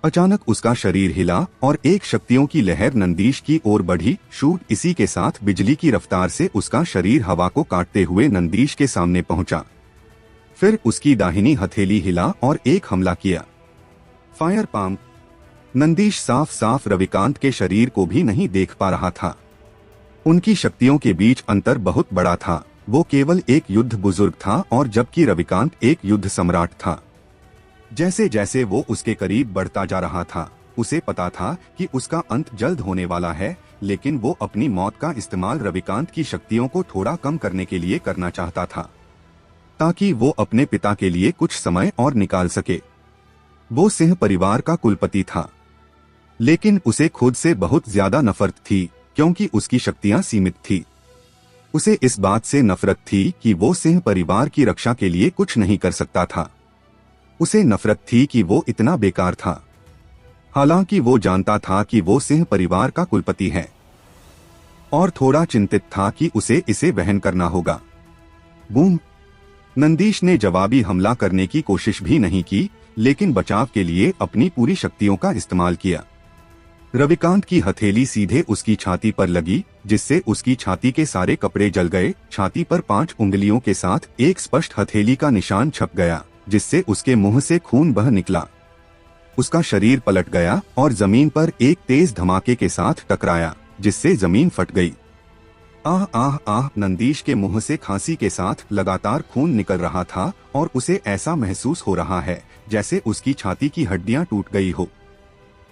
अचानक उसका शरीर हिला और एक शक्तियों की लहर नंदीश की ओर बढ़ी। शूट, इसी के साथ बिजली की रफ्तार से उसका शरीर हवा को काटते हुए नंदीश के सामने पहुंचा। फिर उसकी दाहिनी हथेली हिला और एक हमला किया। Fire palm. नंदीश साफ साफ रविकांत के शरीर को भी नहीं देख पा रहा था। उनकी शक्तियों के बीच अंतर बहुत बड़ा था। वो केवल एक युद्ध बुजुर्ग था और जबकि रविकांत एक युद्ध सम्राट था। जैसे जैसे वो उसके करीब बढ़ता जा रहा था, उसे पता था कि उसका अंत जल्द होने वाला है, लेकिन वो अपनी मौत का इस्तेमाल रविकांत की शक्तियों को थोड़ा कम करने के लिए करना चाहता था, ताकि वो अपने पिता के लिए कुछ समय और निकाल सके। वो सिंह परिवार का कुलपति था, लेकिन उसे खुद से बहुत ज्यादा नफरत थी क्योंकि उसकी शक्तियां सीमित थी। उसे इस बात से नफरत थी कि वो सिंह परिवार की रक्षा के लिए कुछ नहीं कर सकता था। उसे नफरत थी कि वो इतना बेकार था, हालांकि वो जानता था कि वो सिंह परिवार का कुलपति है, और थोड़ा चिंतित था कि उसे इसे वहन करना होगा। बूम। नंदीश ने जवाबी हमला करने की कोशिश भी नहीं की, लेकिन बचाव के लिए अपनी पूरी शक्तियों का इस्तेमाल किया। रविकांत की हथेली सीधे उसकी छाती पर लगी, जिससे उसकी छाती के सारे कपड़े जल गए। छाती पर 5 उंगलियों के साथ एक स्पष्ट हथेली का निशान छप गया, जिससे उसके मुंह से खून बह निकला। उसका शरीर पलट गया और जमीन पर एक तेज धमाके के साथ टकराया, जिससे जमीन फट गई। आह आह आह। नंदीश के मुंह से खांसी के साथ लगातार खून निकल रहा था और उसे ऐसा महसूस हो रहा है जैसे उसकी छाती की हड्डियां टूट गई हो।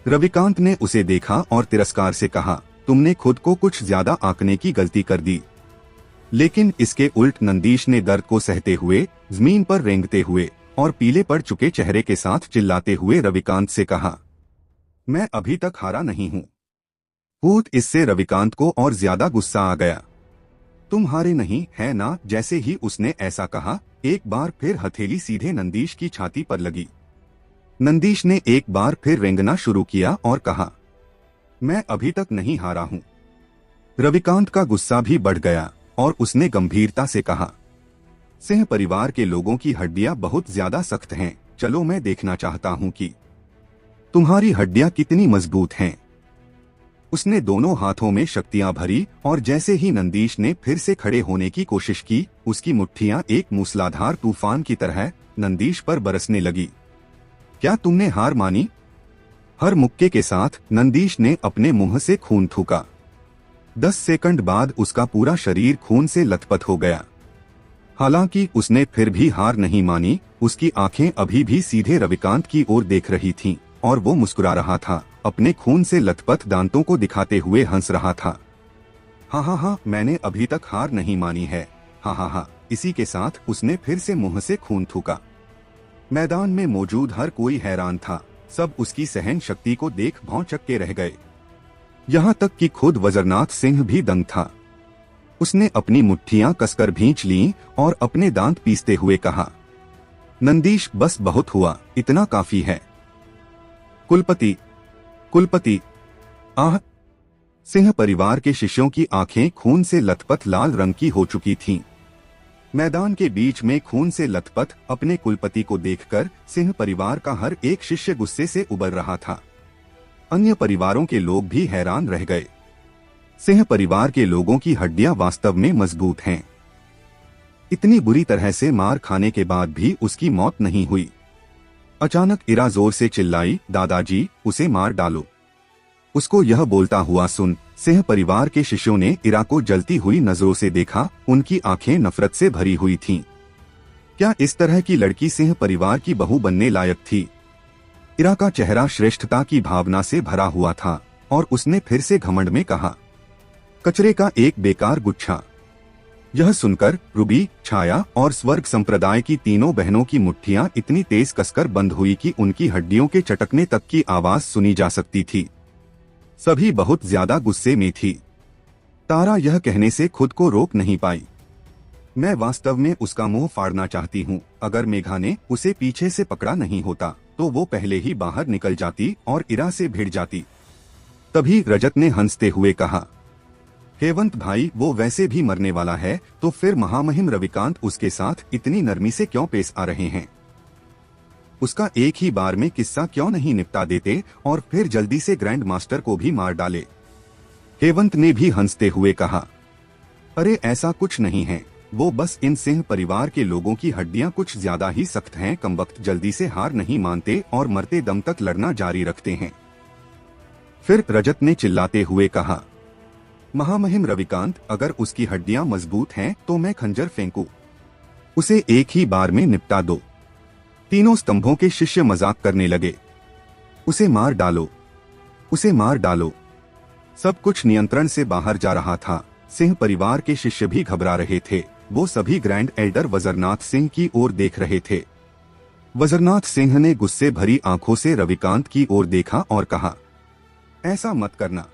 रविकांत ने उसे देखा और तिरस्कार से कहा, तुमने खुद को कुछ ज्यादा आंकने की गलती कर दी। लेकिन इसके उल्ट नंदीश ने दर्द को सहते हुए, जमीन पर रेंगते हुए और पीले पड़ चुके चेहरे के साथ चिल्लाते हुए रविकांत से कहा, मैं अभी तक हारा नहीं हूँ। भूत। इससे रविकांत को और ज्यादा गुस्सा आ गया। तुम हारे नहीं है ना। जैसे ही उसने ऐसा कहा, एक बार फिर हथेली सीधे नंदीश की छाती पर लगी। नंदीश ने एक बार फिर रेंगना शुरू किया और कहा, मैं अभी तक नहीं हारा हूँ। रविकांत का गुस्सा भी बढ़ गया और उसने गंभीरता से कहा, सिंह परिवार के लोगों की हड्डियां बहुत ज्यादा सख्त हैं। चलो मैं देखना चाहता हूँ कि तुम्हारी हड्डियां कितनी मजबूत हैं। उसने दोनों हाथों में शक्तियां भरी और जैसे ही नंदीश ने फिर से खड़े होने की कोशिश की, उसकी मुट्ठियां एक मूसलाधार तूफान की तरह नंदीश पर बरसने लगी। क्या तुमने हार मानी? हर मुक्के के साथ नंदीश ने अपने मुंह से खून थूका। 10 सेकंड बाद उसका पूरा शरीर खून से लथपथ हो गया। हालांकि उसने फिर भी हार नहीं मानी। उसकी आंखें अभी भी सीधे रविकांत की ओर देख रही थीं और वो मुस्कुरा रहा था, अपने खून से लथपथ दांतों को दिखाते हुए हंस रहा था। हाँ हाँ हाँ, मैंने अभी तक हार नहीं मानी है। हाँ हाँ हाँ। इसी के साथ उसने फिर से मुंह से खून थूका। मैदान में मौजूद हर कोई हैरान था। सब उसकी सहन शक्ति को देख भौंचक के रह गए। यहाँ तक कि खुद वज्रनाथ सिंह भी दंग था। उसने अपनी मुट्ठियां कसकर भींच लीं और अपने दांत पीसते हुए कहा, नंदीश बस बहुत हुआ, इतना काफी है। कुलपति, कुलपति। आह। सिंह परिवार के शिष्यों की आंखें खून से लथपथ लाल रंग की हो चुकी थीं। मैदान के बीच में खून से लथपथ अपने कुलपति को देखकर सिंह परिवार का हर एक शिष्य गुस्से से उबर रहा था। अन्य परिवारों के लोग भी हैरान रह गए। सिंह परिवार के लोगों की हड्डियां वास्तव में मजबूत हैं। इतनी बुरी तरह से मार खाने के बाद भी उसकी मौत नहीं हुई। अचानक इरा जोर से चिल्लाई, दादाजी, उसे मार डालो। उसको यह बोलता हुआ सुन सिंह परिवार के शिष्यों ने इरा को जलती हुई नजरों से देखा। उनकी आंखें नफरत से भरी हुई थीं। क्या इस तरह की लड़की सिंह परिवार की बहू बनने लायक थी? इरा का चेहरा श्रेष्ठता की भावना से भरा हुआ था और उसने फिर से घमंड में कहा, कचरे का एक बेकार गुच्छा। यह सुनकर रूबी, छाया और स्वर्ग संप्रदाय की तीनों बहनों की मुट्ठियां इतनी तेज कसकर बंद हुई कि उनकी हड्डियों के चटकने तक की आवाज सुनी जा सकती थी। सभी बहुत ज्यादा गुस्से में थी। तारा यह कहने से खुद को रोक नहीं पाई, मैं वास्तव में उसका मुंह फाड़ना चाहती हूँ। अगर मेघा ने उसे पीछे से पकड़ा नहीं होता तो वो पहले ही बाहर निकल जाती और इरा से भिड़ जाती। तभी रजत ने हंसते हुए कहा, हेवंत भाई, वो वैसे भी मरने वाला है, तो फिर महामहिम रविकांत उसके साथ इतनी नरमी से क्यों पेश आ रहे हैं? उसका एक ही बार में किस्सा क्यों नहीं निपटा देते और फिर जल्दी से ग्रैंड मास्टर को भी मार डाले? हेवंत ने भी हंसते हुए कहा, अरे ऐसा कुछ नहीं है, वो बस इन सिंह परिवार के लोगों की हड्डियां कुछ ज्यादा ही सख्त हैं। कमबख्त जल्दी से हार नहीं मानते और मरते दम तक लड़ना जारी रखते हैं। फिर रजत ने चिल्लाते हुए कहा, महामहिम रविकांत, अगर उसकी हड्डियां मजबूत हैं तो मैं खंजर फेंकूं, उसे एक ही बार में निपटा दो। तीनों स्तंभों के शिष्य मजाक करने लगे, उसे मार डालो, उसे मार डालो। सब कुछ नियंत्रण से बाहर जा रहा था। सिंह परिवार के शिष्य भी घबरा रहे थे। वो सभी ग्रैंड एल्डर वज्रनाथ सिंह की ओर देख रहे थे। वज्रनाथ सिंह ने गुस्से भरी आंखों से रविकांत की ओर देखा और कहा, ऐसा मत करना।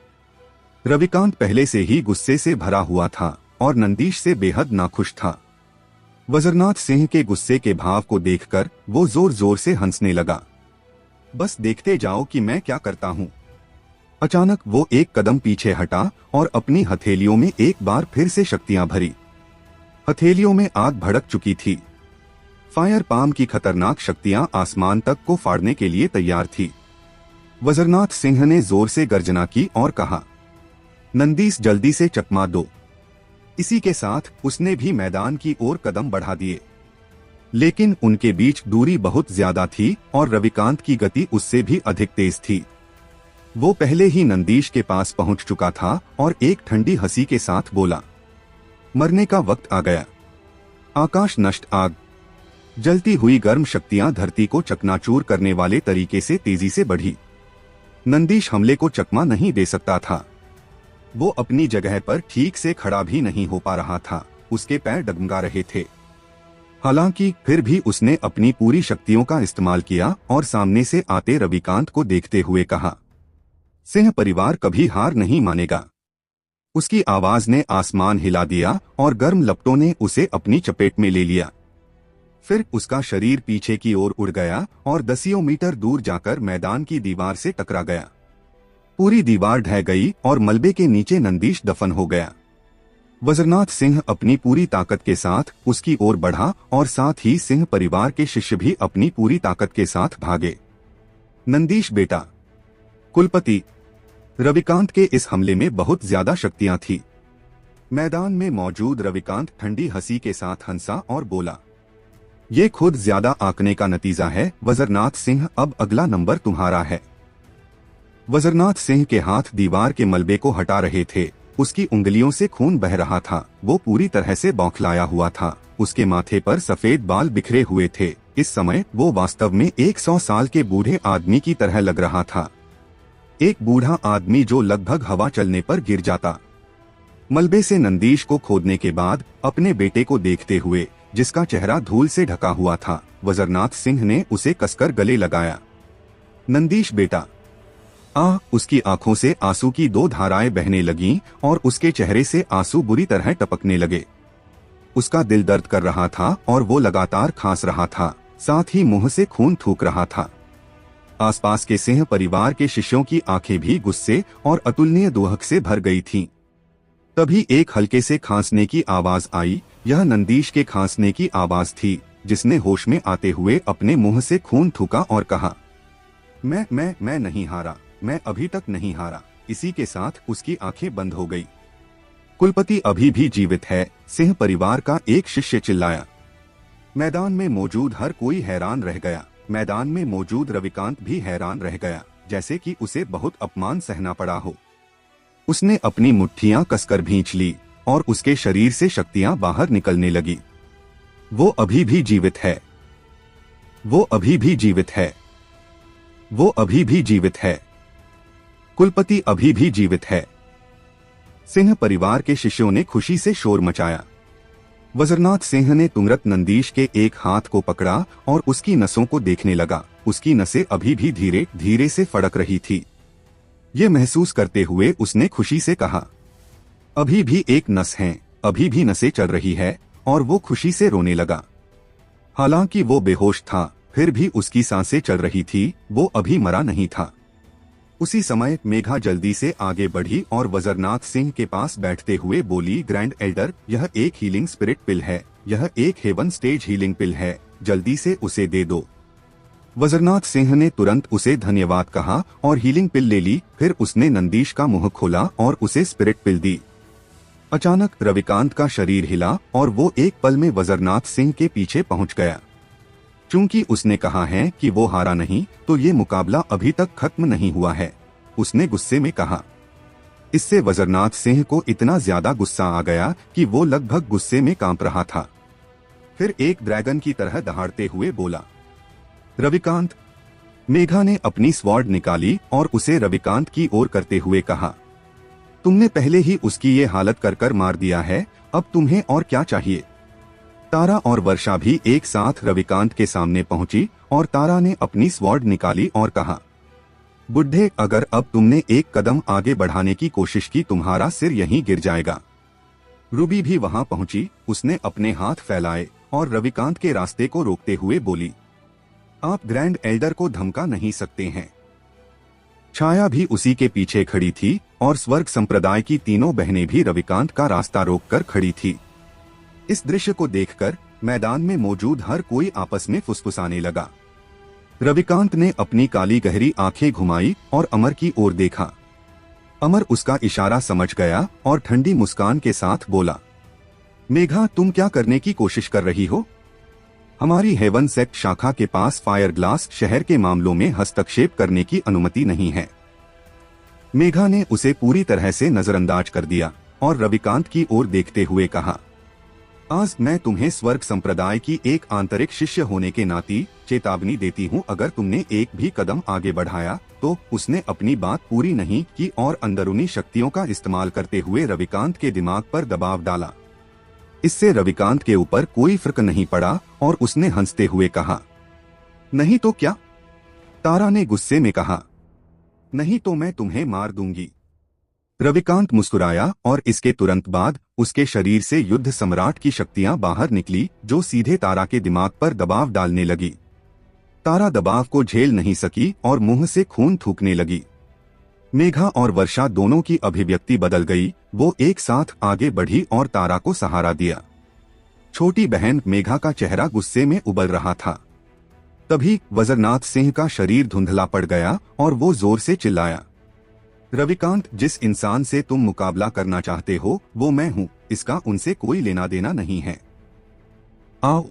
रविकांत पहले से ही गुस्से से भरा हुआ था और नंदीश से बेहद नाखुश था। वज्रनाथ सिंह के गुस्से के भाव को देखकर वो जोर जोर से हंसने लगा। बस देखते जाओ कि मैं क्या करता हूँ। अचानक वो एक कदम पीछे हटा और अपनी हथेलियों में एक बार फिर से शक्तियां भरी। हथेलियों में आग भड़क चुकी थी। फायर पाम की खतरनाक शक्तियां आसमान तक को फाड़ने के लिए तैयार थी। वज्रनाथ सिंह ने जोर से गर्जना की और कहा, नंदीश, जल्दी से चकमा दो। इसी के साथ उसने भी मैदान की ओर कदम बढ़ा दिए। लेकिन उनके बीच दूरी बहुत ज्यादा थी और रविकांत की गति उससे भी अधिक तेज थी। वो पहले ही नंदीश के पास पहुंच चुका था और एक ठंडी हंसी के साथ बोला, मरने का वक्त आ गया। आकाश नष्ट आग, जलती हुई गर्म शक्तियां धरती को चकनाचूर करने वाले तरीके से तेजी से बढ़ी। नंदीश हमले को चकमा नहीं दे सकता था। वो अपनी जगह पर ठीक से खड़ा भी नहीं हो पा रहा था, उसके पैर डगमगा रहे थे। हालांकि फिर भी उसने अपनी पूरी शक्तियों का इस्तेमाल किया और सामने से आते रविकांत को देखते हुए कहा, सिंह परिवार कभी हार नहीं मानेगा। उसकी आवाज ने आसमान हिला दिया और गर्म लपटों ने उसे अपनी चपेट में ले लिया। फिर उसका शरीर पीछे की ओर उड़ गया और दसियों मीटर दूर जाकर मैदान की दीवार से टकरा गया। पूरी दीवार ढह गई और मलबे के नीचे नंदीश दफन हो गया। वज्रनाथ सिंह अपनी पूरी ताकत के साथ उसकी ओर बढ़ा और साथ ही सिंह परिवार के शिष्य भी अपनी पूरी ताकत के साथ भागे। नंदीश बेटा, कुलपति, रविकांत के इस हमले में बहुत ज्यादा शक्तियां थी। मैदान में मौजूद रविकांत ठंडी हंसी के साथ हंसा और बोला, ये खुद ज्यादा आंकने का नतीजा है वज्रनाथ सिंह, अब अगला नंबर तुम्हारा है। वज्रनाथ सिंह के हाथ दीवार के मलबे को हटा रहे थे। उसकी उंगलियों से खून बह रहा था। वो पूरी तरह से बौखलाया हुआ था। उसके माथे पर सफेद बाल बिखरे हुए थे। इस समय वो वास्तव में 100 साल के बूढ़े आदमी की तरह लग रहा था। एक बूढ़ा आदमी जो लगभग हवा चलने पर गिर जाता। मलबे से नंदीश को खोदने के बाद अपने बेटे को देखते हुए, जिसका चेहरा धूल से ढका हुआ था, वज्रनाथ सिंह ने उसे कसकर गले लगाया। नंदीश बेटा, उसकी आंखों से आंसू की 2 धाराएं बहने लगीं और उसके चेहरे से आंसू बुरी तरह टपकने लगे। उसका दिल दर्द कर रहा था और वो लगातार खांस रहा था, साथ ही मुंह से खून थूक रहा था। आसपास के सिंह परिवार के शिष्यों की आंखें भी गुस्से और अतुलनीय दुहक से भर गई थीं। तभी एक हल्के से खांसने की आवाज आई। यह नंदीश के खांसने की आवाज थी, जिसने होश में आते हुए अपने मुंह से खून थूका और कहा, मैं नहीं हारा, मैं अभी तक नहीं हारा। इसी के साथ उसकी आंखें बंद हो गई। कुलपति अभी भी जीवित है, सिंह परिवार का एक शिष्य चिल्लाया। मैदान में मौजूद हर कोई हैरान रह गया। मैदान में मौजूद रविकांत भी हैरान रह गया, जैसे कि उसे बहुत अपमान सहना पड़ा हो। उसने अपनी मुट्ठियां कसकर भींच ली और उसके शरीर से शक्तियां बाहर निकलने लगी। वो अभी भी जीवित है, वो अभी भी जीवित है, वो अभी भी जीवित है, कुलपति अभी भी जीवित है। सिंह परिवार के शिष्यों ने खुशी से शोर मचाया। वज्रनाथ सिंह ने तुरंत नंदीश के एक हाथ को पकड़ा और उसकी नसों को देखने लगा। उसकी नसें अभी भी धीरे धीरे से फड़क रही थी। ये महसूस करते हुए उसने खुशी से कहा, अभी भी एक नस है, अभी भी नसें चल रही है, और वो खुशी से रोने लगा। हालांकि वो बेहोश था, फिर भी उसकी सांसें चल रही थी, वो अभी मरा नहीं था। उसी समय मेघा जल्दी से आगे बढ़ी और वज्रनाथ सिंह के पास बैठते हुए बोली, ग्रैंड एल्डर, यह एक हीलिंग स्पिरिट पिल है, यह एक हेवन स्टेज हीलिंग पिल है, जल्दी से उसे दे दो। वज्रनाथ सिंह ने तुरंत उसे धन्यवाद कहा और हीलिंग पिल ले ली। फिर उसने नंदीश का मुंह खोला और उसे स्पिरिट पिल दी। अचानक रविकांत का शरीर हिला और वो एक पल में वज्रनाथ सिंह के पीछे पहुंच गया। चूंकि उसने कहा है कि वो हारा नहीं, तो ये मुकाबला अभी तक खत्म नहीं हुआ है, उसने गुस्से में कहा। इससे वज्रनाथ सिंह को इतना ज्यादा गुस्सा आ गया कि वो लगभग गुस्से में कांप रहा था। फिर एक ड्रैगन की तरह दहाड़ते हुए बोला, रविकांत। मेघा ने अपनी स्वॉर्ड निकाली और उसे रविकांत की ओर करते हुए कहा, तुमने पहले ही उसकी ये हालत कर कर मार दिया है, अब तुम्हें और क्या चाहिए। तारा और वर्षा भी एक साथ रविकांत के सामने पहुंची और तारा ने अपनी स्वॉर्ड निकाली और कहा, बुढ़े, अगर अब तुमने एक कदम आगे बढ़ाने की कोशिश की, तुम्हारा सिर यहीं गिर जाएगा। रूबी भी वहां पहुंची। उसने अपने हाथ फैलाए और रविकांत के रास्ते को रोकते हुए बोली, आप ग्रैंड एल्डर को धमका नहीं सकते हैं। छाया भी उसी के पीछे खड़ी थी और स्वर्ग संप्रदाय की तीनों बहनें भी रविकांत का रास्ता रोककर खड़ी थी। इस दृश्य को देखकर मैदान में मौजूद हर कोई आपस में फुसफुसाने लगा। रविकांत ने अपनी काली गहरी आंखें घुमाई और अमर की ओर देखा। अमर उसका इशारा समझ गया और ठंडी मुस्कान के साथ बोला, मेघा, तुम क्या करने की कोशिश कर रही हो। हमारी हेवन सेक्ट शाखा के पास फायर ग्लास शहर के मामलों में हस्तक्षेप करने की अनुमति नहीं है। मेघा ने उसे पूरी तरह से नजरअंदाज कर दिया और रविकांत की ओर देखते हुए कहा, आज मैं तुम्हें स्वर्ग संप्रदाय की एक आंतरिक शिष्य होने के नाते चेतावनी देती हूँ, अगर तुमने एक भी कदम आगे बढ़ाया तो। उसने अपनी बात पूरी नहीं की और अंदरूनी शक्तियों का इस्तेमाल करते हुए रविकांत के दिमाग पर दबाव डाला। इससे रविकांत के ऊपर कोई फर्क नहीं पड़ा और उसने हंसते हुए कहा, नहीं तो क्या? तारा ने गुस्से में कहा, नहीं तो मैं तुम्हें मार दूंगी। रविकांत मुस्कुराया और इसके तुरंत बाद उसके शरीर से युद्ध सम्राट की शक्तियां बाहर निकली, जो सीधे तारा के दिमाग पर दबाव डालने लगी। तारा दबाव को झेल नहीं सकी और मुंह से खून थूकने लगी। मेघा और वर्षा दोनों की अभिव्यक्ति बदल गई। वो एक साथ आगे बढ़ी और तारा को सहारा दिया। छोटी बहन मेघा का चेहरा गुस्से में उबल रहा था। तभी वज्रनाथ सिंह का शरीर धुंधला पड़ गया और वो जोर से चिल्लाया, रविकांत, जिस इंसान से तुम मुकाबला करना चाहते हो वो मैं हूँ, इसका उनसे कोई लेना देना नहीं है। आओ।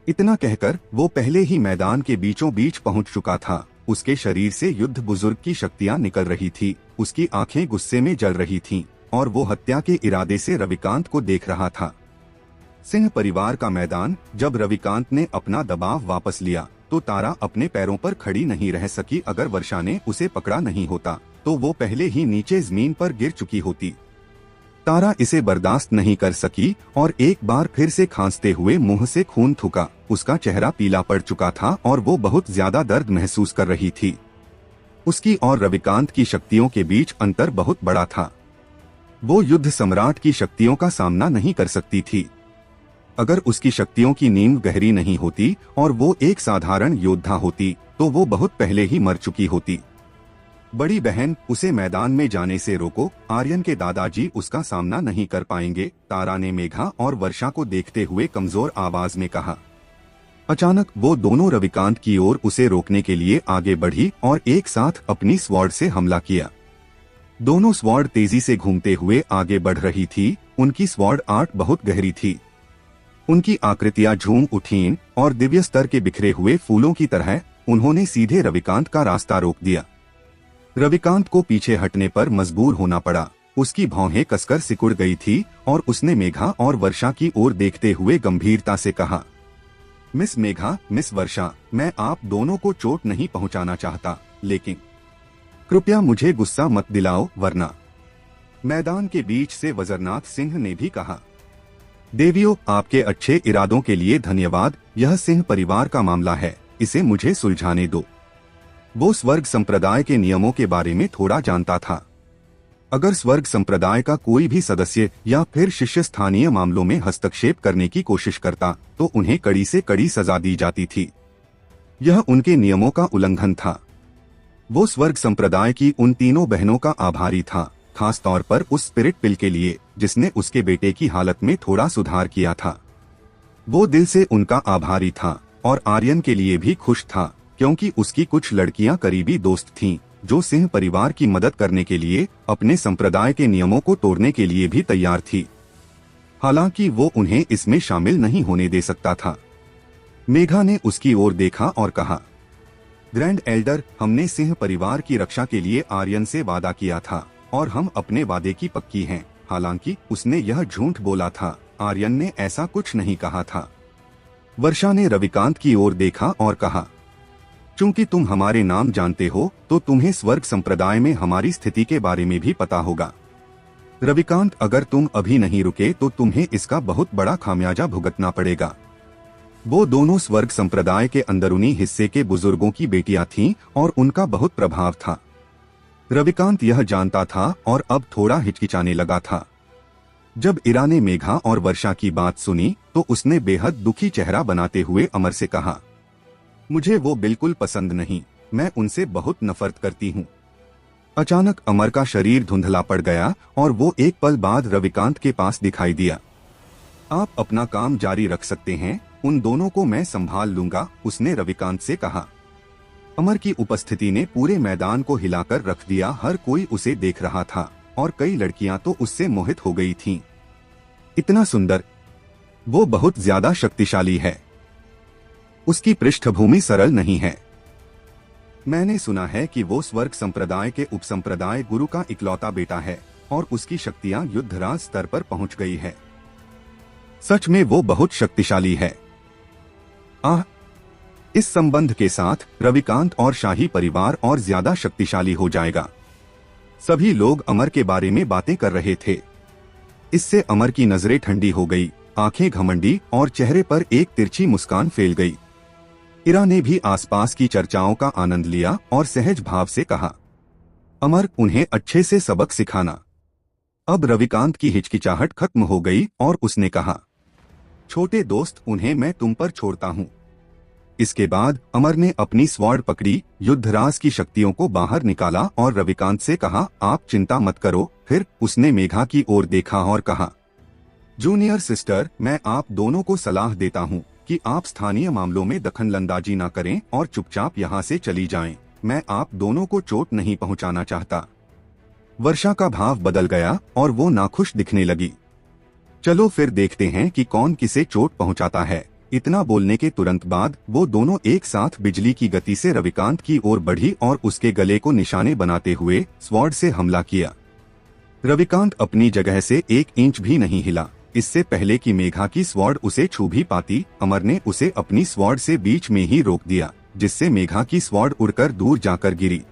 इतना कहकर वो पहले ही मैदान के बीचों बीच पहुंच चुका था। उसके शरीर से युद्ध बुजुर्ग की शक्तियां निकल रही थी। उसकी आंखें गुस्से में जल रही थीं और वो हत्या के इरादे से रविकांत को देख रहा था। सिंह परिवार का मैदान। जब रविकांत ने अपना दबाव वापस लिया तो तारा अपने पैरों पर खड़ी नहीं रह सकी। अगर वर्षा ने उसे पकड़ा नहीं होता तो वो पहले ही नीचे जमीन पर गिर चुकी होती। तारा इसे बर्दाश्त नहीं कर सकी और एक बार फिर से खांसते हुए मुंह से खून थूका। उसका चेहरा पीला पड़ चुका था और वो बहुत ज्यादा दर्द महसूस कर रही थी। उसकी और रविकांत की शक्तियों के बीच अंतर बहुत बड़ा था। वो युद्ध सम्राट की शक्तियों का सामना नहीं कर सकती थी। अगर उसकी शक्तियों की नींव गहरी नहीं होती और वो एक साधारण योद्धा होती तो वो बहुत पहले ही मर चुकी होती। बड़ी बहन, उसे मैदान में जाने से रोको। आर्यन के दादाजी उसका सामना नहीं कर पाएंगे, तारा ने मेघा और वर्षा को देखते हुए कमजोर आवाज में कहा। अचानक वो दोनों रविकांत की ओर उसे रोकने के लिए आगे बढ़ी और एक साथ अपनी स्वॉर्ड से हमला किया। दोनों स्वॉर्ड तेजी से घूमते हुए आगे बढ़ रही थी। उनकी स्वॉर्ड आर्ट बहुत गहरी थी। उनकी आकृतियां झूम उठीं और दिव्य स्तर के बिखरे हुए फूलों की तरह उन्होंने सीधे रविकांत का रास्ता रोक दिया। रविकांत को पीछे हटने पर मजबूर होना पड़ा। उसकी भौहें कसकर सिकुड़ गई थी और उसने मेघा और वर्षा की ओर देखते हुए गंभीरता से कहा, मिस मेघा, मिस वर्षा, मैं आप दोनों को चोट नहीं पहुंचाना चाहता, लेकिन कृपया मुझे गुस्सा मत दिलाओ वरना। मैदान के बीच से वज्रनाथ सिंह ने भी कहा, देवियों, आपके अच्छे इरादों के लिए धन्यवाद। यह सिंह परिवार का मामला है, इसे मुझे सुलझाने दो। वो स्वर्ग संप्रदाय के नियमों के बारे में थोड़ा जानता था। अगर स्वर्ग संप्रदाय का कोई भी सदस्य या फिर शिष्य स्थानीय मामलों में हस्तक्षेप करने की कोशिश करता तो उन्हें कड़ी से कड़ी सजा दी जाती थी। यह उनके नियमों का उल्लंघन था। वो स्वर्ग संप्रदाय की उन तीनों बहनों का आभारी था, खास तौर पर उस स्पिरिट पिल के लिए जिसने उसके बेटे की हालत में थोड़ा सुधार किया था। वो दिल से उनका आभारी था और आर्यन के लिए भी खुश था, क्योंकि उसकी कुछ लड़कियां करीबी दोस्त थीं जो सिंह परिवार की मदद करने के लिए अपने संप्रदाय के नियमों को तोड़ने के लिए भी तैयार थी। हालांकि वो उन्हें इसमें शामिल नहीं होने दे सकता था। मेघा ने उसकी ओर देखा और कहा, ग्रैंड एल्डर, हमने सिंह परिवार की रक्षा के लिए आर्यन से वादा किया था और हम अपने वादे की पक्की हैं। हालांकि उसने यह झूठ बोला था, आर्यन ने ऐसा कुछ नहीं कहा था। वर्षा ने रविकांत की ओर देखा और कहा, चूंकि तुम हमारे नाम जानते हो तो तुम्हें स्वर्ग संप्रदाय में हमारी स्थिति के बारे में भी पता होगा। रविकांत, अगर तुम अभी नहीं रुके तो तुम्हें इसका बहुत बड़ा खामियाजा भुगतना पड़ेगा। वो दोनों स्वर्ग संप्रदाय के अंदरूनी हिस्से के बुजुर्गों की बेटियां थीं और उनका बहुत प्रभाव था। रविकांत यह जानता था और अब थोड़ा हिचकिचाने लगा था। जब इरा ने मेघा और वर्षा की बात सुनी तो उसने बेहद दुखी चेहरा बनाते हुए अमर से कहा, मुझे वो बिल्कुल पसंद नहीं, मैं उनसे बहुत नफरत करती हूँ। अचानक अमर का शरीर धुंधला पड़ गया और वो एक पल बाद रविकांत के पास दिखाई दिया। आप अपना काम जारी रख सकते हैं, उन दोनों को मैं संभाल लूंगा, उसने रविकांत से कहा। अमर की उपस्थिति ने पूरे मैदान को हिलाकर रख दिया। हर कोई उसे देख रहा था और कई लड़कियां तो उससे मोहित हो गई थीं। इतना सुंदर, वो बहुत ज्यादा शक्तिशाली है। उसकी पृष्ठभूमि सरल नहीं है। मैंने सुना है कि वो स्वर्ग संप्रदाय के उपसंप्रदाय गुरु का इकलौता बेटा है। और उसकी शक्तियां युद्धराज स्तर पर पहुंच गई है। सच में वो बहुत शक्तिशाली है। इस संबंध के साथ रविकांत और शाही परिवार और ज्यादा शक्तिशाली हो जाएगा। सभी लोग अमर के बारे में बातें कर रहे थे। इससे अमर की नजरें ठंडी हो गई, आंखें घमंडी और चेहरे पर एक तिरछी मुस्कान फैल गई। इरा ने भी आसपास की चर्चाओं का आनंद लिया और सहज भाव से कहा, अमर, उन्हें अच्छे से सबक सिखाना। अब रविकांत की हिचकिचाहट खत्म हो गई और उसने कहा, छोटे दोस्त, उन्हें मैं तुम पर छोड़ता हूँ। इसके बाद अमर ने अपनी स्वॉर्ड पकड़ी, युद्धराज की शक्तियों को बाहर निकाला और रविकांत से कहा, आप चिंता मत करो। फिर उसने मेघा की ओर देखा और कहा, जूनियर सिस्टर, मैं आप दोनों को सलाह देता हूँ कि आप स्थानीय मामलों में दखलंदाजी न करें और चुपचाप यहाँ से चली जाएं। मैं आप दोनों को चोट नहीं पहुँचाना चाहता। वर्षा का भाव बदल गया और वो नाखुश दिखने लगी। चलो फिर देखते हैं कि कौन किसे चोट पहुँचाता है। इतना बोलने के तुरंत बाद वो दोनों एक साथ बिजली की गति से रविकांत की ओर बढ़ी और उसके गले को निशाने बनाते हुए स्वॉर्ड से हमला किया। रविकांत अपनी जगह से 1 इंच भी नहीं हिला। इससे पहले कि मेघा की स्वॉर्ड उसे छू भी पाती, अमर ने उसे अपनी स्वॉर्ड से बीच में ही रोक दिया, जिससे मेघा की स्वॉर्ड उड़कर दूर जाकर गिरी।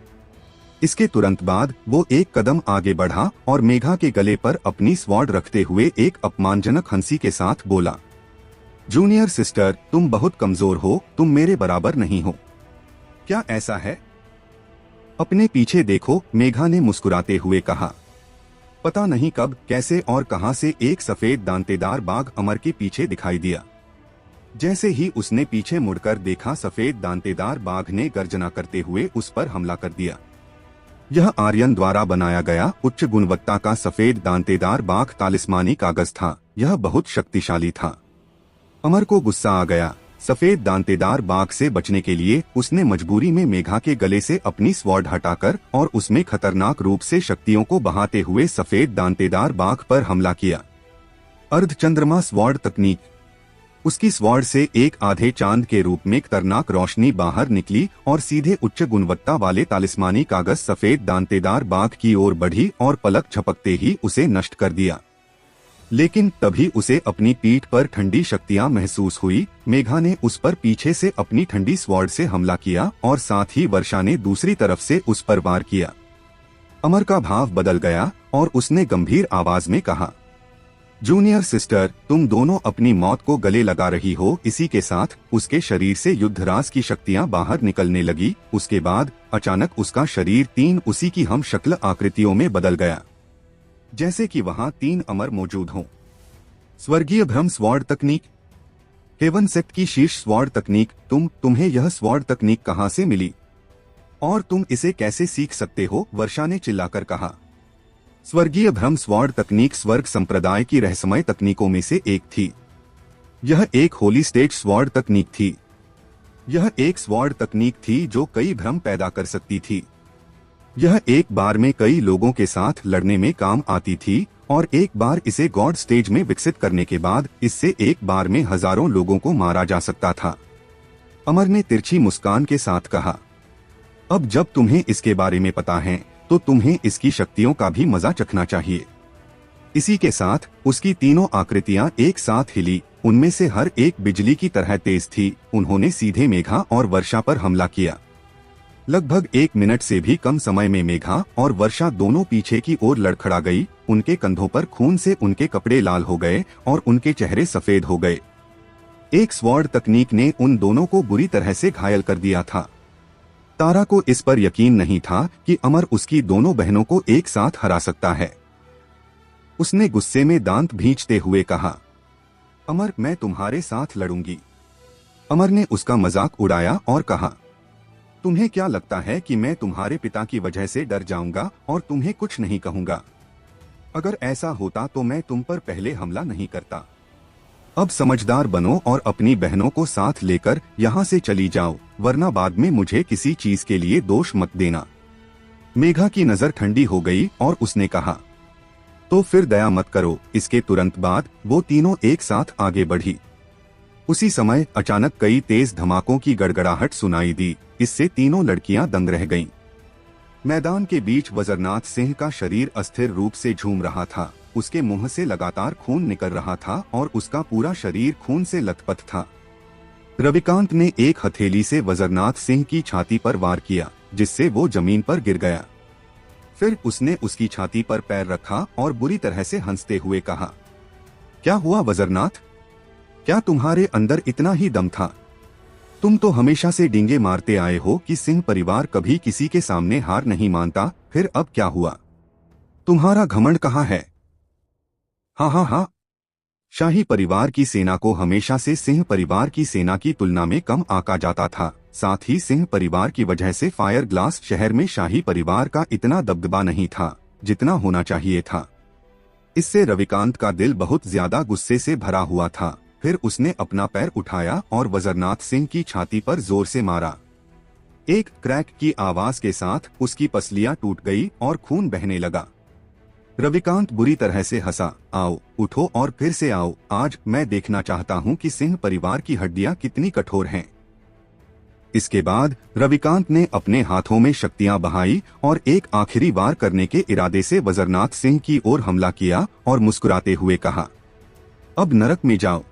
इसके तुरंत बाद वो एक कदम आगे बढ़ा और मेघा के गले पर अपनी स्वॉर्ड रखते हुए एक अपमानजनक हंसी के साथ बोला, जूनियर सिस्टर, तुम बहुत कमजोर हो, तुम मेरे बराबर नहीं हो। क्या ऐसा है? अपने पीछे देखो, मेघा ने मुस्कुराते हुए कहा। पता नहीं कब, कैसे और कहां से एक सफेद दांतेदार बाघ अमर के पीछे दिखाई दिया। जैसे ही उसने पीछे मुड़कर देखा, सफेद दांतेदार बाघ ने गर्जना करते हुए उस पर हमला कर दिया। यह आर्यन द्वारा बनाया गया उच्च गुणवत्ता का सफेद दांतेदार बाघ तालिस्मानी कागज था। यह बहुत शक्तिशाली था। अमर को गुस्सा आ गया। सफेद दांतेदार बाघ से बचने के लिए उसने मजबूरी में मेघा के गले से अपनी स्वॉर्ड हटाकर और उसमें खतरनाक रूप से शक्तियों को बहाते हुए सफेद दांतेदार बाघ पर हमला किया। अर्धचंद्रमा स्वॉर्ड तकनीक। उसकी स्वॉर्ड से एक आधे चांद के रूप में खतरनाक रोशनी बाहर निकली और सीधे उच्च गुणवत्ता वाले तालिस्मानी कागज सफेद दांतेदार बाघ की ओर बढ़ी और पलक झपकते ही उसे नष्ट कर दिया। लेकिन तभी उसे अपनी पीठ पर ठंडी शक्तियां महसूस हुई। मेघा ने उस पर पीछे से अपनी ठंडी स्वॉर्ड से हमला किया और साथ ही वर्षा ने दूसरी तरफ से उस पर वार किया। अमर का भाव बदल गया और उसने गंभीर आवाज में कहा, जूनियर सिस्टर, तुम दोनों अपनी मौत को गले लगा रही हो। इसी के साथ उसके शरीर से युद्धराज की शक्तियां बाहर निकलने लगी। उसके बाद अचानक उसका शरीर 3 उसी की हम शक्ल आकृतियों में बदल गया, जैसे कि वहां 3 अमर मौजूद हों। स्वर्गीय भ्रम स्वॉर्ड तकनीक। हेवन सेक्ट की शीर्ष स्वॉर्ड तकनीक। तुम्हें यह स्वॉर्ड तकनीक कहां से मिली और तुम इसे कैसे सीख सकते हो? वर्षा ने चिल्लाकर कहा। स्वर्गीय भ्रम स्वॉर्ड तकनीक स्वर्ग संप्रदाय की रहस्यमय तकनीकों में से एक थी। यह एक होली स्टेज स्वॉर्ड तकनीक थी। यह एक स्वॉर्ड तकनीक थी जो कई भ्रम पैदा कर सकती थी। यह एक बार में कई लोगों के साथ लड़ने में काम आती थी और एक बार इसे गॉड स्टेज में विकसित करने के बाद इससे एक बार में हजारों लोगों को मारा जा सकता था। अमर ने तिरछी मुस्कान के साथ कहा, अब जब तुम्हें इसके बारे में पता है तो तुम्हें इसकी शक्तियों का भी मजा चखना चाहिए। इसी के साथ उसकी तीनों आकृतियां एक साथ हिली। उनमें से हर एक बिजली की तरह तेज थी। उन्होंने सीधे मेघा और वर्षा पर हमला किया। लगभग 1 मिनट से भी कम समय में मेघा और वर्षा दोनों पीछे की ओर लड़खड़ा गई। उनके कंधों पर खून से उनके कपड़े लाल हो गए और उनके चेहरे सफेद हो गए। एक स्वॉर्ड तकनीक ने उन दोनों को बुरी तरह से घायल कर दिया था। तारा को इस पर यकीन नहीं था कि अमर उसकी दोनों बहनों को एक साथ हरा सकता है। उसने गुस्से में दांत भींचते हुए कहा, अमर, मैं तुम्हारे साथ लड़ूंगी। अमर ने उसका मजाक उड़ाया और कहा, तुम्हें क्या लगता है कि मैं तुम्हारे पिता की वजह से डर जाऊंगा और तुम्हें कुछ नहीं कहूंगा? अगर ऐसा होता तो मैं तुम पर पहले हमला नहीं करता। अब समझदार बनो और अपनी बहनों को साथ लेकर यहाँ से चली जाओ, वरना बाद में मुझे किसी चीज के लिए दोष मत देना। मेघा की नजर ठंडी हो गई और उसने कहा, तो फिर दया मत करो। इसके तुरंत बाद वो तीनों एक साथ आगे बढ़ी। उसी समय अचानक कई तेज धमाकों की गड़गड़ाहट सुनाई दी। इससे तीनों लड़कियां दंग रह गईं। मैदान के बीच वज्रनाथ सिंह का शरीर अस्थिर रूप से झूम रहा था। उसके मुंह से लगातार खून निकल रहा था और उसका पूरा शरीर खून से लथपथ था। रविकांत ने एक हथेली से वज्रनाथ सिंह की छाती पर वार किया, जिससे वो जमीन पर गिर गया। फिर उसने उसकी छाती पर पैर रखा और बुरी तरह से हंसते हुए कहा, क्या हुआ वज्रनाथ? क्या तुम्हारे अंदर इतना ही दम था? तुम तो हमेशा से डींगे मारते आए हो कि सिंह परिवार कभी किसी के सामने हार नहीं मानता, फिर अब क्या हुआ? तुम्हारा घमंड कहाँ है? हाँ हाँ हाँ, शाही परिवार की सेना को हमेशा से सिंह परिवार की सेना की तुलना में कम आंका जाता था। साथ ही सिंह परिवार की वजह से फायर ग्लास शहर में शाही परिवार का इतना दबदबा नहीं था जितना होना चाहिए था। इससे रविकांत का दिल बहुत ज्यादा गुस्से से भरा हुआ था। फिर उसने अपना पैर उठाया और वज्रनाथ सिंह की छाती पर जोर से मारा। एक क्रैक की आवाज के साथ उसकी पसलियां टूट गई और खून बहने लगा। रविकांत बुरी तरह से हंसा। आओ, उठो और फिर से आओ। आज मैं देखना चाहता हूं कि सिंह परिवार की हड्डियां कितनी कठोर हैं। इसके बाद रविकांत ने अपने हाथों में शक्तियां बहाई और एक आखिरी वार करने के इरादे से वज्रनाथ सिंह की ओर हमला किया और मुस्कुराते हुए कहा, अब नरक में जाओ।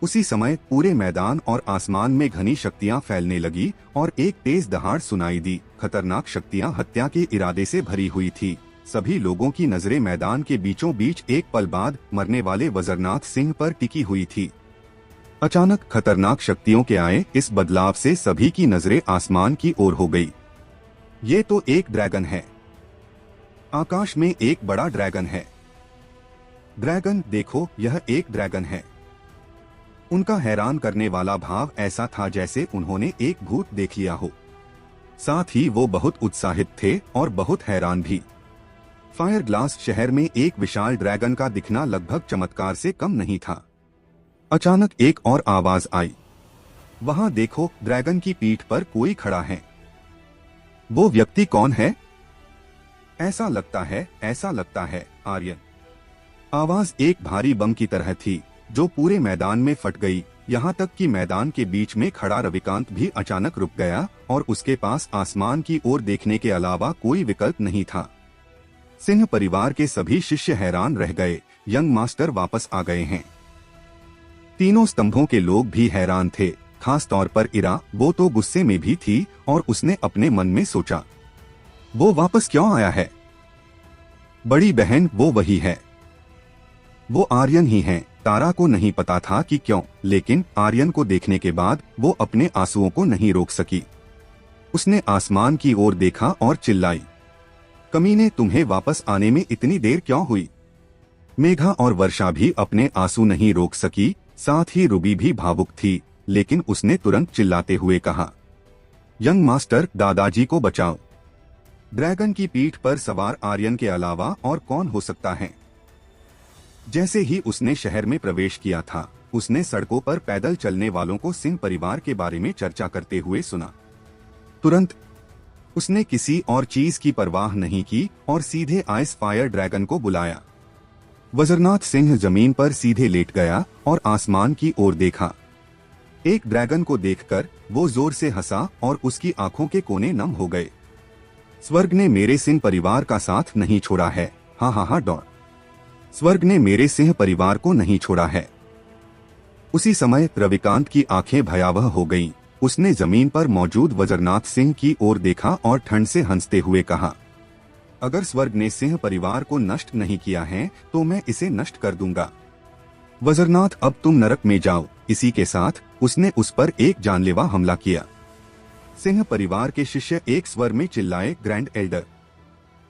उसी समय पूरे मैदान और आसमान में घनी शक्तियां फैलने लगी और एक तेज दहाड़ सुनाई दी। खतरनाक शक्तियां हत्या के इरादे से भरी हुई थी। सभी लोगों की नजरें मैदान के बीचों बीच एक पल बाद मरने वाले वज्रनाथ सिंह पर टिकी हुई थी। अचानक खतरनाक शक्तियों के आए इस बदलाव से सभी की नजरें आसमान की ओर हो गई। ये तो एक ड्रैगन है। आकाश में एक बड़ा ड्रैगन है। ड्रैगन देखो, यह एक ड्रैगन है। उनका हैरान करने वाला भाव ऐसा था जैसे उन्होंने एक भूत देख लिया हो। साथ ही वो बहुत उत्साहित थे और बहुत हैरान भी। फायर ग्लास शहर में एक विशाल ड्रैगन का दिखना लगभग चमत्कार से कम नहीं था। अचानक एक और आवाज आई, वहां देखो, ड्रैगन की पीठ पर कोई खड़ा है। वो व्यक्ति कौन है? ऐसा लगता है आर्यन। आवाज एक भारी बम की तरह थी जो पूरे मैदान में फट गई। यहाँ तक कि मैदान के बीच में खड़ा रविकांत भी अचानक रुक गया और उसके पास आसमान की ओर देखने के अलावा कोई विकल्प नहीं था। सिंह परिवार के सभी शिष्य हैरान रह गए। यंग मास्टर वापस आ गए हैं। तीनों स्तंभों के लोग भी हैरान थे, खास तौर पर इरा। वो तो गुस्से में भी थी और उसने अपने मन में सोचा, वो वापस क्यों आया है? बड़ी बहन वो वही है। वो आर्यन ही है। तारा को नहीं पता था कि क्यों, लेकिन आर्यन को देखने के बाद वो अपने आंसुओं को नहीं रोक सकी। उसने आसमान की ओर देखा और चिल्लाई, कमीने, तुम्हें वापस आने में इतनी देर क्यों हुई? मेघा और वर्षा भी अपने आंसू नहीं रोक सकी, साथ ही रूबी भी भावुक थी, लेकिन उसने तुरंत चिल्लाते हुए कहा, यंग मास्टर, दादाजी को बचाओ। ड्रैगन की पीठ पर सवार आर्यन के अलावा और कौन हो सकता है? जैसे ही उसने शहर में प्रवेश किया था, उसने सड़कों पर पैदल चलने वालों को सिंह परिवार के बारे में चर्चा करते हुए सुना। तुरंत उसने किसी और चीज की परवाह नहीं की और सीधे आइस फायर ड्रैगन को बुलाया। वज्रनाथ सिंह जमीन पर सीधे लेट गया और आसमान की ओर देखा। एक ड्रैगन को देखकर वो जोर से हंसा और उसकी आंखों के कोने नम हो गए। स्वर्ग ने मेरे सिंह परिवार का साथ नहीं छोड़ा है। हाँ हाँ हाँ डॉट। स्वर्ग ने मेरे सिंह परिवार को नहीं छोड़ा है। उसी समय रविकांत की आंखें भयावह हो गईं। उसने जमीन पर मौजूद वज्रनाथ सिंह की ओर देखा और ठंड से हंसते हुए कहा, अगर स्वर्ग ने सिंह परिवार को नष्ट नहीं किया है तो मैं इसे नष्ट कर दूंगा। वज्रनाथ, अब तुम नरक में जाओ। इसी के साथ उसने उस पर एक जानलेवा हमला किया। सिंह परिवार के शिष्य एक स्वर में चिल्लाए, ग्रैंड एल्डर।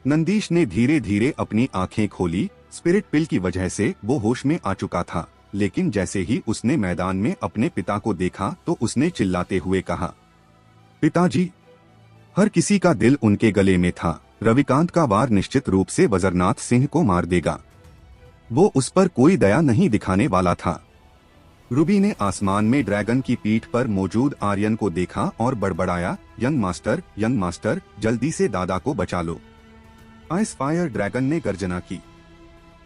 नंदीश ने धीरे धीरे अपनी आंखें खोली। स्पिरिट पिल की वजह से वो होश में आ चुका था, लेकिन जैसे ही उसने मैदान में अपने पिता को देखा तो उसने चिल्लाते हुए कहा, पिताजी। हर किसी का दिल उनके गले में था। रविकांत का वार निश्चित रूप से वज्रनाथ सिंह को मार देगा। वो उस पर कोई दया नहीं दिखाने वाला था। रूबी ने आसमान में ड्रैगन की पीठ पर मौजूद आर्यन को देखा और बड़बड़ाया, यंग मास्टर, जल्दी से दादा को बचा लो। आइस फायर ड्रैगन ने गर्जना की,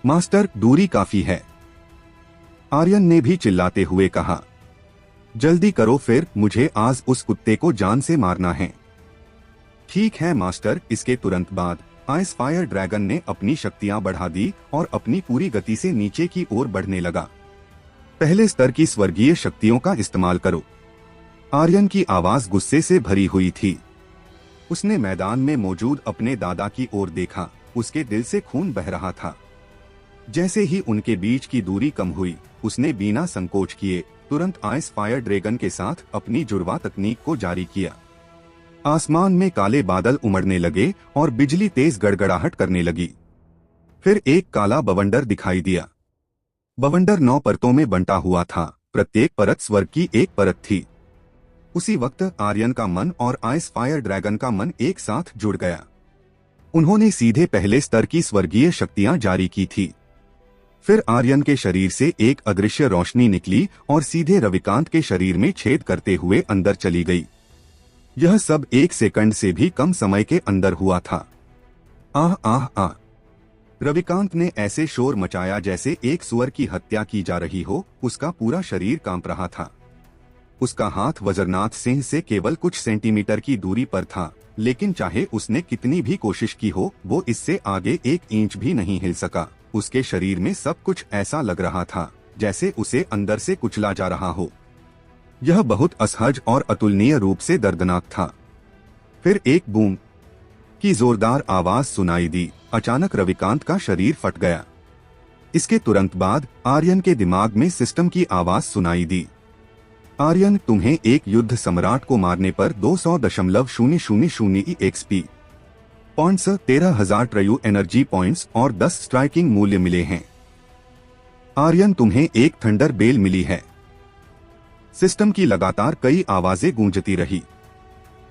मास्टर, दूरी काफी है। आर्यन ने भी चिल्लाते हुए कहा, जल्दी करो, फिर मुझे आज उस कुत्ते को जान से मारना है। ठीक है मास्टर। इसके तुरंत बाद आइस फायर ड्रैगन ने अपनी शक्तियां बढ़ा दी और अपनी पूरी गति से नीचे की ओर बढ़ने लगा। पहले स्तर की स्वर्गीय शक्तियों का इस्तेमाल करो। आर्यन की आवाज गुस्से से भरी हुई थी। उसने मैदान में मौजूद अपने दादा की ओर देखा। उसके दिल से खून बह रहा था। जैसे ही उनके बीच की दूरी कम हुई, उसने बिना संकोच किए तुरंत आइस फायर ड्रैगन के साथ अपनी जुड़वा तकनीक को जारी किया। आसमान में काले बादल उमड़ने लगे और बिजली तेज गड़गड़ाहट करने लगी। फिर एक काला बवंडर दिखाई दिया। बवंडर 9 परतों में बंटा हुआ था। प्रत्येक परत स्वर्ग की एक परत थी। उसी वक्त आर्यन का मन और आइस फायर ड्रैगन का मन एक साथ जुड़ गया। उन्होंने सीधे पहले स्तर की स्वर्गीय शक्तियां जारी की थी। फिर आर्यन के शरीर से एक अदृश्य रोशनी निकली और सीधे रविकांत के शरीर में छेद करते हुए अंदर चली गई। यह सब 1 सेकंड से भी कम समय के अंदर हुआ था। आह आह आह! रविकांत ने ऐसे शोर मचाया जैसे एक सुअर की हत्या की जा रही हो। उसका पूरा शरीर कांप रहा था। उसका हाथ वज्रनाथ सिंह से केवल कुछ सेंटीमीटर की दूरी पर था, लेकिन चाहे उसने कितनी भी कोशिश की हो, वो इससे आगे 1 इंच भी नहीं हिल सका। उसके शरीर में सब कुछ ऐसा लग रहा था जैसे उसे अंदर से कुचला जा रहा हो। यह बहुत असहज और अतुलनीय रूप से दर्दनाक था। फिर एक बूम की जोरदार आवाज सुनाई दी। अचानक रविकांत का शरीर फट गया। इसके तुरंत बाद आर्यन के दिमाग में सिस्टम की आवाज सुनाई दी। आर्यन, तुम्हें एक युद्ध सम्राट को मारने पर 200.000 एक्सपी पॉइंट्स, 13,000 ट्रयू एनर्जी पॉइंट्स और 10 स्ट्राइकिंग मूल्य मिले हैं। आर्यन, तुम्हें एक थंडर बेल मिली है। सिस्टम की लगातार कई आवाजें गूंजती रही।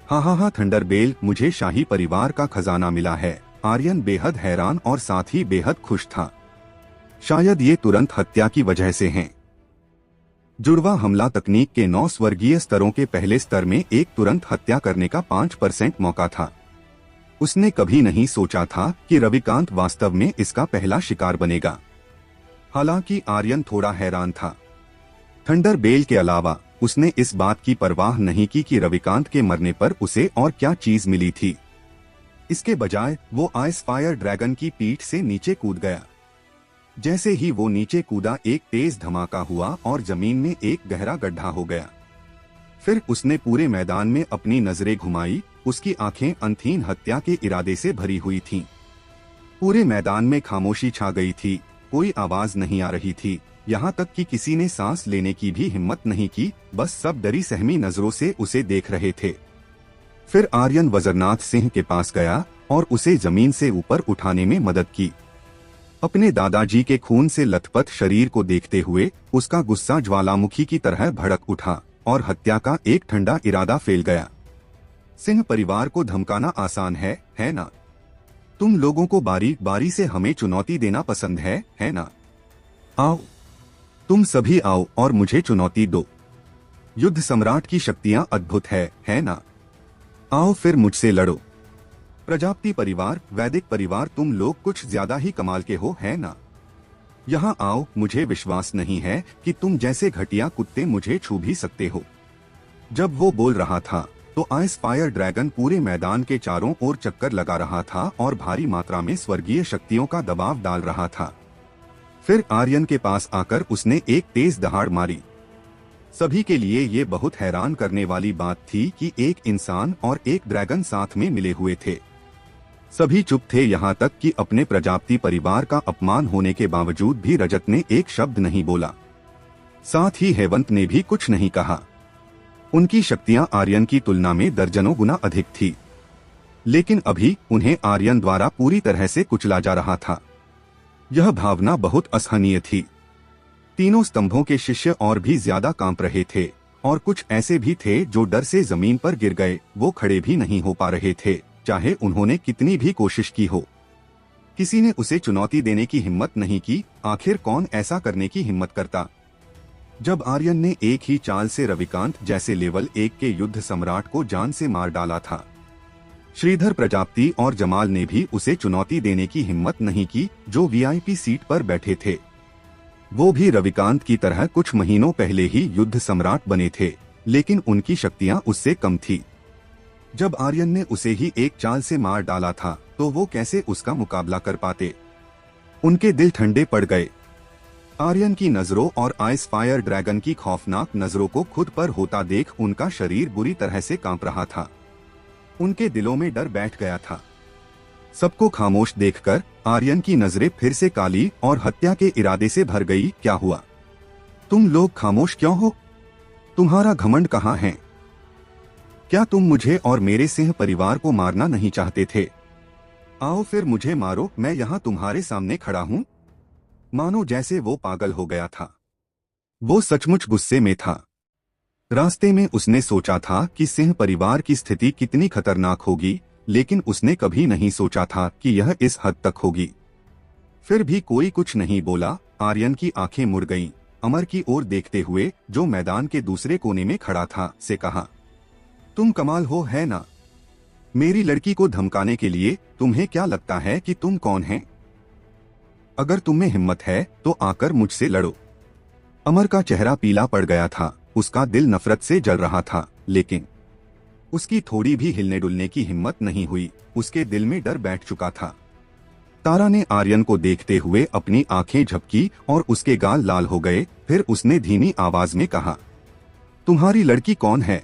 हाँ, थंडर बेल, मुझे शाही परिवार का खजाना मिला है। आर्यन बेहद हैरान और साथ ही बेहद खुश था। शायद ये तुरंत हत्या की वजह से हैं। जुड़वा हमला तकनीक के 9 स्वर्गीय स्तरों के पहले स्तर में एक तुरंत हत्या करने का 5% मौका था। उसने कभी नहीं सोचा था कि रविकांत वास्तव में इसका पहला शिकार बनेगा। हालांकि आर्यन थोड़ा हैरान था। थंडर बेल के अलावा उसने इस बात की परवाह नहीं की कि रविकांत के मरने पर उसे और क्या चीज मिली थी। इसके बजाय वो आइस फायर ड्रैगन की पीठ से नीचे कूद गया। जैसे ही वो नीचे कूदा, एक तेज धमाका हुआ और जमीन में एक गहरा गड्ढा हो गया। फिर उसने पूरे मैदान में अपनी नजरें घुमाई। उसकी आंखें अंतहीन हत्या के इरादे से भरी हुई थीं। पूरे मैदान में खामोशी छा गई थी। कोई आवाज नहीं आ रही थी। यहाँ तक कि किसी ने सांस लेने की भी हिम्मत नहीं की। बस सब डरी सहमी नजरों से उसे देख रहे थे। फिर आर्यन वज्रनाथ सिंह के पास गया और उसे जमीन से ऊपर उठाने में मदद की। अपने दादाजी के खून से लथपथ शरीर को देखते हुए उसका गुस्सा ज्वालामुखी की तरह भड़क उठा और हत्या का एक ठंडा इरादा फैल गया। सिंह परिवार को धमकाना आसान है ना? तुम लोगों को बारी बारी से हमें चुनौती देना पसंद है ना? आओ, तुम सभी आओ और मुझे चुनौती दो। युद्ध सम्राट की शक्तियां अद्भुत है ना? आओ फिर मुझसे लड़ो। प्रजापति परिवार, वैदिक परिवार, तुम लोग कुछ ज्यादा ही कमाल के हो, है ना? यहाँ आओ। मुझे विश्वास नहीं है कि तुम जैसे घटिया कुत्ते मुझे छू भी सकते हो। जब वो बोल रहा था तो आइस फायर ड्रैगन पूरे मैदान के चारों ओर चक्कर लगा रहा था और भारी मात्रा में स्वर्गीय शक्तियों का दबाव डाल रहा था। फिर आर्यन के पास आकर उसने एक तेज दहाड़ मारी। सभी के लिए ये बहुत हैरान करने वाली बात थी कि एक इंसान और एक ड्रैगन साथ में मिले हुए थे। सभी चुप थे, यहाँ तक कि अपने प्रजापति परिवार का अपमान होने के बावजूद भी रजत ने एक शब्द नहीं बोला। साथ ही हेवंत ने भी कुछ नहीं कहा। उनकी शक्तियां आर्यन की तुलना में दर्जनों गुना अधिक थी, लेकिन अभी उन्हें आर्यन द्वारा पूरी तरह से कुचला जा रहा था। यह भावना बहुत असहनीय थी। तीनों स्तंभों के शिष्य और भी ज्यादा कांप रहे थे और कुछ ऐसे भी थे जो डर से जमीन पर गिर गए। वो खड़े भी नहीं हो पा रहे थे, चाहे उन्होंने कितनी भी कोशिश की हो। किसी ने उसे चुनौती देने की हिम्मत नहीं की। आखिर कौन ऐसा करने की हिम्मत करता? जब आर्यन ने एक ही चाल से रविकांत जैसे लेवल 1 के युद्ध सम्राट को जान से मार डाला था, श्रीधर प्रजापति और जमाल ने भी उसे चुनौती देने की हिम्मत नहीं की, जो वीआईपी सीट पर बैठे थे। वो भी रविकांत की तरह कुछ महीनों पहले ही युद्ध सम्राट बने थे, लेकिन उनकी शक्तियां उससे कम थी। जब आर्यन ने उसे ही एक चाल से मार डाला था तो वो कैसे उसका मुकाबला कर पाते। उनके दिल ठंडे पड़ गए। आर्यन की नजरों और आइस फायर ड्रैगन की खौफनाक नजरों को खुद पर होता देख उनका शरीर बुरी तरह से कांप रहा था। उनके दिलों में डर बैठ गया था। सबको खामोश देखकर आर्यन की नजरें फिर से काली और हत्या के इरादे से भर गई। क्या हुआ? तुम लोग खामोश क्यों हो? तुम्हारा घमंड कहाँ है? क्या तुम मुझे और मेरे सिंह परिवार को मारना नहीं चाहते थे? आओ फिर मुझे मारो, मैं यहाँ तुम्हारे सामने खड़ा हूँ। मानो जैसे वो पागल हो गया था। वो सचमुच गुस्से में था। रास्ते में उसने सोचा था कि सिंह परिवार की स्थिति कितनी खतरनाक होगी, लेकिन उसने कभी नहीं सोचा था कि यह इस हद तक होगी। फिर भी कोई कुछ नहीं बोला। आर्यन की आंखें मुड़ गईं। अमर की ओर देखते हुए, जो मैदान के दूसरे कोने में खड़ा था, से कहा, तुम कमाल हो, है ना? मेरी लड़की को धमकाने के लिए तुम्हें क्या लगता है कि तुम कौन हैं? अगर तुम्हें हिम्मत है तो आकर मुझसे लड़ो। अमर का चेहरा पीला पड़ गया था। उसका दिल नफरत से जल रहा था, लेकिन उसकी थोड़ी भी हिलने डुलने की हिम्मत नहीं हुई। उसके दिल में डर बैठ चुका था। तारा ने आर्यन को देखते हुए अपनी आंखें झपकी और उसके गाल लाल हो गए। फिर उसने धीमी आवाज में कहा, तुम्हारी लड़की कौन है?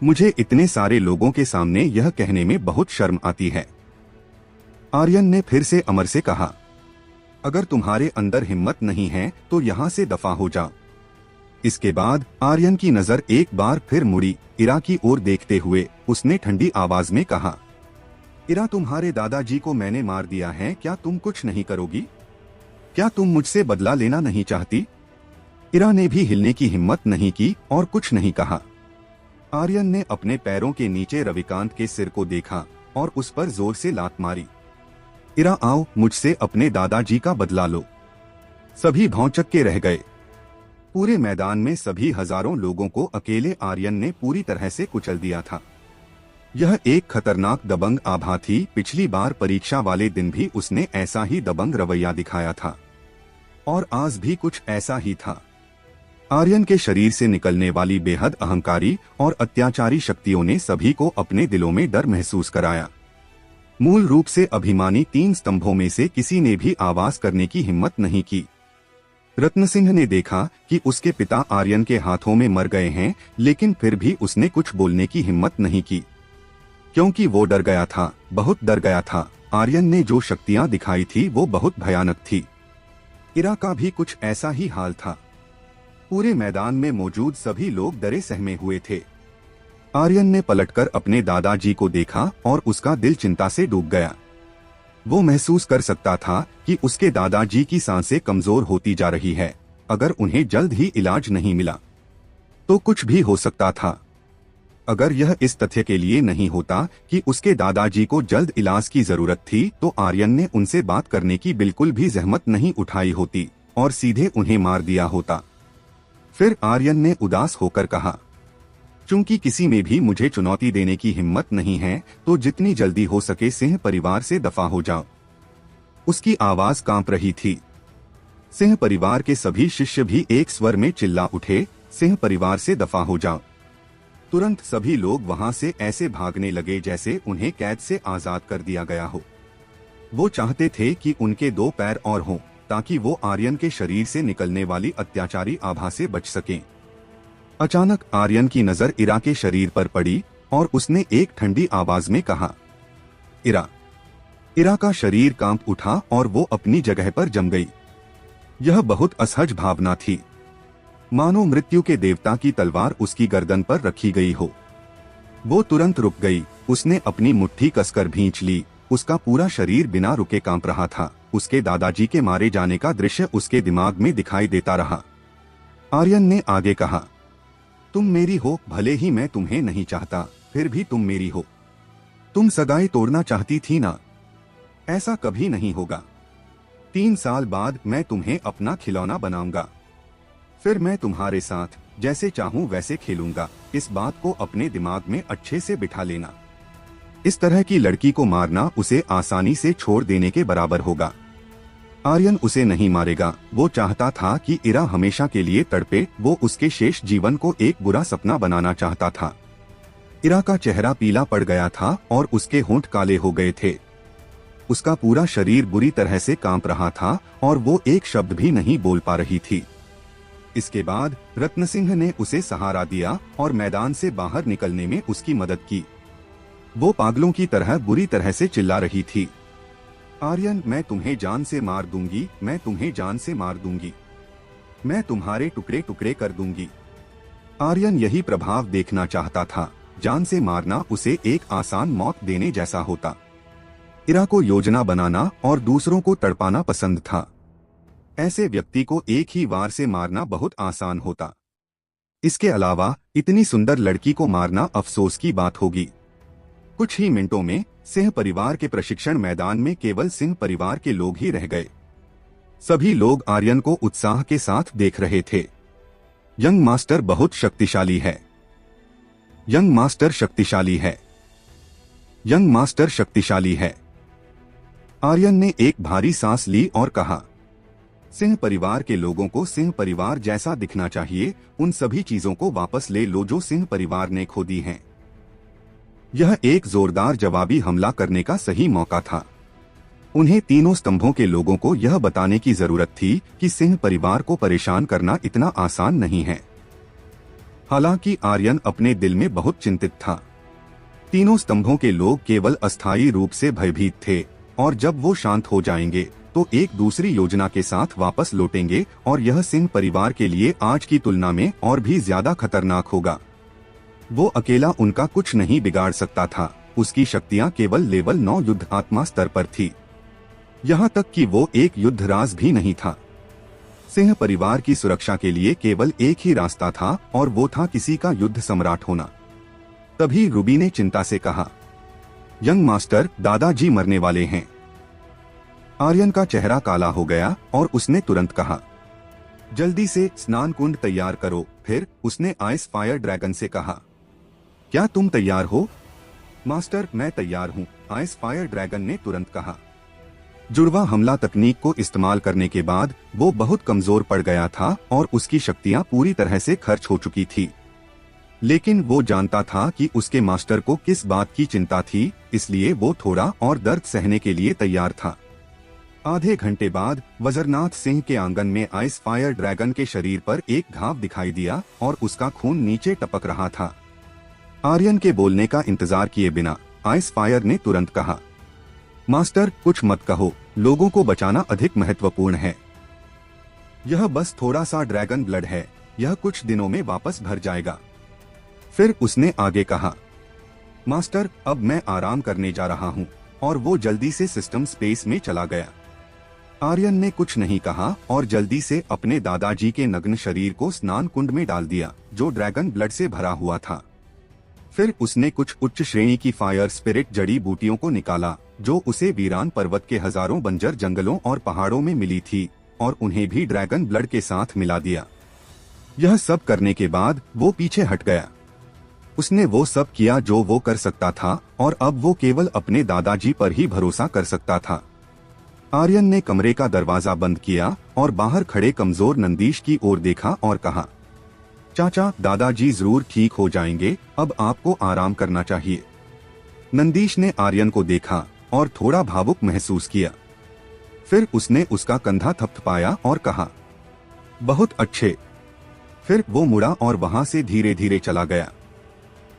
मुझे इतने सारे लोगों के सामने यह कहने में बहुत शर्म आती है। आर्यन ने फिर से अमर से कहा, अगर तुम्हारे अंदर हिम्मत नहीं है तो यहाँ से दफा हो जाओ। इसके बाद आर्यन की नजर एक बार फिर मुड़ी। इरा की ओर देखते हुए उसने ठंडी आवाज में कहा, इरा, तुम्हारे दादाजी को मैंने मार दिया है, क्या तुम कुछ नहीं करोगी? क्या तुम मुझसे बदला लेना नहीं चाहती? इरा ने भी हिलने की हिम्मत नहीं की और कुछ नहीं कहा। आर्यन ने अपने पैरों के नीचे रविकांत के सिर को देखा और उस पर जोर से लात मारी। इरा, आओ, मुझसे अपने दादाजी का बदला लो। सभी भौंचक के रह गए। पूरे मैदान में सभी हजारों लोगों को अकेले आर्यन ने पूरी तरह से कुचल दिया था। यह एक खतरनाक दबंग आभा थी। पिछली बार परीक्षा वाले दिन भी उसने ऐसा ही दबंग रवैया दिखाया था और आज भी कुछ ऐसा ही था। आर्यन के शरीर से निकलने वाली बेहद अहंकारी और अत्याचारी शक्तियों ने सभी को अपने दिलों में डर महसूस कराया। मूल रूप से अभिमानी तीन स्तंभों में से किसी ने भी आवाज करने की हिम्मत नहीं की। रत्न सिंह ने देखा कि उसके पिता आर्यन के हाथों में मर गए हैं, लेकिन फिर भी उसने कुछ बोलने की हिम्मत नहीं की, क्योंकि वो डर गया था, बहुत डर गया था। आर्यन ने जो शक्तियां दिखाई थी वो बहुत भयानक थी। इरा का भी कुछ ऐसा ही हाल था। पूरे मैदान में मौजूद सभी लोग डरे सहमे हुए थे। आर्यन ने पलटकर अपने दादाजी को देखा और उसका दिल चिंता से डूब गया। वो महसूस कर सकता था कि उसके दादाजी की सांसें कमजोर होती जा रही है। अगर उन्हें जल्द ही इलाज नहीं मिला तो कुछ भी हो सकता था। अगर यह इस तथ्य के लिए नहीं होता कि उसके दादाजी को जल्द इलाज की जरूरत थी तो आर्यन ने उनसे बात करने की बिल्कुल भी जहमत नहीं उठाई होती और सीधे उन्हें मार दिया होता। फिर आर्यन ने उदास होकर कहा, चूंकि किसी में भी मुझे चुनौती देने की हिम्मत नहीं है तो जितनी जल्दी हो सके सिंह परिवार से दफा हो जाओ। उसकी आवाज कांप रही थी। सिंह परिवार के सभी शिष्य भी एक स्वर में चिल्ला उठे, सिंह परिवार से दफा हो जाओ। तुरंत सभी लोग वहां से ऐसे भागने लगे जैसे उन्हें कैद से आजाद कर दिया गया हो। वो चाहते थे कि उनके दो पैर और हों ताकि वो आर्यन के शरीर से निकलने वाली अत्याचारी आभा से बच सकें। अचानक आर्यन की नजर इरा के शरीर पर पड़ी और उसने एक ठंडी आवाज में कहा, इरा। इरा का शरीर कांप उठा और वो अपनी जगह पर जम गई। यह बहुत असहज भावना थी, मानो मृत्यु के देवता की तलवार उसकी गर्दन पर रखी गई हो। वो तुरंत रुक गई। उसने अपनी मुट्ठी कसकर भींच ली। उसका पूरा शरीर बिना रुके कांप रहा था। उसके दादाजी के मारे जाने का दृश्य उसके दिमाग में दिखाई देता रहा। आर्यन ने आगे कहा, तुम मेरी हो, भले ही मैं तुम्हें नहीं चाहता, फिर भी तुम मेरी हो। तुम सगाई तोड़ना चाहती थी ना? ऐसा कभी नहीं होगा। 3 साल बाद मैं तुम्हें अपना खिलौना बनाऊंगा। फिर मैं तुम्हारे साथ जैसे चाहूं वैसे खेलूंगा। इस बात को अपने दिमाग में अच्छे से बिठा लेना। इस तरह की लड़की को मारना उसे आसानी से छोड़ देने के बराबर होगा। आर्यन उसे नहीं मारेगा। वो चाहता था कि इरा हमेशा के लिए तड़पे। वो उसके शेष जीवन को एक बुरा सपना बनाना चाहता था। इरा का चेहरा पीला पड़ गया था और उसके होंठ काले हो गए थे। उसका पूरा शरीर बुरी तरह से कांप रहा था और वो एक शब्द भी नहीं बोल पा रही थी। इसके बाद रत्न सिंह ने उसे सहारा दिया और मैदान से बाहर निकलने में उसकी मदद की। वो पागलों की तरह बुरी तरह से चिल्ला रही थी, आर्यन, मैं तुम्हें जान से मार दूंगी, मैं तुम्हें जान से मार दूंगी, मैं तुम्हारे टुकड़े टुकड़े कर दूंगी। आर्यन यही प्रभाव देखना चाहता था। जान से मारना उसे एक आसान मौत देने जैसा होता। इरा को योजना बनाना और दूसरों को तड़पाना पसंद था। ऐसे व्यक्ति को एक ही वार से मारना बहुत आसान होता। इसके अलावा इतनी सुंदर लड़की को मारना अफसोस की बात होगी। कुछ ही मिनटों में सिंह परिवार के प्रशिक्षण मैदान में केवल सिंह परिवार के लोग ही रह गए। सभी लोग आर्यन को उत्साह के साथ देख रहे थे। यंग मास्टर बहुत शक्तिशाली है, यंग मास्टर शक्तिशाली है, यंग मास्टर शक्तिशाली है। आर्यन ने एक भारी सांस ली और कहा, सिंह परिवार के लोगों को सिंह परिवार जैसा दिखना चाहिए। उन सभी चीजों को वापस ले लो जो सिंह परिवार ने खो दी हैं। यह एक जोरदार जवाबी हमला करने का सही मौका था। उन्हें तीनों स्तंभों के लोगों को यह बताने की जरूरत थी कि सिंह परिवार को परेशान करना इतना आसान नहीं है। हालांकि आर्यन अपने दिल में बहुत चिंतित था। तीनों स्तंभों के लोग केवल अस्थायी रूप से भयभीत थे और जब वो शांत हो जाएंगे तो एक दूसरी योजना के साथ वापस लौटेंगे और यह सिंह परिवार के लिए आज की तुलना में और भी ज्यादा खतरनाक होगा। वो अकेला उनका कुछ नहीं बिगाड़ सकता था। उसकी शक्तियां केवल लेवल 9 युद्ध आत्मा स्तर पर थी। यहाँ तक कि वो एक युद्ध राज भी नहीं था। सिंह परिवार की सुरक्षा के लिए केवल एक ही रास्ता था और वो था किसी का युद्ध सम्राट होना। तभी रूबी ने चिंता से कहा, यंग मास्टर, दादाजी मरने वाले हैं। आर्यन का चेहरा काला हो गया और उसने तुरंत कहा, जल्दी से स्नान कुंड तैयार करो। फिर उसने आइस फायर ड्रैगन से कहा, क्या तुम तैयार हो? मास्टर, मैं तैयार हूँ, आइस फायर ड्रैगन ने तुरंत कहा। जुड़वा हमला तकनीक को इस्तेमाल करने के बाद वो बहुत कमजोर पड़ गया था और उसकी शक्तियां पूरी तरह से खर्च हो चुकी थी। लेकिन वो जानता था कि उसके मास्टर को किस बात की चिंता थी, इसलिए वो थोड़ा और दर्द सहने के लिए तैयार था। आधे घंटे बाद वज्रनाथ सिंह के आंगन में आइस फायर ड्रैगन के शरीर पर एक घाव दिखाई दिया और उसका खून नीचे टपक रहा था। आर्यन के बोलने का इंतजार किए बिना आइस फायर ने तुरंत कहा, मास्टर, कुछ मत कहो, लोगों को बचाना अधिक महत्वपूर्ण है। यह बस थोड़ा सा ड्रैगन ब्लड है, यह कुछ दिनों में वापस भर जाएगा। फिर उसने आगे कहा, मास्टर, अब मैं आराम करने जा रहा हूँ, और वो जल्दी से सिस्टम स्पेस में चला गया। आर्यन ने कुछ नहीं कहा और जल्दी से अपने दादाजी के नग्न शरीर को स्नान कुंड में डाल दिया, जो ड्रैगन ब्लड से भरा हुआ था। फिर उसने कुछ उच्च श्रेणी की फायर स्पिरिट जड़ी बूटियों को निकाला, जो उसे वीरान पर्वत के हजारों बंजर जंगलों और पहाड़ों में मिली थी, और उन्हें भी ड्रैगन ब्लड के साथ मिला दिया। यह सब करने के बाद वो पीछे हट गया। उसने वो सब किया जो वो कर सकता था और अब वो केवल अपने दादाजी पर ही भरोसा कर सकता था। आर्यन ने कमरे का दरवाजा बंद किया और बाहर खड़े कमजोर नंदीश की ओर देखा और कहा, चाचा, दादाजी जरूर ठीक हो जाएंगे, अब आपको आराम करना चाहिए। नंदीश ने आर्यन को देखा और थोड़ा भावुक महसूस किया। फिर उसने उसका कंधा थपथपाया और कहा, बहुत अच्छे। फिर वो मुड़ा और वहां से धीरे धीरे चला गया।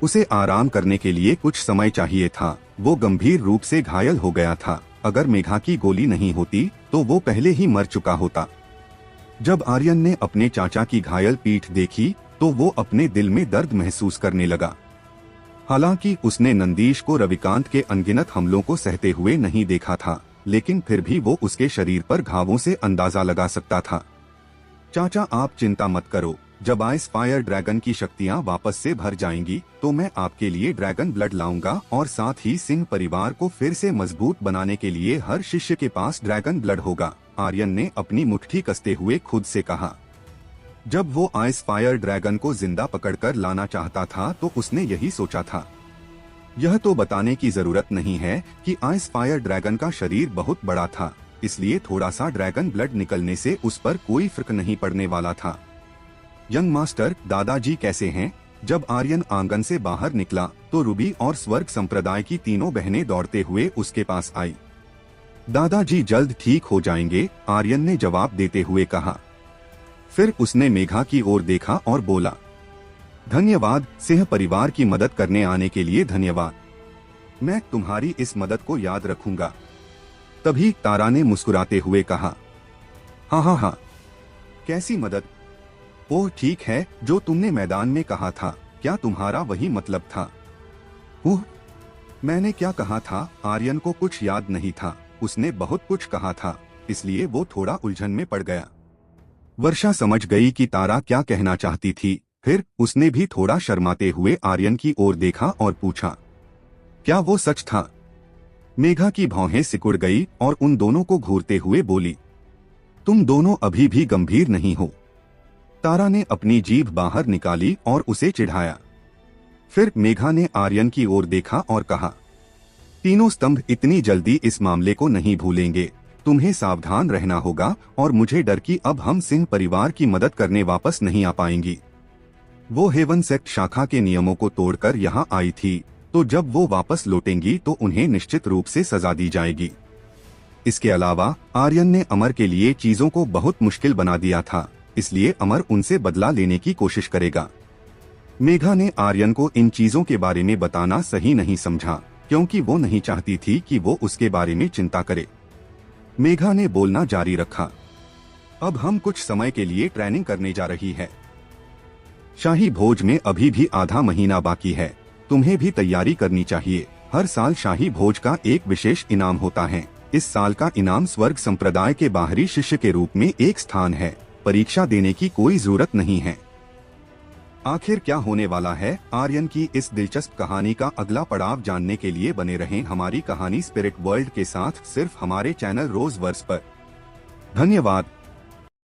उसे आराम करने के लिए कुछ समय चाहिए था। वो गंभीर रूप से घायल हो गया था। अगर मेघा की गोली नहीं होती तो वो पहले ही मर चुका होता। जब आर्यन ने अपने चाचा की घायल पीठ देखी तो वो अपने दिल में दर्द महसूस करने लगा। हालांकि उसने नंदीश को रविकांत के अनगिनत हमलों को सहते हुए नहीं देखा था, लेकिन फिर भी वो उसके शरीर पर घावों से अंदाजा लगा सकता था। चाचा, आप चिंता मत करो, जब आइस फायर ड्रैगन की शक्तियां वापस से भर जाएंगी तो मैं आपके लिए ड्रैगन ब्लड लाऊंगा और साथ ही सिंह परिवार को फिर से मजबूत बनाने के लिए हर शिष्य के पास ड्रैगन ब्लड होगा। आर्यन ने अपनी मुट्ठी कसते हुए खुद से कहा। जब वो आइस फायर ड्रैगन को जिंदा पकड़कर लाना चाहता था तो उसने यही सोचा था। यह तो बताने की जरूरत नहीं है कि आइस फायर ड्रैगन का शरीर बहुत बड़ा था, इसलिए थोड़ा सा ड्रैगन ब्लड निकलने से उस पर कोई फर्क नहीं पड़ने वाला था। यंग मास्टर, दादाजी कैसे हैं? जब आर्यन आंगन से बाहर निकला तो रूबी और स्वर्ग संप्रदाय की तीनों बहनें दौड़ते हुए उसके पास आई। दादाजी जल्द ठीक हो जाएंगे, आर्यन ने जवाब देते हुए कहा। फिर उसने मेघा की ओर देखा और बोला, धन्यवाद सिंह परिवार की मदद करने आने के लिए धन्यवाद। मैं तुम्हारी इस मदद को याद रखूंगा। तभी तारा ने मुस्कुराते हुए कहा, हाँ हाँ हाँ, कैसी मदद? ओह ठीक है, जो तुमने मैदान में कहा था, क्या तुम्हारा वही मतलब था? ओह, मैंने क्या कहा था? आर्यन को कुछ याद नहीं था। उसने बहुत कुछ कहा था, इसलिए वो थोड़ा उलझन में पड़ गया। वर्षा समझ गई कि तारा क्या कहना चाहती थी। फिर उसने भी थोड़ा शर्माते हुए आर्यन की ओर देखा और पूछा, क्या वो सच था? मेघा की भौहें सिकुड़ गई और उन दोनों को घूरते हुए बोली, तुम दोनों अभी भी गंभीर नहीं हो। तारा ने अपनी जीभ बाहर निकाली और उसे चिढ़ाया। फिर मेघा ने आर्यन की ओर देखा और कहा, तीनों स्तंभ इतनी जल्दी इस मामले को नहीं भूलेंगे। तुम्हें सावधान रहना होगा और मुझे डर कि अब हम सिंह परिवार की मदद करने वापस नहीं आ पाएंगी। वो हेवन सेक्ट शाखा के नियमों को तोड़कर यहाँ आई थी, तो जब वो वापस लौटेंगी तो उन्हें निश्चित रूप से सजा दी जाएगी। इसके अलावा आर्यन ने अमर के लिए चीजों को बहुत मुश्किल बना दिया था, इसलिए अमर उनसे बदला लेने की कोशिश करेगा। मेघा ने आर्यन को इन चीजों के बारे में बताना सही नहीं समझा, क्योंकि वो नहीं चाहती थी कि वो उसके बारे में चिंता करे। मेघा ने बोलना जारी रखा, अब हम कुछ समय के लिए ट्रेनिंग करने जा रही है। शाही भोज में अभी भी आधा महीना बाकी है, तुम्हें भी तैयारी करनी चाहिए। हर साल शाही भोज का एक विशेष इनाम होता है। इस साल का इनाम स्वर्ग संप्रदाय के बाहरी शिष्य के रूप में एक स्थान है। परीक्षा देने की कोई जरूरत नहीं है। आखिर क्या होने वाला है? आर्यन की इस दिलचस्प कहानी का अगला पड़ाव जानने के लिए बने रहें हमारी कहानी स्पिरिट वर्ल्ड के साथ, सिर्फ हमारे चैनल रोज वर्स पर। धन्यवाद।